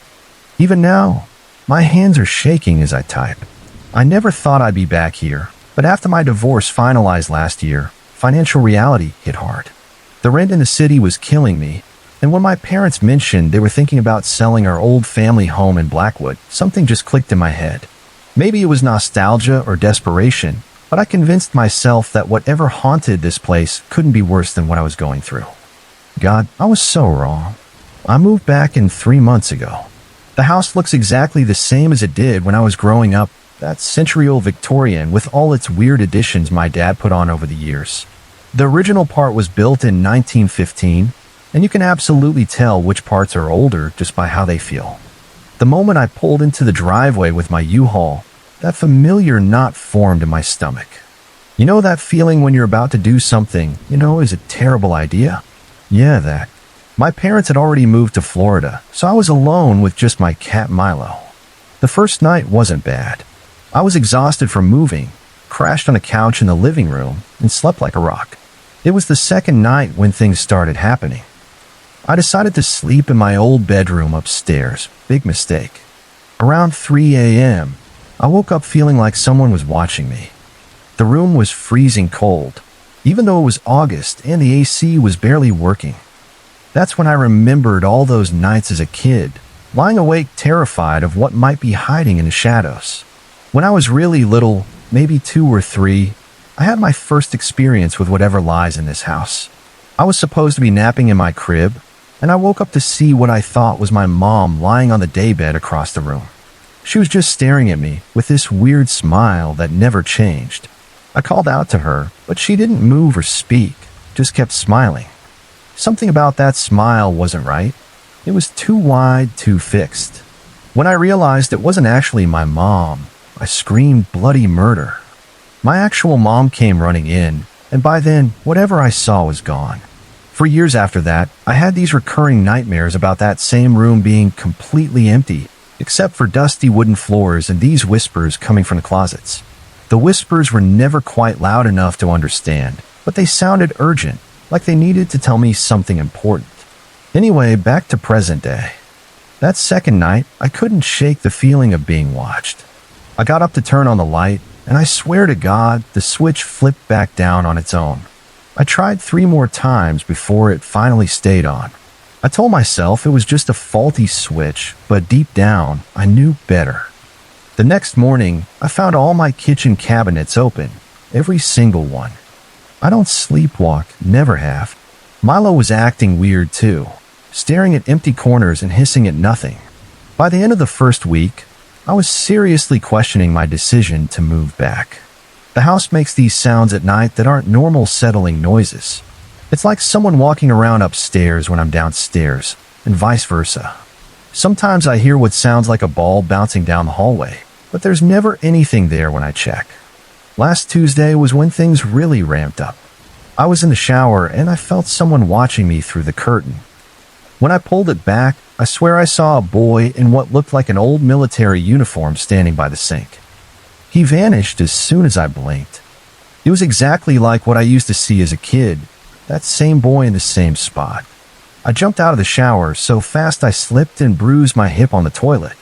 Even now, my hands are shaking as I type. I never thought I'd be back here, but after my divorce finalized last year, financial reality hit hard. The rent in the city was killing me, and when my parents mentioned they were thinking about selling our old family home in Blackwood, something just clicked in my head. Maybe it was nostalgia or desperation, but I convinced myself that whatever haunted this place couldn't be worse than what I was going through. God, I was so wrong. I moved back in 3 months ago. The house looks exactly the same as it did when I was growing up, that century-old Victorian with all its weird additions my dad put on over the years. The original part was built in 1915, and you can absolutely tell which parts are older just by how they feel. The moment I pulled into the driveway with my U-Haul, that familiar knot formed in my stomach. You know that feeling when you're about to do something you know is a terrible idea? Yeah, that. My parents had already moved to Florida, so I was alone with just my cat Milo. The first night wasn't bad. I was exhausted from moving, crashed on a couch in the living room, and slept like a rock. It was the second night when things started happening. I decided to sleep in my old bedroom upstairs. Big mistake. Around 3 a.m., I woke up feeling like someone was watching me. The room was freezing cold, even though it was August and the AC was barely working. That's when I remembered all those nights as a kid, lying awake terrified of what might be hiding in the shadows. When I was really little, maybe 2 or 3, I had my first experience with whatever lies in this house. I was supposed to be napping in my crib, and I woke up to see what I thought was my mom lying on the daybed across the room. She was just staring at me with this weird smile that never changed. I called out to her, but she didn't move or speak, just kept smiling. Something about that smile wasn't right. It was too wide, too fixed. When I realized it wasn't actually my mom, I screamed bloody murder. My actual mom came running in, and by then, whatever I saw was gone. For years after that, I had these recurring nightmares about that same room being completely empty, except for dusty wooden floors and these whispers coming from the closets. The whispers were never quite loud enough to understand, but they sounded urgent, like they needed to tell me something important. Anyway, back to present day. That second night, I couldn't shake the feeling of being watched. I got up to turn on the light, and I swear to God, the switch flipped back down on its own. I tried 3 more times before it finally stayed on. I told myself it was just a faulty switch, but deep down, I knew better. The next morning, I found all my kitchen cabinets open, every single one. I don't sleepwalk, never have. Milo was acting weird too, staring at empty corners and hissing at nothing. By the end of the first week, I was seriously questioning my decision to move back. The house makes these sounds at night that aren't normal settling noises. It's like someone walking around upstairs when I'm downstairs, and vice versa. Sometimes I hear what sounds like a ball bouncing down the hallway, but there's never anything there when I check. Last Tuesday was when things really ramped up. I was in the shower and I felt someone watching me through the curtain. When I pulled it back, I swear I saw a boy in what looked like an old military uniform standing by the sink. He vanished as soon as I blinked. It was exactly like what I used to see as a kid, that same boy in the same spot. I jumped out of the shower so fast I slipped and bruised my hip on the toilet.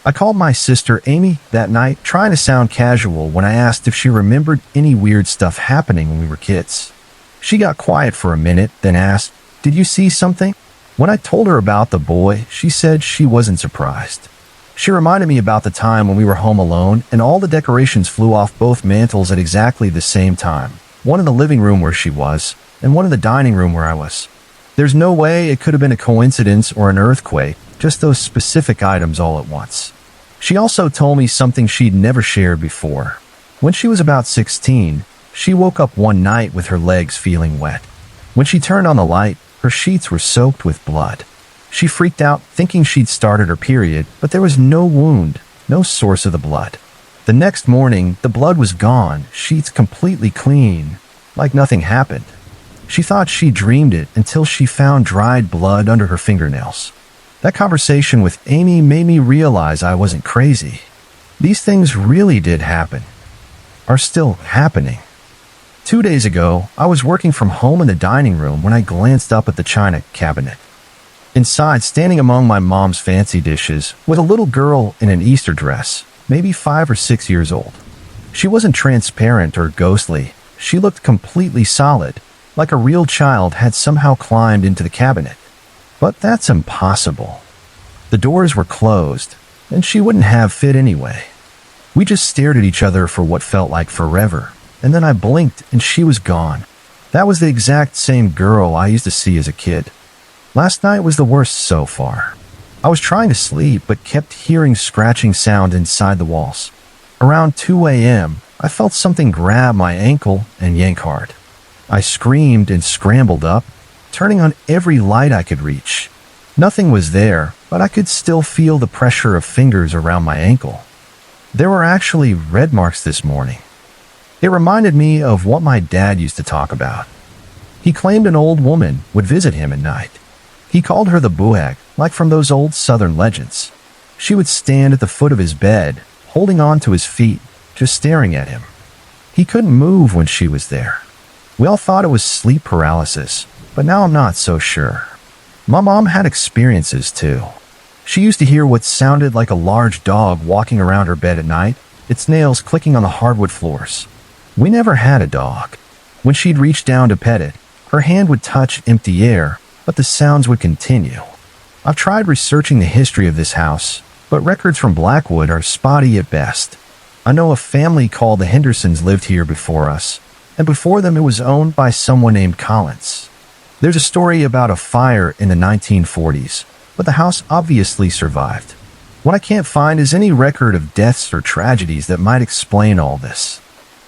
I called my sister Amy that night, trying to sound casual when I asked if she remembered any weird stuff happening when we were kids. She got quiet for a minute, then asked, "Did you see something?" When I told her about the boy, she said she wasn't surprised. She reminded me about the time when we were home alone and all the decorations flew off both mantels at exactly the same time. One in the living room where she was, and one in the dining room where I was. There's no way it could have been a coincidence or an earthquake, just those specific items all at once. She also told me something she'd never shared before. When she was about 16, she woke up one night with her legs feeling wet. When she turned on the light, her sheets were soaked with blood. She freaked out, thinking she'd started her period, but there was no wound, no source of the blood. The next morning, the blood was gone, sheets completely clean, like nothing happened. She thought she dreamed it until she found dried blood under her fingernails. That conversation with Amy made me realize I wasn't crazy. These things really did happen, are still happening. 2 days ago, I was working from home in the dining room when I glanced up at the china cabinet. Inside, standing among my mom's fancy dishes, was a little girl in an Easter dress, maybe 5 or 6 years old. She wasn't transparent or ghostly. She looked completely solid, like a real child had somehow climbed into the cabinet. But that's impossible. The doors were closed, and she wouldn't have fit anyway. We just stared at each other for what felt like forever, and then I blinked and she was gone. That was the exact same girl I used to see as a kid. Last night was the worst so far. I was trying to sleep but kept hearing scratching sound inside the walls. Around 2 a.m., I felt something grab my ankle and yank hard. I screamed and scrambled up, turning on every light I could reach. Nothing was there, but I could still feel the pressure of fingers around my ankle. There were actually red marks this morning. It reminded me of what my dad used to talk about. He claimed an old woman would visit him at night. He called her the Buhag, like from those old southern legends. She would stand at the foot of his bed, holding on to his feet, just staring at him. He couldn't move when she was there. We all thought it was sleep paralysis, but now I'm not so sure. My mom had experiences too. She used to hear what sounded like a large dog walking around her bed at night, its nails clicking on the hardwood floors. We never had a dog. When she'd reach down to pet it, her hand would touch empty air, but the sounds would continue. I've tried researching the history of this house, but records from Blackwood are spotty at best. I know a family called the Hendersons lived here before us, and before them it was owned by someone named Collins. There's a story about a fire in the 1940s, but the house obviously survived. What I can't find is any record of deaths or tragedies that might explain all this.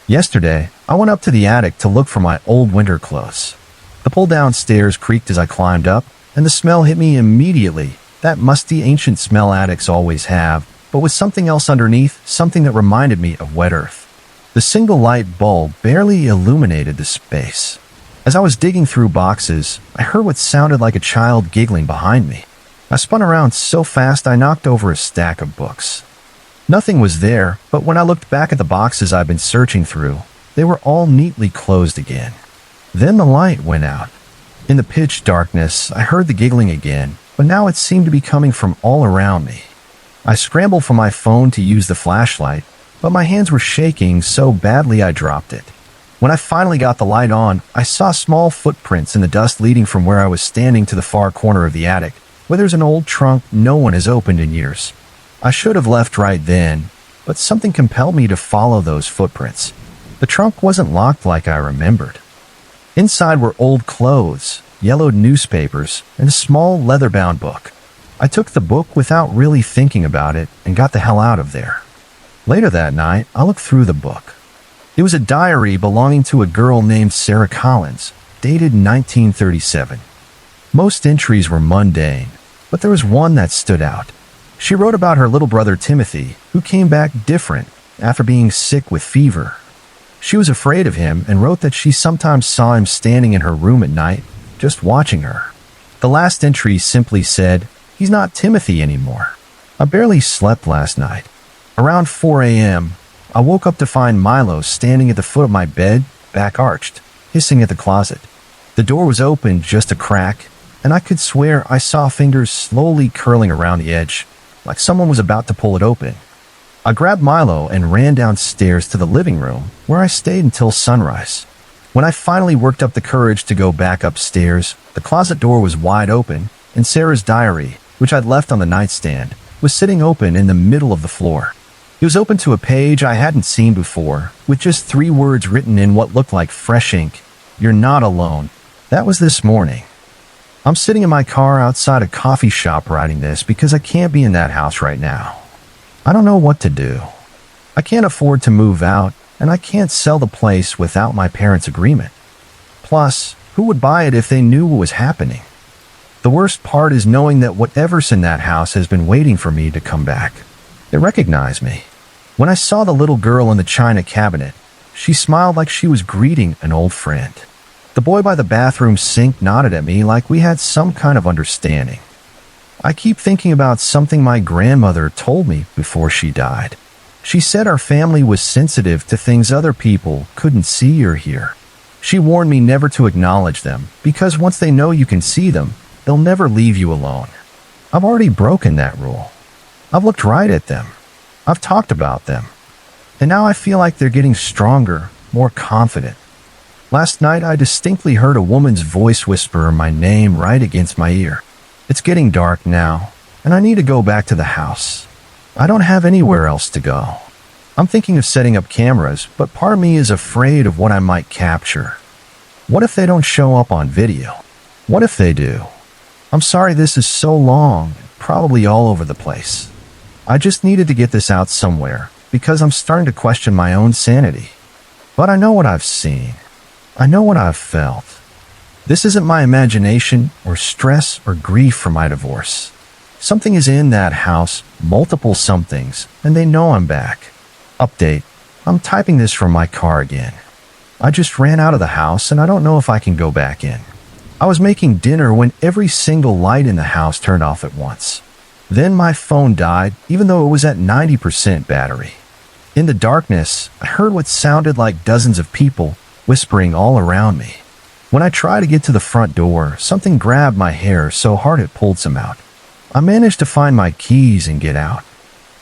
Yesterday, I went up to the attic to look for my old winter clothes. The pull-down stairs creaked as I climbed up, and the smell hit me immediately, that musty ancient smell attics always have, but with something else underneath, something that reminded me of wet earth. The single light bulb barely illuminated the space. As I was digging through boxes, I heard what sounded like a child giggling behind me. I spun around so fast I knocked over a stack of books. Nothing was there, but when I looked back at the boxes I'd been searching through, they were all neatly closed again. Then the light went out. In the pitch darkness, I heard the giggling again, but now it seemed to be coming from all around me. I scrambled for my phone to use the flashlight, but my hands were shaking so badly I dropped it. When I finally got the light on, I saw small footprints in the dust leading from where I was standing to the far corner of the attic, where there's an old trunk no one has opened in years. I should have left right then, but something compelled me to follow those footprints. The trunk wasn't locked like I remembered. Inside were old clothes, yellowed newspapers, and a small leather-bound book. I took the book without really thinking about it and got the hell out of there. Later that night, I looked through the book. It was a diary belonging to a girl named Sarah Collins, dated 1937. Most entries were mundane, but there was one that stood out. She wrote about her little brother Timothy, who came back different after being sick with fever. She was afraid of him and wrote that she sometimes saw him standing in her room at night, just watching her. The last entry simply said, "He's not Timothy anymore." I barely slept last night. Around 4 a.m., I woke up to find Milo standing at the foot of my bed, back arched, hissing at the closet. The door was open just a crack, and I could swear I saw fingers slowly curling around the edge, like someone was about to pull it open. I grabbed Milo and ran downstairs to the living room, where I stayed until sunrise. When I finally worked up the courage to go back upstairs, the closet door was wide open, and Sarah's diary, which I'd left on the nightstand, was sitting open in the middle of the floor. It was open to a page I hadn't seen before, with just 3 words written in what looked like fresh ink. "You're not alone." That was this morning. I'm sitting in my car outside a coffee shop writing this because I can't be in that house right now. I don't know what to do. I can't afford to move out, and I can't sell the place without my parents' agreement. Plus, who would buy it if they knew what was happening? The worst part is knowing that whatever's in that house has been waiting for me to come back. It recognized me. When I saw the little girl in the china cabinet, she smiled like she was greeting an old friend. The boy by the bathroom sink nodded at me like we had some kind of understanding. I keep thinking about something my grandmother told me before she died. She said our family was sensitive to things other people couldn't see or hear. She warned me never to acknowledge them, because once they know you can see them, they'll never leave you alone. I've already broken that rule. I've looked right at them. I've talked about them. And now I feel like they're getting stronger, more confident. Last night I distinctly heard a woman's voice whisper my name right against my ear. It's getting dark now, and I need to go back to the house. I don't have anywhere else to go. I'm thinking of setting up cameras, but part of me is afraid of what I might capture. What if they don't show up on video? What if they do? I'm sorry this is so long, probably all over the place. I just needed to get this out somewhere, because I'm starting to question my own sanity. But I know what I've seen. I know what I've felt. This isn't my imagination or stress or grief for my divorce. Something is in that house, multiple somethings, and they know I'm back. Update. I'm typing this from my car again. I just ran out of the house and I don't know if I can go back in. I was making dinner when every single light in the house turned off at once. Then my phone died, even though it was at 90% battery. In the darkness, I heard what sounded like dozens of people whispering all around me. When I tried to get to the front door, something grabbed my hair so hard it pulled some out. I managed to find my keys and get out.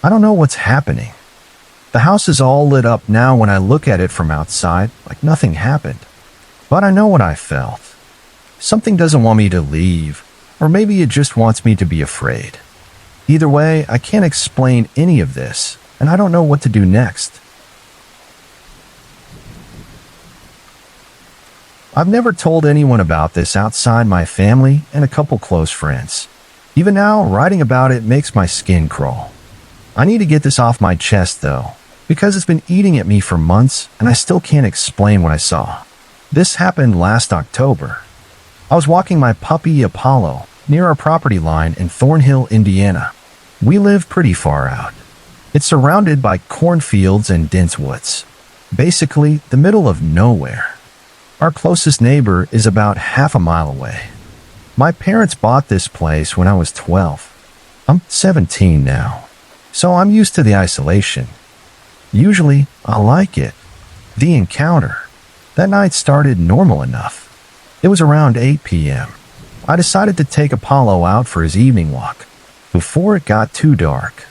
I don't know what's happening. The house is all lit up now when I look at it from outside, like nothing happened. But I know what I felt. Something doesn't want me to leave, or maybe it just wants me to be afraid. Either way, I can't explain any of this, and I don't know what to do next. I've never told anyone about this outside my family and a couple close friends. Even now, writing about it makes my skin crawl. I need to get this off my chest, though, because it's been eating at me for months, and I still can't explain what I saw. This happened last October. I was walking my puppy Apollo near our property line in Thornhill, Indiana. We live pretty far out. It's surrounded by cornfields and dense woods. Basically, the middle of nowhere. Our closest neighbor is about half a mile away. My parents bought this place when I was 12. I'm 17 now, so I'm used to the isolation. Usually, I like it. The encounter. That night started normal enough. It was around 8 p.m. I decided to take Apollo out for his evening walk before it got too dark.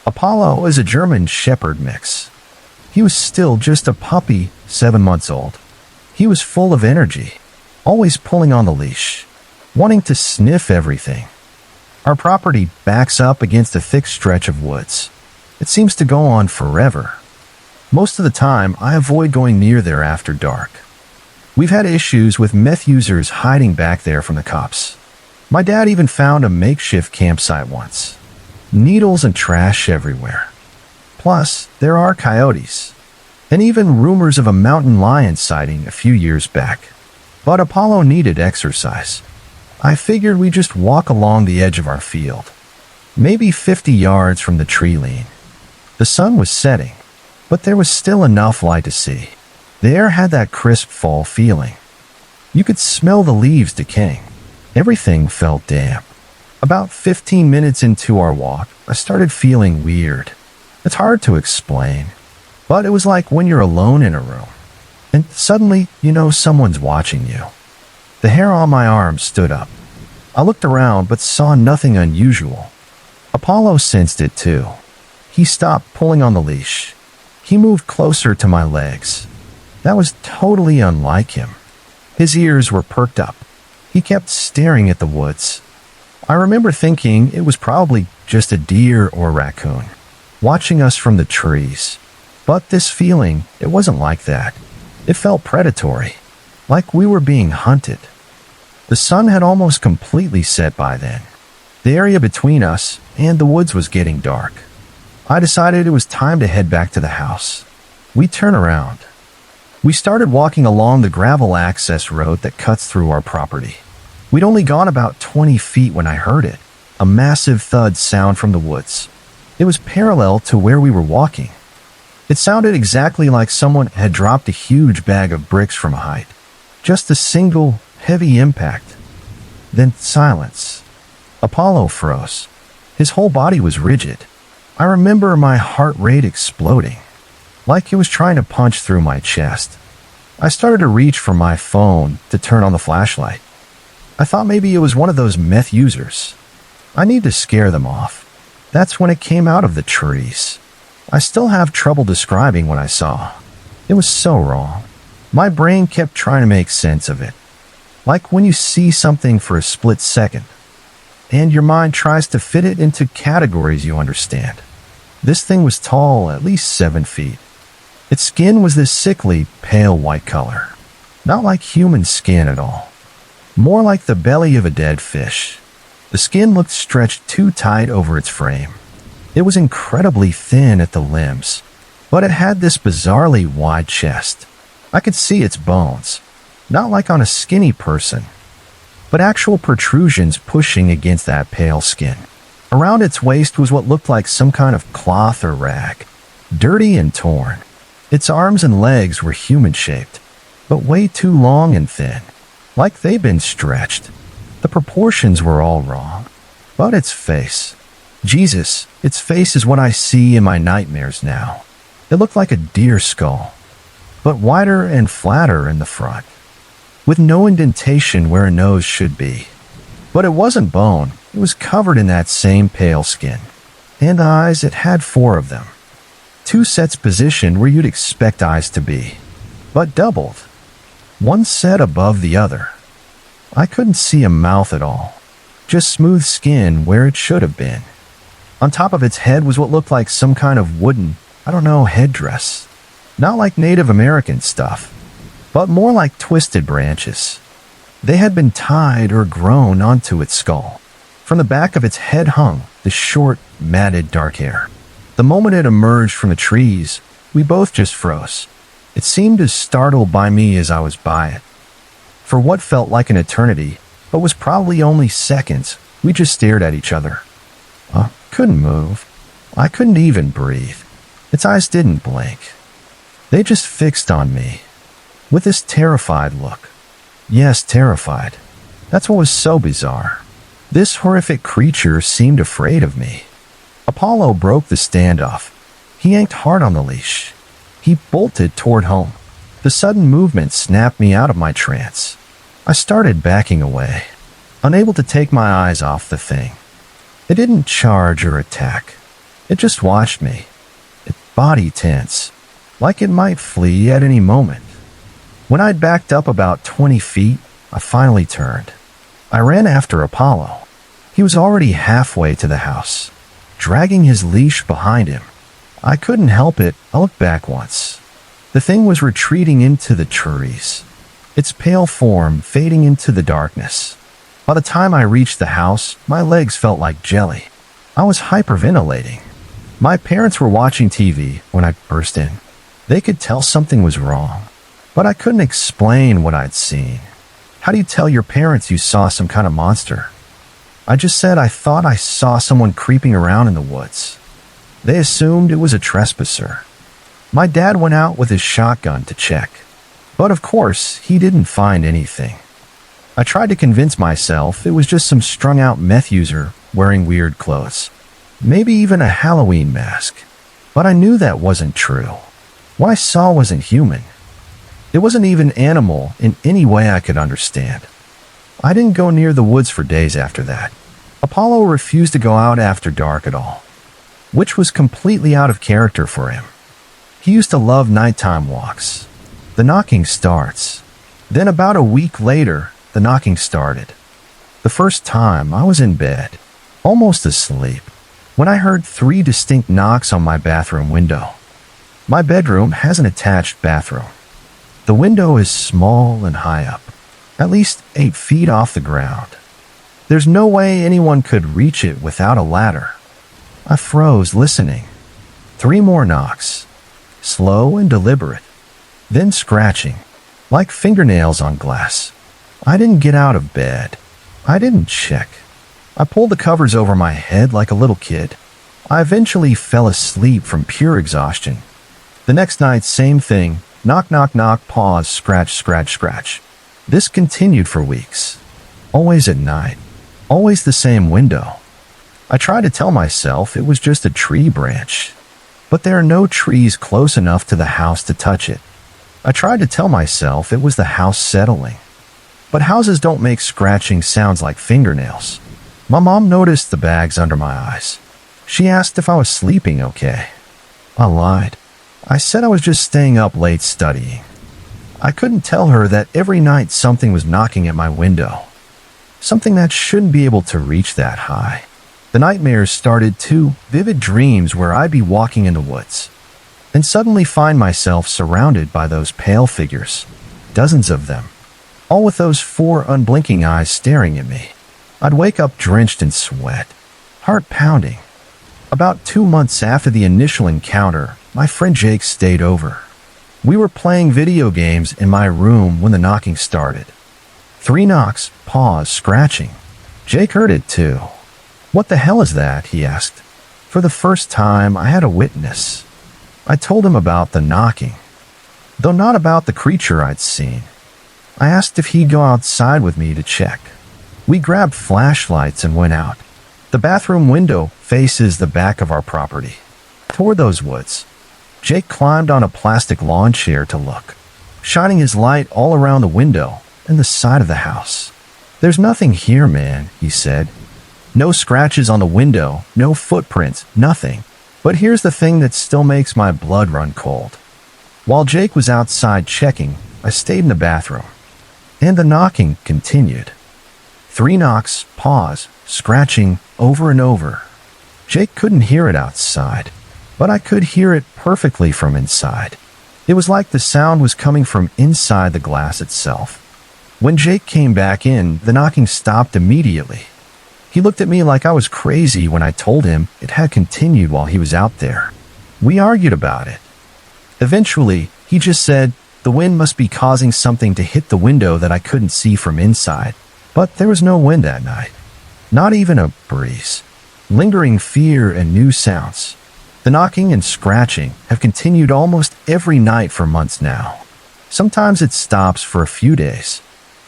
Apollo is a German Shepherd mix. He was still just a puppy, 7 months old. He was full of energy, always pulling on the leash, wanting to sniff everything. Our property backs up against a thick stretch of woods. It seems to go on forever. Most of the time, I avoid going near there after dark. We've had issues with meth users hiding back there from the cops. My dad even found a makeshift campsite once. Needles and trash everywhere. Plus, there are coyotes, and even rumors of a mountain lion sighting a few years back. But Apollo needed exercise. I figured we'd just walk along the edge of our field, maybe 50 yards from the tree line. The sun was setting, but there was still enough light to see. The air had that crisp fall feeling. You could smell the leaves decaying. Everything felt damp. About 15 minutes into our walk, I started feeling weird. It's hard to explain, but it was like when you're alone in a room, and suddenly you know someone's watching you. The hair on my arm stood up. I looked around but saw nothing unusual. Apollo sensed it too. He stopped pulling on the leash. He moved closer to my legs. That was totally unlike him. His ears were perked up. He kept staring at the woods. I remember thinking it was probably just a deer or a raccoon, watching us from the trees. But this feeling, it wasn't like that. It felt predatory, like we were being hunted. The sun had almost completely set by then. The area between us and the woods was getting dark. I decided it was time to head back to the house. We turned around. We started walking along the gravel access road that cuts through our property. We'd only gone about 20 feet when I heard it, a massive thud sound from the woods. It was parallel to where we were walking. It sounded exactly like someone had dropped a huge bag of bricks from a height. Just a single, heavy impact. Then silence. Apollo froze. His whole body was rigid. I remember my heart rate exploding, like it was trying to punch through my chest. I started to reach for my phone to turn on the flashlight. I thought maybe it was one of those meth users. I need to scare them off. That's when it came out of the trees. I still have trouble describing what I saw. It was so wrong. My brain kept trying to make sense of it. Like when you see something for a split second, and your mind tries to fit it into categories you understand. This thing was tall, at least 7 feet. Its skin was this sickly, pale white color. Not like human skin at all. More like the belly of a dead fish. The skin looked stretched too tight over its frame. It was incredibly thin at the limbs, but it had this bizarrely wide chest. I could see its bones, not like on a skinny person, but actual protrusions pushing against that pale skin. Around its waist was what looked like some kind of cloth or rag, dirty and torn. Its arms and legs were human-shaped, but way too long and thin, like they'd been stretched. The proportions were all wrong. But its face, Jesus, its face is what I see in my nightmares now. It looked like a deer skull, but wider and flatter in the front, with no indentation where a nose should be. But it wasn't bone. It was covered in that same pale skin. And eyes, it had 4 of them. 2 sets positioned where you'd expect eyes to be, but doubled. One set above the other. I couldn't see a mouth at all. Just smooth skin where it should have been. On top of its head was what looked like some kind of wooden, headdress. Not like Native American stuff, but more like twisted branches. They had been tied or grown onto its skull. From the back of its head hung the short, matted dark hair. The moment it emerged from the trees, we both just froze. It seemed as startled by me as I was by it. For what felt like an eternity, but was probably only seconds, we just stared at each other. I couldn't move. I couldn't even breathe. Its eyes didn't blink. They just fixed on me, with this terrified look. Yes, terrified. That's what was so bizarre. This horrific creature seemed afraid of me. Apollo broke the standoff. He yanked hard on the leash. He bolted toward home. The sudden movement snapped me out of my trance. I started backing away, unable to take my eyes off the thing. It didn't charge or attack. It just watched me, its body tense, like it might flee at any moment. When I'd backed up about 20 feet, I finally turned. I ran after Apollo. He was already halfway to the house, dragging his leash behind him. I couldn't help it. I looked back once. The thing was retreating into the trees, its pale form fading into the darkness. By the time I reached the house, my legs felt like jelly. I was hyperventilating. My parents were watching TV when I burst in. They could tell something was wrong, but I couldn't explain what I'd seen. How do you tell your parents you saw some kind of monster? I just said I thought I saw someone creeping around in the woods. They assumed it was a trespasser. My dad went out with his shotgun to check, but of course he didn't find anything. I tried to convince myself it was just some strung-out meth user wearing weird clothes, maybe even a Halloween mask, but I knew that wasn't true. What I saw wasn't human. It wasn't even animal in any way I could understand. I didn't go near the woods for days after that. Apollo refused to go out after dark at all, which was completely out of character for him. He used to love nighttime walks. The knocking starts. Then about a week later, the knocking started. The first time, I was in bed, almost asleep, when I heard 3 distinct knocks on my bathroom window. My bedroom has an attached bathroom. The window is small and high up, at least 8 feet off the ground. There's no way anyone could reach it without a ladder. I froze listening. 3 more knocks, slow and deliberate, then scratching, like fingernails on glass. I didn't get out of bed. I didn't check. I pulled the covers over my head like a little kid. I eventually fell asleep from pure exhaustion. The next night, same thing. Knock, knock, knock, pause, scratch, scratch, scratch. This continued for weeks. Always at night. Always the same window. I tried to tell myself it was just a tree branch, but there are no trees close enough to the house to touch it. I tried to tell myself it was the house settling, but houses don't make scratching sounds like fingernails. My mom noticed the bags under my eyes. She asked if I was sleeping okay. I lied. I said I was just staying up late studying. I couldn't tell her that every night something was knocking at my window. Something that shouldn't be able to reach that high. The nightmares started too, vivid dreams where I'd be walking in the woods and suddenly find myself surrounded by those pale figures, dozens of them, all with those 4 unblinking eyes staring at me. I'd wake up drenched in sweat, heart pounding. About 2 months after the initial encounter, my friend Jake stayed over. We were playing video games in my room when the knocking started. 3 knocks, pause, scratching. Jake heard it too. "What the hell is that?" he asked. For the first time, I had a witness. I told him about the knocking, though not about the creature I'd seen. I asked if he'd go outside with me to check. We grabbed flashlights and went out. The bathroom window faces the back of our property, toward those woods. Jake climbed on a plastic lawn chair to look, shining his light all around the window and the side of the house. "There's nothing here, man," he said. "No scratches on the window, no footprints, nothing. But here's the thing that still makes my blood run cold." While Jake was outside checking, I stayed in the bathroom, and the knocking continued. 3 knocks, pause, scratching, over and over. Jake couldn't hear it outside, but I could hear it perfectly from inside. It was like the sound was coming from inside the glass itself. When Jake came back in, the knocking stopped immediately. He looked at me like I was crazy when I told him it had continued while he was out there. We argued about it. Eventually, he just said the wind must be causing something to hit the window that I couldn't see from inside. But there was no wind that night. Not even a breeze. Lingering fear and new sounds. The knocking and scratching have continued almost every night for months now. Sometimes it stops for a few days.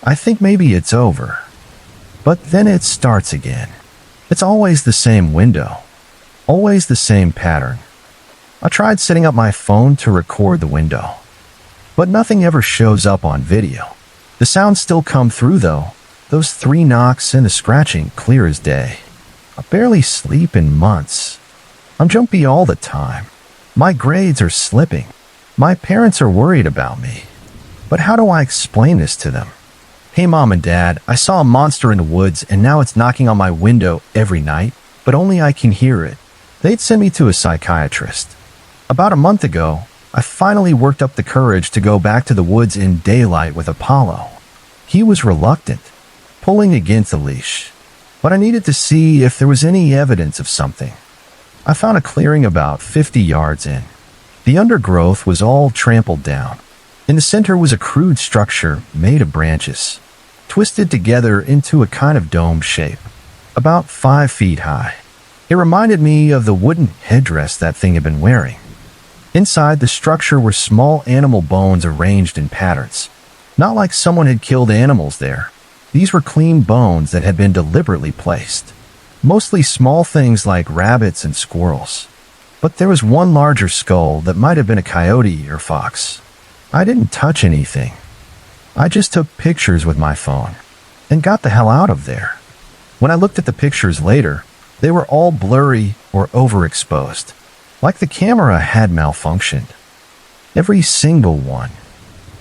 I think maybe it's over. But then it starts again. It's always the same window. Always the same pattern. I tried setting up my phone to record the window. But nothing ever shows up on video. The sounds still come through though, those 3 knocks and the scratching clear as day. I barely sleep in months. I'm jumpy all the time. My grades are slipping. My parents are worried about me. But how do I explain this to them? Hey Mom and Dad, I saw a monster in the woods and now it's knocking on my window every night, but only I can hear it. They'd send me to a psychiatrist. About a month ago, I finally worked up the courage to go back to the woods in daylight with Apollo. He was reluctant, pulling against the leash, but I needed to see if there was any evidence of something. I found a clearing about 50 yards in. The undergrowth was all trampled down. In the center was a crude structure made of branches, twisted together into a kind of dome shape, about 5 feet high. It reminded me of the wooden headdress that thing had been wearing. Inside the structure were small animal bones arranged in patterns. Not like someone had killed animals there. These were clean bones that had been deliberately placed. Mostly small things like rabbits and squirrels. But there was one larger skull that might have been a coyote or fox. I didn't touch anything. I just took pictures with my phone and got the hell out of there. When I looked at the pictures later, they were all blurry or overexposed, like the camera had malfunctioned. Every single one.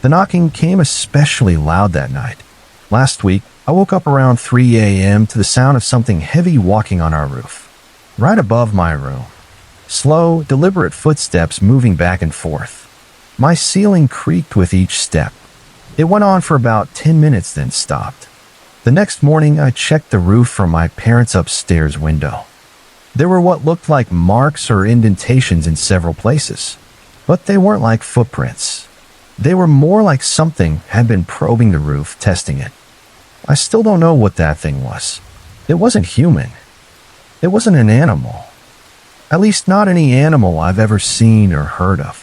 The knocking came especially loud that night. Last week, I woke up around 3 a.m. to the sound of something heavy walking on our roof, right above my room. Slow, deliberate footsteps moving back and forth. My ceiling creaked with each step. It went on for about 10 minutes, then stopped. The next morning, I checked the roof from my parents' upstairs window. There were what looked like marks or indentations in several places, but they weren't like footprints. They were more like something had been probing the roof, testing it. I still don't know what that thing was. It wasn't human. It wasn't an animal. At least not any animal I've ever seen or heard of.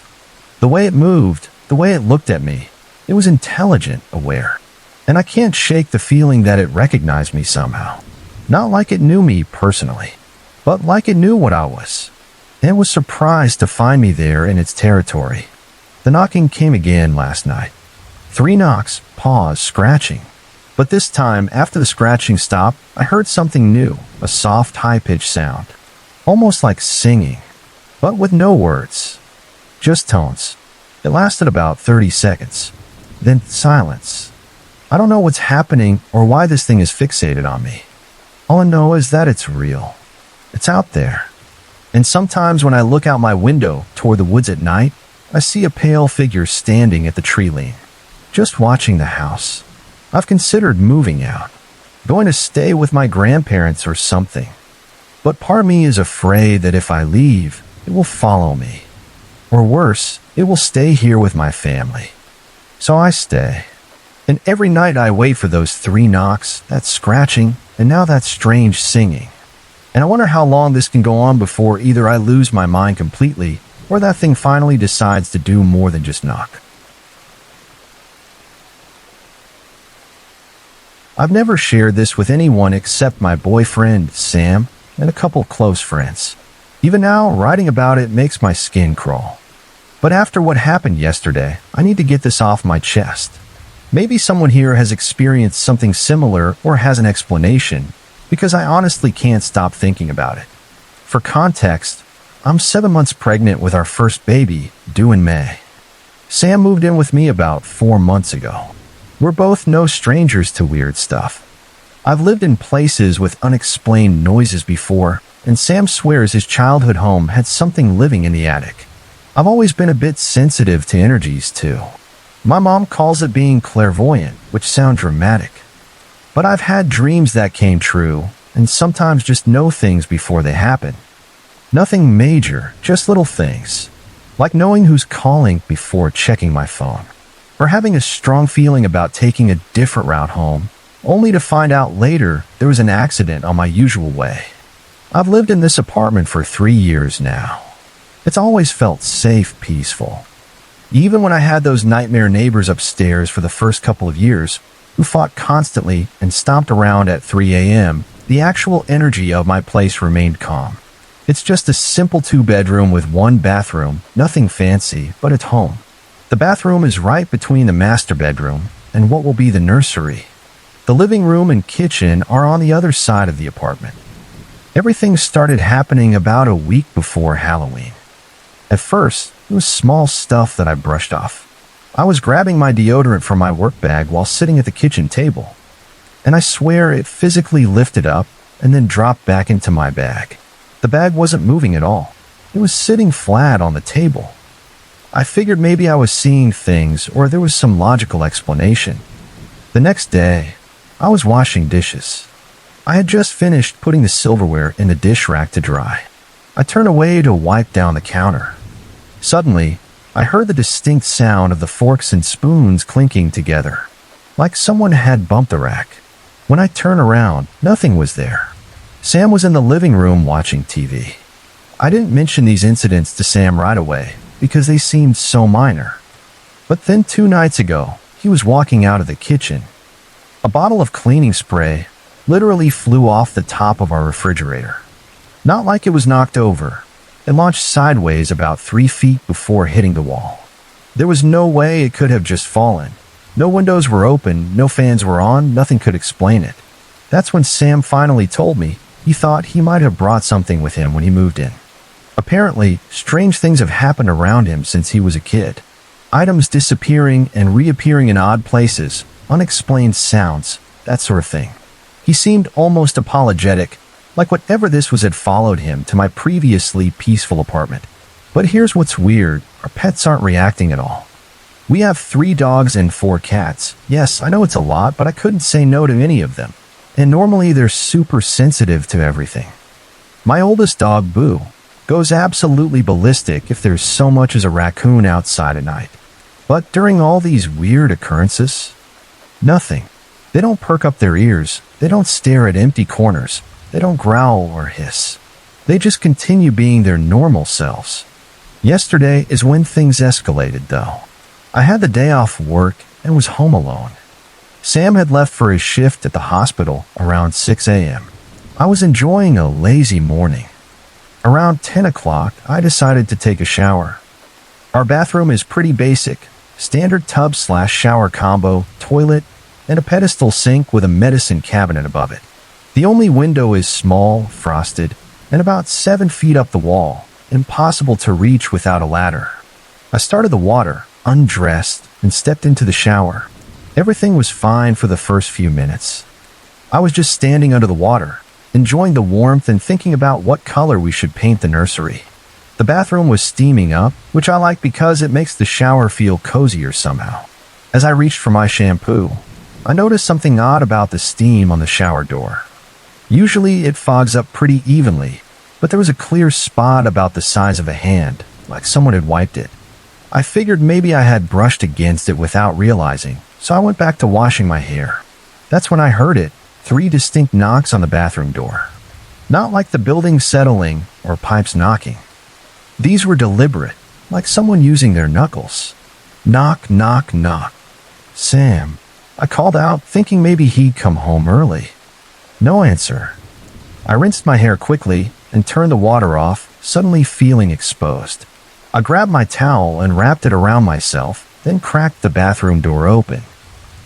The way it moved, the way it looked at me, it was intelligent, aware. And I can't shake the feeling that it recognized me somehow. Not like it knew me personally, but like it knew what I was. And it was surprised to find me there in its territory. The knocking came again last night. 3 knocks, pause, scratching. But this time, after the scratching stopped, I heard something new, a soft, high-pitched sound. Almost like singing, but with no words. Just tones. It lasted about 30 seconds. Then silence. I don't know what's happening or why this thing is fixated on me. All I know is that it's real. It's out there. And sometimes when I look out my window toward the woods at night, I see a pale figure standing at the tree line, just watching the house. I've considered moving out, going to stay with my grandparents or something. But part of me is afraid that if I leave, it will follow me. Or worse, it will stay here with my family. So I stay. And every night I wait for those 3 knocks, that scratching, and now that strange singing. And I wonder how long this can go on before either I lose my mind completely or that thing finally decides to do more than just knock. I've never shared this with anyone except my boyfriend, Sam, and a couple close friends. Even now, writing about it makes my skin crawl. But after what happened yesterday, I need to get this off my chest. Maybe someone here has experienced something similar or has an explanation, because I honestly can't stop thinking about it. For context, I'm 7 months pregnant with our first baby, due in May. Sam moved in with me about 4 months ago. We're both no strangers to weird stuff. I've lived in places with unexplained noises before, and Sam swears his childhood home had something living in the attic. I've always been a bit sensitive to energies too. My mom calls it being clairvoyant, which sounds dramatic. But I've had dreams that came true, and sometimes just know things before they happen. Nothing major, just little things. Like knowing who's calling before checking my phone. Or having a strong feeling about taking a different route home, only to find out later there was an accident on my usual way. I've lived in this apartment for 3 years now. It's always felt safe, peaceful. Even when I had those nightmare neighbors upstairs for the first couple of years, who fought constantly and stomped around at 3 a.m., the actual energy of my place remained calm. It's just a simple 2-bedroom with 1 bathroom, nothing fancy, but it's home. The bathroom is right between the master bedroom and what will be the nursery. The living room and kitchen are on the other side of the apartment. Everything started happening about a week before Halloween. At first, it was small stuff that I brushed off. I was grabbing my deodorant from my work bag while sitting at the kitchen table, and I swear it physically lifted up and then dropped back into my bag. The bag wasn't moving at all. It was sitting flat on the table. I figured maybe I was seeing things or there was some logical explanation. The next day, I was washing dishes. I had just finished putting the silverware in the dish rack to dry. I turned away to wipe down the counter. Suddenly, I heard the distinct sound of the forks and spoons clinking together, like someone had bumped the rack. When I turned around, nothing was there. Sam was in the living room watching TV. I didn't mention these incidents to Sam right away because they seemed so minor. But then 2 nights ago, he was walking out of the kitchen. A bottle of cleaning spray literally flew off the top of our refrigerator. Not like it was knocked over. It launched sideways about 3 feet before hitting the wall. There was no way it could have just fallen. No windows were open, no fans were on, nothing could explain it. That's when Sam finally told me he thought he might have brought something with him when he moved in. Apparently, strange things have happened around him since he was a kid. Items disappearing and reappearing in odd places, unexplained sounds, that sort of thing. He seemed almost apologetic, like whatever this was had followed him to my previously peaceful apartment. But here's what's weird, our pets aren't reacting at all. We have 3 dogs and 4 cats. Yes, I know it's a lot, but I couldn't say no to any of them. And normally they're super sensitive to everything. My oldest dog, Boo, goes absolutely ballistic if there's so much as a raccoon outside at night. But during all these weird occurrences, nothing. They don't perk up their ears. They don't stare at empty corners. They don't growl or hiss. They just continue being their normal selves. Yesterday is when things escalated, though. I had the day off work and was home alone. Sam had left for his shift at the hospital around 6 a.m. I was enjoying a lazy morning. Around 10 o'clock, I decided to take a shower. Our bathroom is pretty basic. Standard tub/shower combo, toilet, and a pedestal sink with a medicine cabinet above it. The only window is small, frosted, and about 7 feet up the wall, impossible to reach without a ladder. I started the water, undressed, and stepped into the shower. Everything was fine for the first few minutes. I was just standing under the water, enjoying the warmth and thinking about what color we should paint the nursery. The bathroom was steaming up, which I like because it makes the shower feel cozier somehow. As I reached for my shampoo, I noticed something odd about the steam on the shower door. Usually it fogs up pretty evenly, but there was a clear spot about the size of a hand, like someone had wiped it. I figured maybe I had brushed against it without realizing, so I went back to washing my hair. That's when I heard it, 3 distinct knocks on the bathroom door. Not like the building settling or pipes knocking. These were deliberate, like someone using their knuckles. Knock, knock, knock. Sam. I called out, thinking maybe he'd come home early. No answer. I rinsed my hair quickly and turned the water off, suddenly feeling exposed. I grabbed my towel and wrapped it around myself, then cracked the bathroom door open.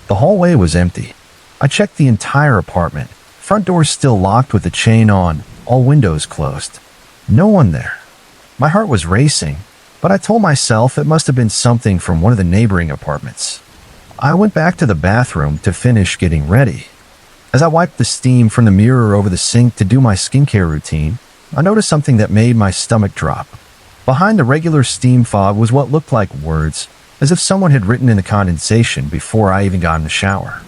The hallway was empty. I checked the entire apartment. Front door still locked with the chain on, all windows closed. No one there. My heart was racing, but I told myself it must have been something from one of the neighboring apartments. I went back to the bathroom to finish getting ready. As I wiped the steam from the mirror over the sink to do my skincare routine, I noticed something that made my stomach drop. Behind the regular steam fog was what looked like words, as if someone had written in the condensation before I even got in the shower.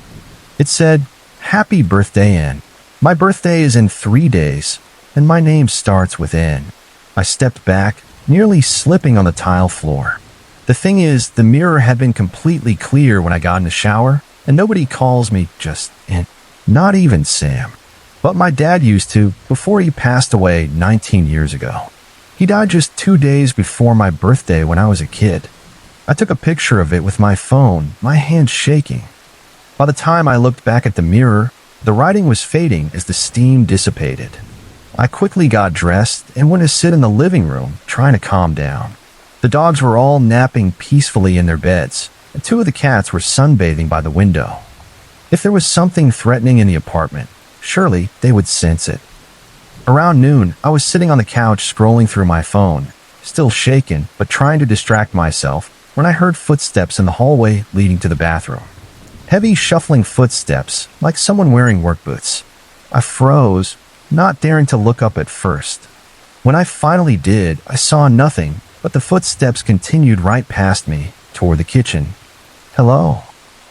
It said, "Happy birthday, N. My birthday is in 3 days, and my name starts with N." I stepped back, nearly slipping on the tile floor. The thing is, the mirror had been completely clear when I got in the shower, and nobody calls me just N. Not even Sam. But my dad used to, before he passed away 19 years ago. He died just 2 days before my birthday when I was a kid. I took a picture of it with my phone, my hand shaking. By the time I looked back at the mirror, the writing was fading as the steam dissipated. I quickly got dressed and went to sit in the living room, trying to calm down. The dogs were all napping peacefully in their beds, and two of the cats were sunbathing by the window. If there was something threatening in the apartment, surely they would sense it. Around noon, I was sitting on the couch scrolling through my phone, still shaken but trying to distract myself, when I heard footsteps in the hallway leading to the bathroom. Heavy shuffling footsteps, like someone wearing work boots. I froze, not daring to look up at first. When I finally did, I saw nothing, but the footsteps continued right past me, toward the kitchen. "Hello,"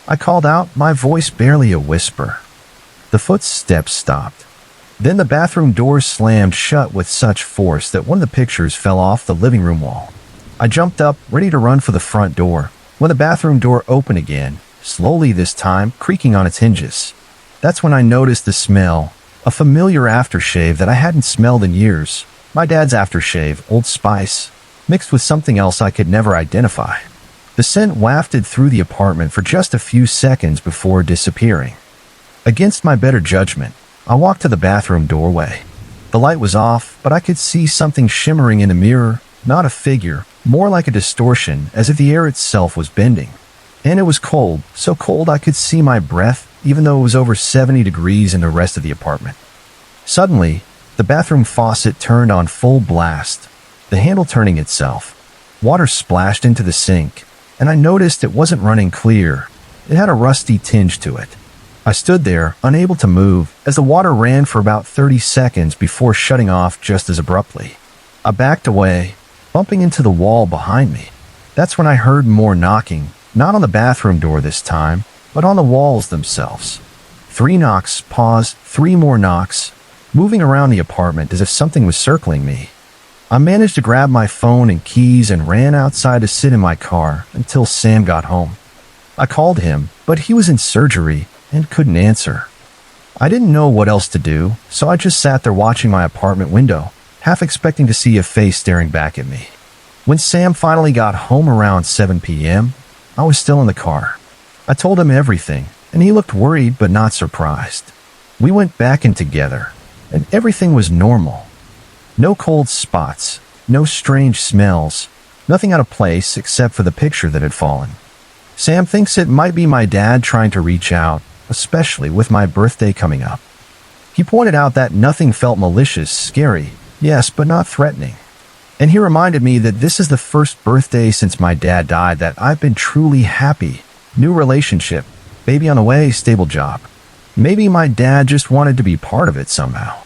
I called out, my voice barely a whisper. The footsteps stopped. Then the bathroom door slammed shut with such force that one of the pictures fell off the living room wall. I jumped up, ready to run for the front door, when the bathroom door opened again, slowly this time, creaking on its hinges. That's when I noticed the smell, a familiar aftershave that I hadn't smelled in years. My dad's aftershave, Old Spice, mixed with something else I could never identify. The scent wafted through the apartment for just a few seconds before disappearing. Against my better judgment, I walked to the bathroom doorway. The light was off, but I could see something shimmering in the mirror, not a figure, more like a distortion, as if the air itself was bending. And it was cold, so cold I could see my breath, even though it was over 70 degrees in the rest of the apartment. Suddenly, the bathroom faucet turned on full blast, the handle turning itself. Water splashed into the sink, and I noticed it wasn't running clear. It had a rusty tinge to it. I stood there, unable to move, as the water ran for about 30 seconds before shutting off just as abruptly. I backed away, bumping into the wall behind me. That's when I heard more knocking, not on the bathroom door this time, but on the walls themselves. 3 knocks, pause, 3 more knocks, moving around the apartment as if something was circling me. I managed to grab my phone and keys and ran outside to sit in my car until Sam got home. I called him, but he was in surgery and couldn't answer. I didn't know what else to do, so I just sat there watching my apartment window, half expecting to see a face staring back at me. When Sam finally got home around 7 p.m., I was still in the car. I told him everything, and he looked worried but not surprised. We went back in together, and everything was normal. No cold spots, no strange smells, nothing out of place except for the picture that had fallen. Sam thinks it might be my dad trying to reach out, especially with my birthday coming up. He pointed out that nothing felt malicious, scary, yes, but not threatening. And he reminded me that this is the first birthday since my dad died that I've been truly happy. New relationship, baby on the way, stable job. Maybe my dad just wanted to be part of it somehow.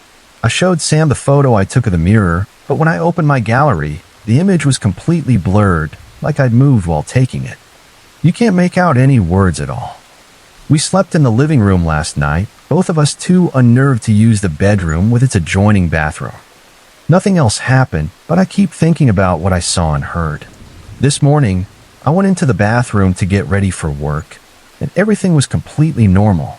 I showed Sam the photo I took of the mirror, but when I opened my gallery, the image was completely blurred, like I'd moved while taking it. You can't make out any words at all. We slept in the living room last night, both of us too unnerved to use the bedroom with its adjoining bathroom. Nothing else happened, but I keep thinking about what I saw and heard. This morning, I went into the bathroom to get ready for work, and everything was completely normal.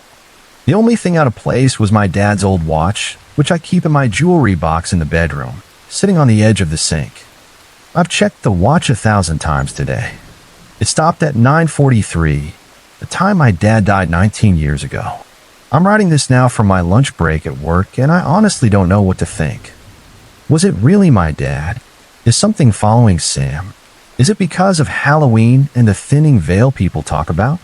The only thing out of place was my dad's old watch, which I keep in my jewelry box in the bedroom, sitting on the edge of the sink. I've checked the watch 1,000 times today. It stopped at 9:43, the time my dad died 19 years ago. I'm writing this now from my lunch break at work, and I honestly don't know what to think. Was it really my dad? Is something following Sam? Is it because of Halloween and the thinning veil people talk about?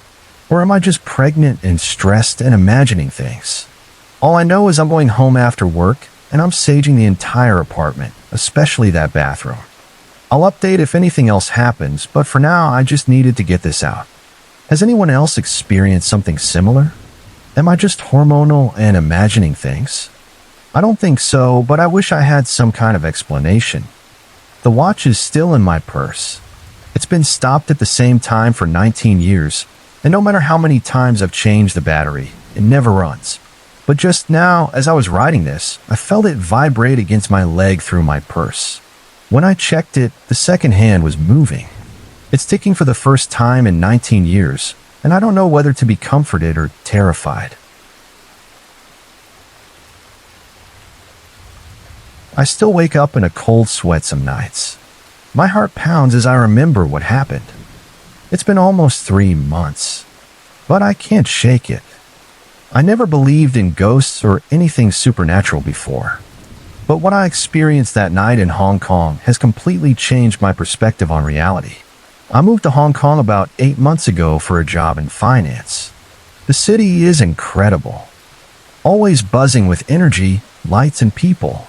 Or am I just pregnant and stressed and imagining things? All I know is I'm going home after work, and I'm saging the entire apartment, especially that bathroom. I'll update if anything else happens, but for now I just needed to get this out. Has anyone else experienced something similar? Am I just hormonal and imagining things? I don't think so, but I wish I had some kind of explanation. The watch is still in my purse. It's been stopped at the same time for 19 years, and no matter how many times I've changed the battery, it never runs. But just now, as I was writing this, I felt it vibrate against my leg through my purse. When I checked it, the second hand was moving. It's ticking for the first time in 19 years, and I don't know whether to be comforted or terrified. I still wake up in a cold sweat some nights. My heart pounds as I remember what happened. It's been almost 3 months, but I can't shake it. I never believed in ghosts or anything supernatural before. But what I experienced that night in Hong Kong has completely changed my perspective on reality. I moved to Hong Kong about 8 months ago for a job in finance. The city is incredible, always buzzing with energy, lights, and people.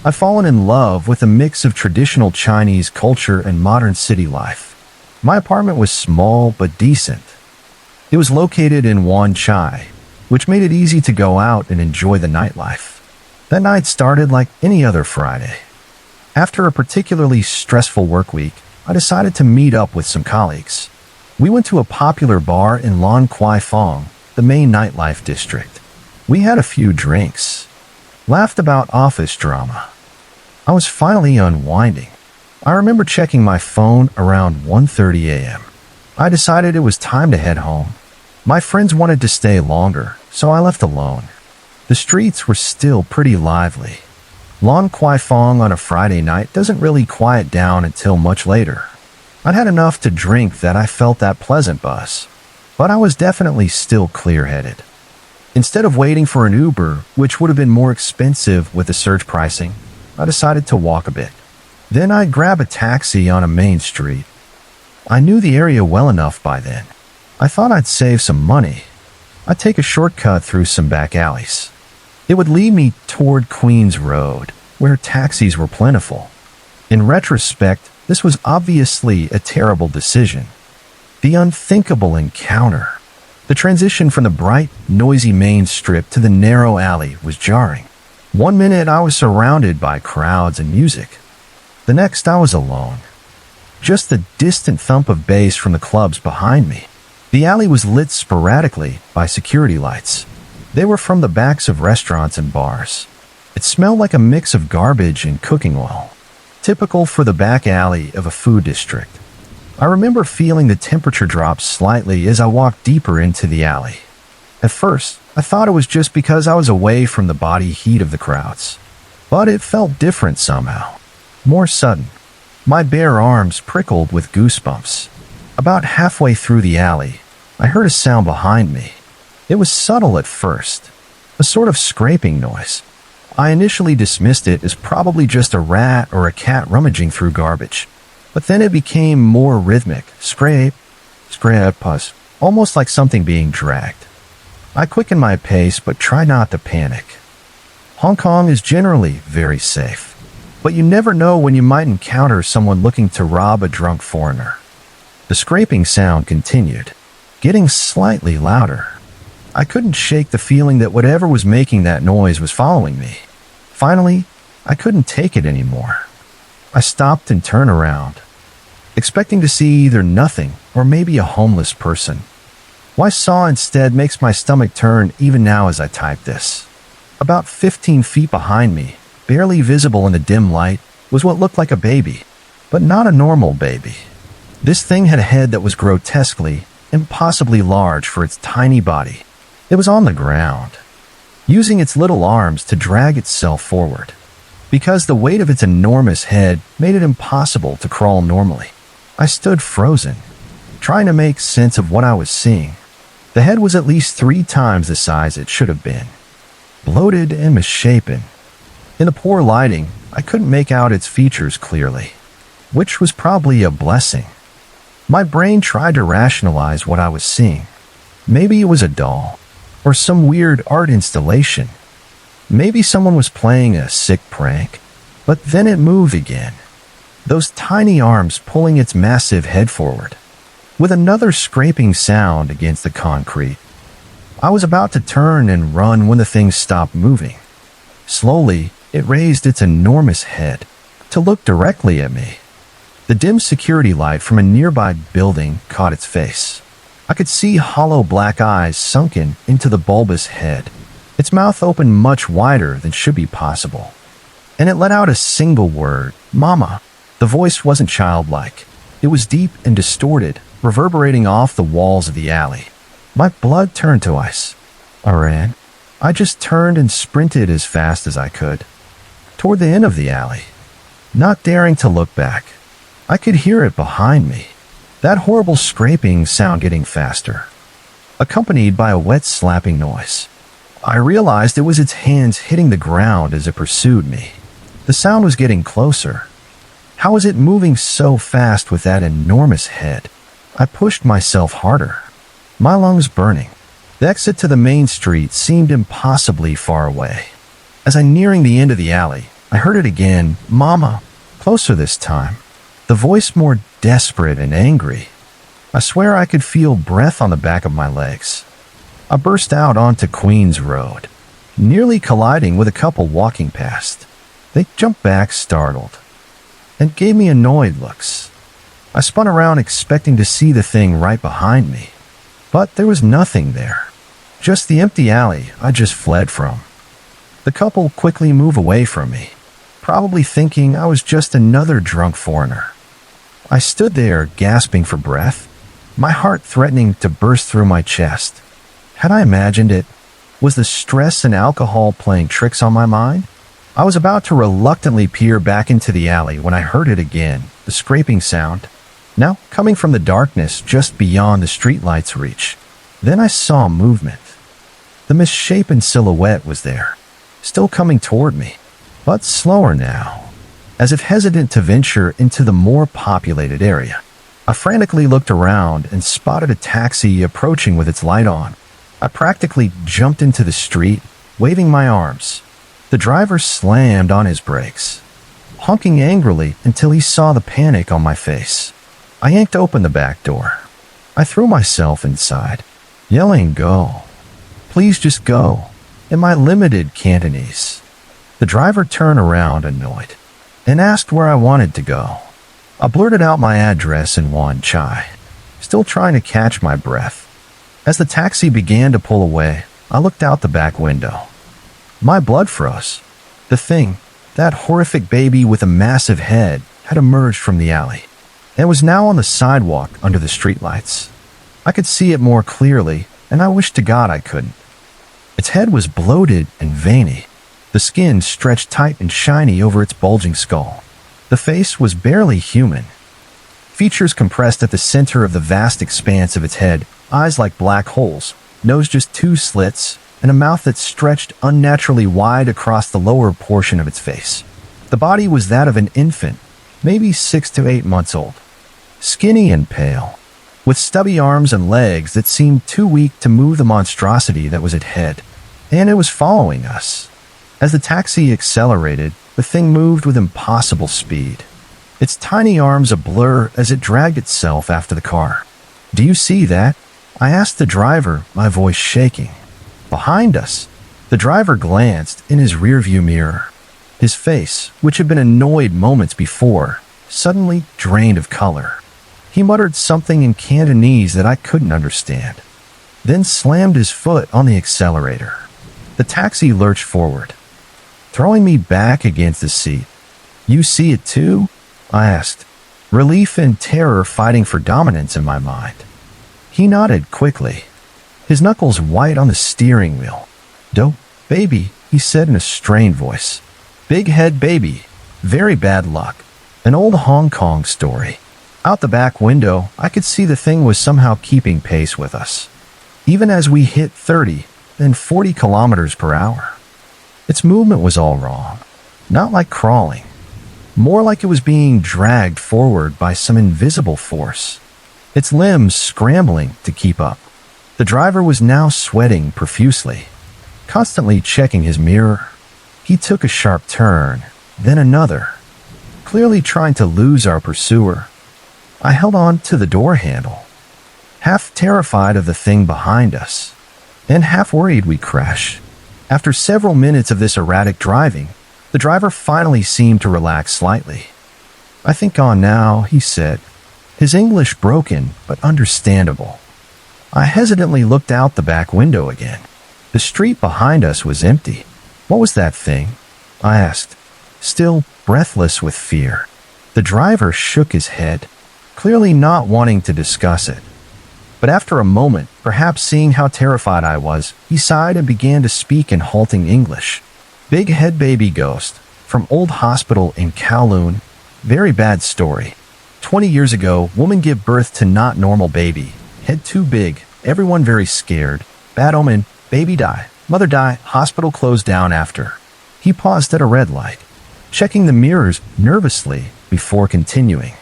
I've fallen in love with a mix of traditional Chinese culture and modern city life. My apartment was small but decent. It was located in Wan Chai, which made it easy to go out and enjoy the nightlife. That night started like any other Friday. After a particularly stressful work week, I decided to meet up with some colleagues. We went to a popular bar in Lan Kwai Fong, the main nightlife district. We had a few drinks, laughed about office drama. I was finally unwinding. I remember checking my phone around 1:30 a.m. I decided it was time to head home. My friends wanted to stay longer, so I left alone. The streets were still pretty lively. Lan Kwai Fong on a Friday night doesn't really quiet down until much later. I'd had enough to drink that I felt that pleasant buzz, but I was definitely still clear-headed. Instead of waiting for an Uber, which would have been more expensive with the surge pricing, I decided to walk a bit. Then I'd grab a taxi on a main street. I knew the area well enough by then. I thought I'd save some money. I'd take a shortcut through some back alleys. It would lead me toward Queens Road, where taxis were plentiful. In retrospect, this was obviously a terrible decision. The unthinkable encounter. The transition from the bright, noisy main strip to the narrow alley was jarring. One minute I was surrounded by crowds and music. The next I was alone. Just the distant thump of bass from the clubs behind me. The alley was lit sporadically by security lights. They were from the backs of restaurants and bars. It smelled like a mix of garbage and cooking oil, typical for the back alley of a food district. I remember feeling the temperature drop slightly as I walked deeper into the alley. At first, I thought it was just because I was away from the body heat of the crowds. But it felt different somehow. More sudden. My bare arms prickled with goosebumps. About halfway through the alley, I heard a sound behind me. It was subtle at first, a sort of scraping noise. I initially dismissed it as probably just a rat or a cat rummaging through garbage. But then it became more rhythmic, scrape, pus, almost like something being dragged. I quickened my pace but tried not to panic. Hong Kong is generally very safe, but you never know when you might encounter someone looking to rob a drunk foreigner. The scraping sound continued, getting slightly louder. I couldn't shake the feeling that whatever was making that noise was following me. Finally, I couldn't take it anymore. I stopped and turned around, expecting to see either nothing or maybe a homeless person. What I saw instead makes my stomach turn even now as I type this. About 15 feet behind me, barely visible in the dim light, was what looked like a baby, but not a normal baby. This thing had a head that was grotesquely, impossibly large for its tiny body. It was on the ground, using its little arms to drag itself forward. Because the weight of its enormous head made it impossible to crawl normally. I stood frozen, trying to make sense of what I was seeing. The head was at least 3 times the size it should have been, bloated and misshapen. In the poor lighting, I couldn't make out its features clearly, which was probably a blessing. My brain tried to rationalize what I was seeing. Maybe it was a doll, or some weird art installation. Maybe someone was playing a sick prank, but then it moved again. Those tiny arms pulling its massive head forward, with another scraping sound against the concrete. I was about to turn and run when the thing stopped moving. Slowly, it raised its enormous head to look directly at me. The dim security light from a nearby building caught its face. I could see hollow black eyes sunken into the bulbous head. Its mouth opened much wider than should be possible, and it let out a single word, "Mama." The voice wasn't childlike. It was deep and distorted, reverberating off the walls of the alley. My blood turned to ice. I ran. I just turned and sprinted as fast as I could, toward the end of the alley, not daring to look back. I could hear it behind me, that horrible scraping sound getting faster, accompanied by a wet slapping noise. I realized it was its hands hitting the ground as it pursued me. The sound was getting closer. How was it moving so fast with that enormous head? I pushed myself harder, my lungs burning. The exit to the main street seemed impossibly far away. As I nearing the end of the alley, I heard it again, "Mama," closer this time, the voice more desperate and angry. I swear I could feel breath on the back of my legs. I burst out onto Queens Road, nearly colliding with a couple walking past. They jumped back startled and gave me annoyed looks. I spun around expecting to see the thing right behind me, but there was nothing there. Just the empty alley I just fled from. The couple quickly moved away from me, probably thinking I was just another drunk foreigner. I stood there gasping for breath, my heart threatening to burst through my chest. Had I imagined it? Was the stress and alcohol playing tricks on my mind? I was about to reluctantly peer back into the alley when I heard it again, the scraping sound, now coming from the darkness just beyond the streetlight's reach. Then I saw movement. The misshapen silhouette was there, still coming toward me, but slower now, as if hesitant to venture into the more populated area. I frantically looked around and spotted a taxi approaching with its light on. I practically jumped into the street, waving my arms. The driver slammed on his brakes, honking angrily until he saw the panic on my face. I yanked open the back door. I threw myself inside, yelling, "Go. Please just go," in my limited Cantonese. The driver turned around annoyed and asked where I wanted to go. I blurted out my address in Wan Chai, still trying to catch my breath. As the taxi began to pull away, I looked out the back window. My blood froze. The thing, that horrific baby with a massive head, had emerged from the alley and was now on the sidewalk under the streetlights. I could see it more clearly, and I wished to God I couldn't. Its head was bloated and veiny, the skin stretched tight and shiny over its bulging skull. The face was barely human. Features compressed at the center of the vast expanse of its head, eyes like black holes, nose just two slits, and a mouth that stretched unnaturally wide across the lower portion of its face. The body was that of an infant, maybe 6 to 8 months old, skinny and pale, with stubby arms and legs that seemed too weak to move the monstrosity that was its head. And it was following us. As the taxi accelerated, the thing moved with impossible speed, its tiny arms a blur as it dragged itself after the car. "Do you see that?" I asked the driver, my voice shaking. Behind us, the driver glanced in his rearview mirror. His face, which had been annoyed moments before, suddenly drained of color. He muttered something in Cantonese that I couldn't understand, then slammed his foot on the accelerator. The taxi lurched forward, throwing me back against the seat. "You see it too?" I asked, relief and terror fighting for dominance in my mind. He nodded quickly, his knuckles white on the steering wheel. "Dope, baby," he said in a strained voice. "Big head baby. Very bad luck. An old Hong Kong story." Out the back window, I could see the thing was somehow keeping pace with us, even as we hit 30, then 40 kilometers per hour. Its movement was all wrong, not like crawling, more like it was being dragged forward by some invisible force, its limbs scrambling to keep up. The driver was now sweating profusely, constantly checking his mirror. He took a sharp turn, then another, clearly trying to lose our pursuer. I held on to the door handle, half terrified of the thing behind us, and half worried we'd crash. After several minutes of this erratic driving, the driver finally seemed to relax slightly. "I think on now," he said, his English broken but understandable. I hesitantly looked out the back window again. The street behind us was empty. "What was that thing?" I asked, still breathless with fear. The driver shook his head, clearly not wanting to discuss it. But after a moment, perhaps seeing how terrified I was, he sighed and began to speak in halting English. "Big head baby ghost, from old hospital in Kowloon. Very bad story. 20 years ago, woman give birth to not normal baby. Head too big, everyone very scared. Bad omen, baby die. Mother die, hospital closed down after." He paused at a red light, checking the mirrors nervously before continuing.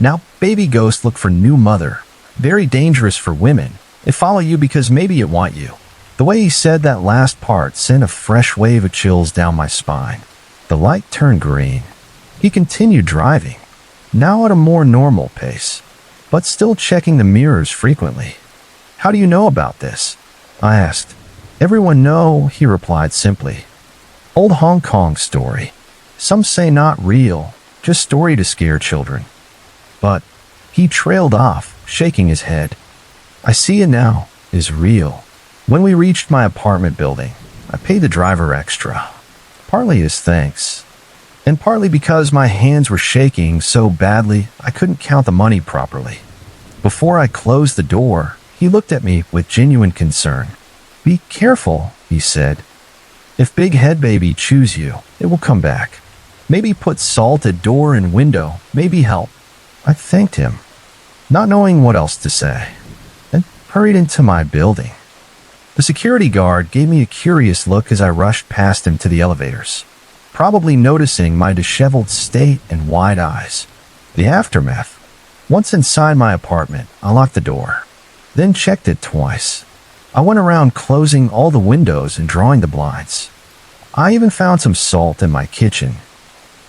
Now, baby ghosts look for new mother. Very dangerous for women. They follow you because maybe it want you. The way he said that last part sent a fresh wave of chills down my spine. The light turned green. He continued driving, now at a more normal pace, but still checking the mirrors frequently. How do you know about this? I asked. Everyone know, he replied simply. Old Hong Kong story. Some say not real, just story to scare children. But he trailed off, shaking his head. I see it now, is real. When we reached my apartment building, I paid the driver extra. Partly as thanks, and partly because my hands were shaking so badly I couldn't count the money properly. Before I closed the door, he looked at me with genuine concern. Be careful, he said. If Big Head Baby chews you, it will come back. Maybe put salt at door and window, maybe help. I thanked him, not knowing what else to say, and hurried into my building. The security guard gave me a curious look as I rushed past him to the elevators, probably noticing my disheveled state and wide eyes. The aftermath. Once inside my apartment, I locked the door, then checked it twice. I went around closing all the windows and drawing the blinds. I even found some salt in my kitchen.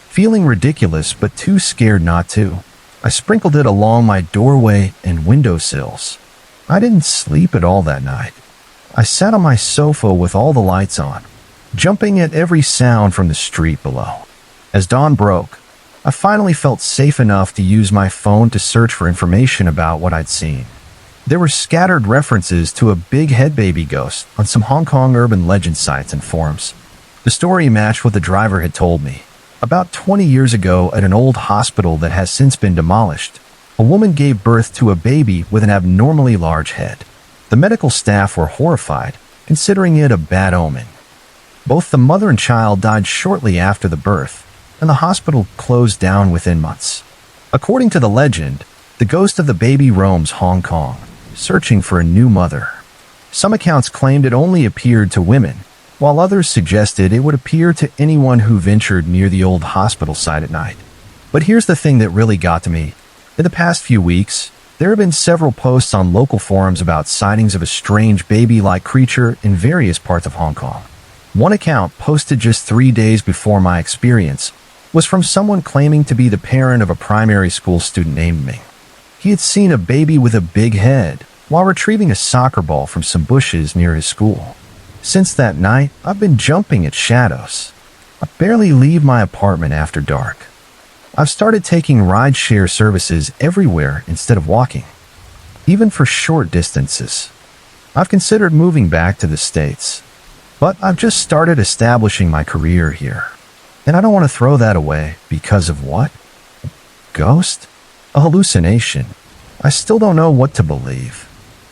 Feeling ridiculous but too scared not to, I sprinkled it along my doorway and windowsills. I didn't sleep at all that night. I sat on my sofa with all the lights on, jumping at every sound from the street below. As dawn broke, I finally felt safe enough to use my phone to search for information about what I'd seen. There were scattered references to a big head baby ghost on some Hong Kong urban legend sites and forums. The story matched what the driver had told me. About 20 years ago, at an old hospital that has since been demolished, a woman gave birth to a baby with an abnormally large head. The medical staff were horrified, considering it a bad omen. Both the mother and child died shortly after the birth, and the hospital closed down within months. According to the legend, the ghost of the baby roams Hong Kong, searching for a new mother. Some accounts claimed it only appeared to women, while others suggested it would appear to anyone who ventured near the old hospital site at night. But here's the thing that really got to me. In the past few weeks, there have been several posts on local forums about sightings of a strange baby-like creature in various parts of Hong Kong. One account, posted just 3 days before my experience, was from someone claiming to be the parent of a primary school student named Ming. He had seen a baby with a big head while retrieving a soccer ball from some bushes near his school. Since that night, I've been jumping at shadows. I barely leave my apartment after dark. I've started taking ride-share services everywhere instead of walking, even for short distances. I've considered moving back to the States, but I've just started establishing my career here, and I don't want to throw that away because of what? Ghost? A hallucination. I still don't know what to believe,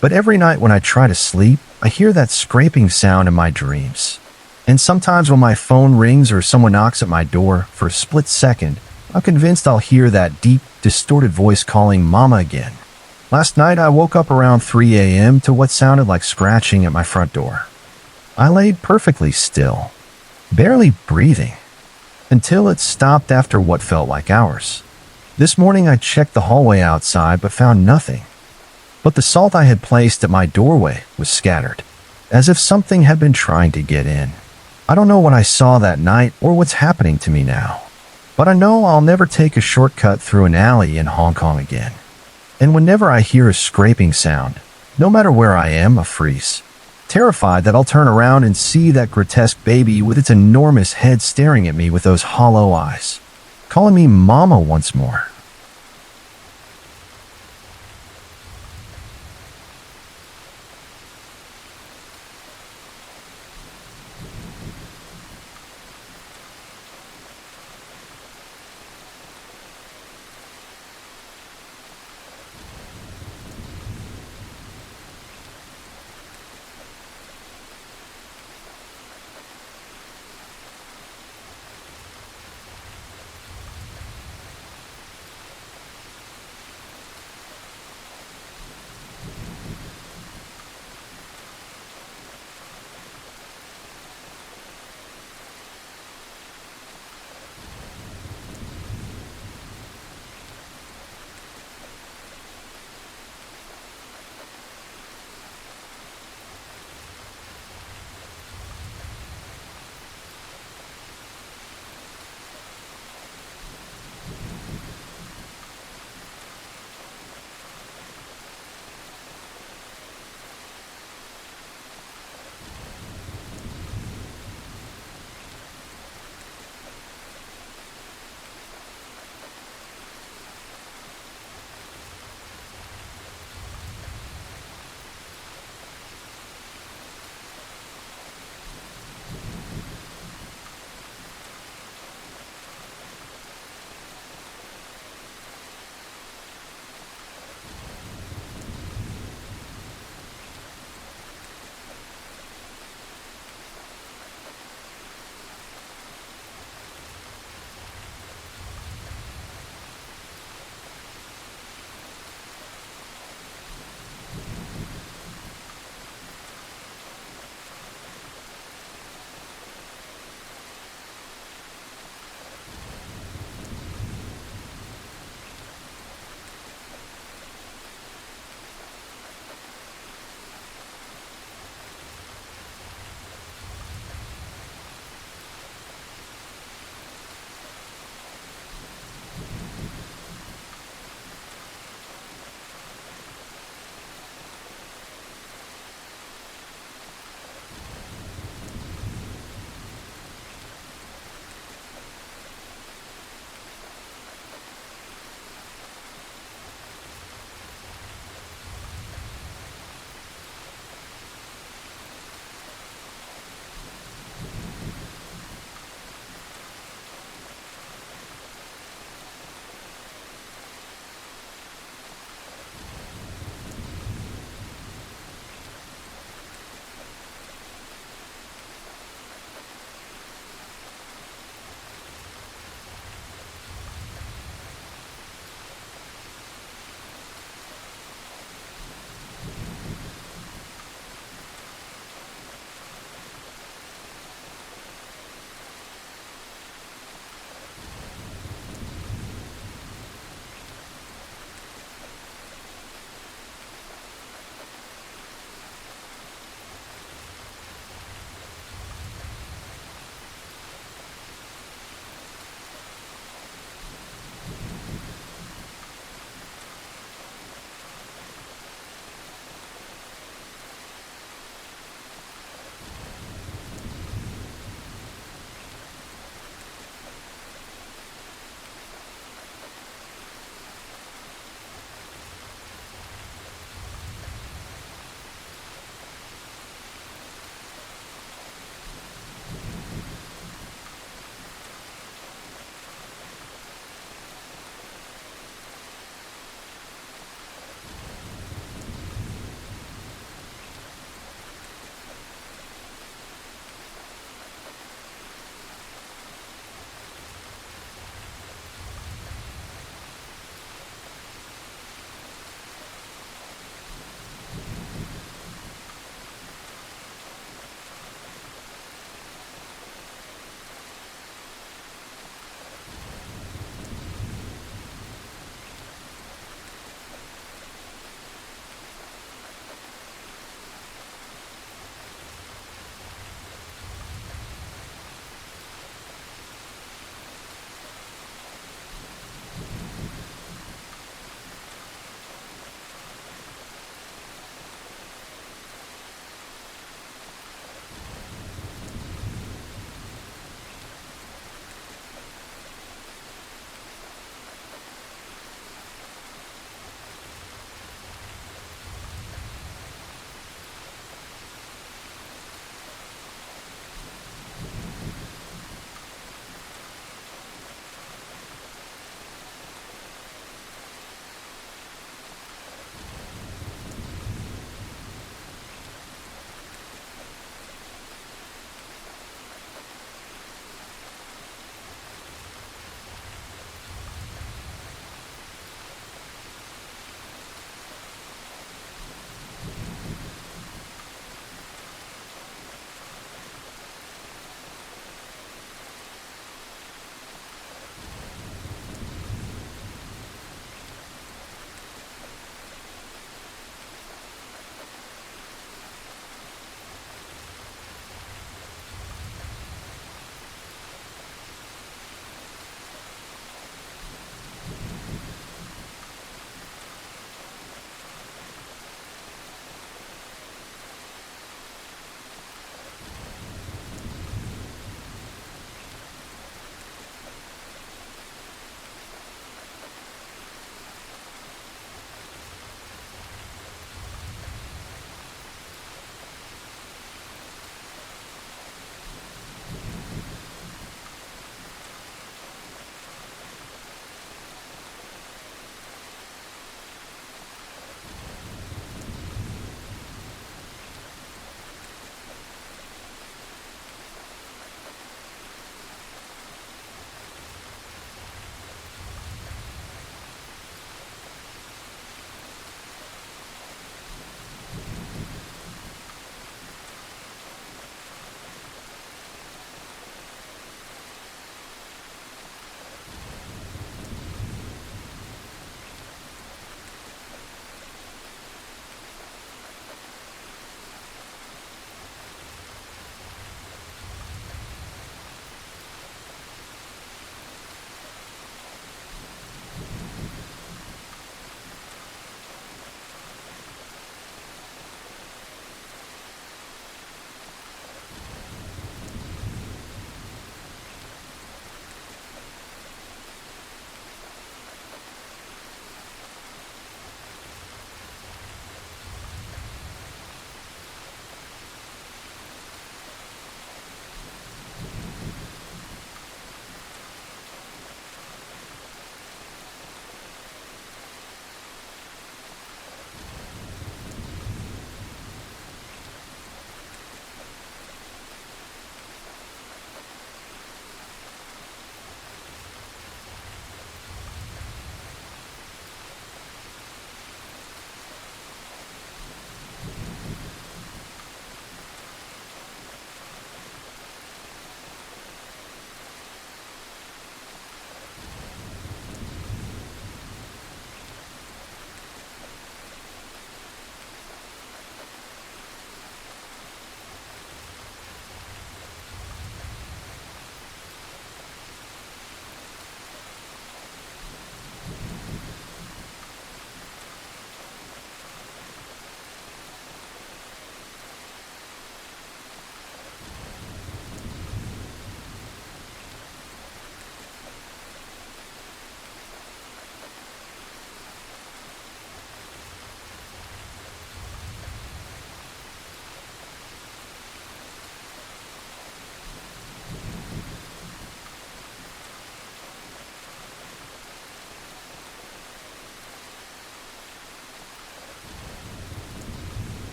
but every night when I try to sleep, I hear that scraping sound in my dreams. And sometimes when my phone rings or someone knocks at my door for a split second, I'm convinced I'll hear that deep, distorted voice calling Mama again. Last night, I woke up around 3 a.m. to what sounded like scratching at my front door. I laid perfectly still, barely breathing, until it stopped after what felt like hours. This morning, I checked the hallway outside but found nothing. But the salt I had placed at my doorway was scattered, as if something had been trying to get in. I don't know what I saw that night or what's happening to me now. But I know I'll never take a shortcut through an alley in Hong Kong again. And whenever I hear a scraping sound, no matter where I am, I freeze, terrified that I'll turn around and see that grotesque baby with its enormous head staring at me with those hollow eyes, calling me Mama once more.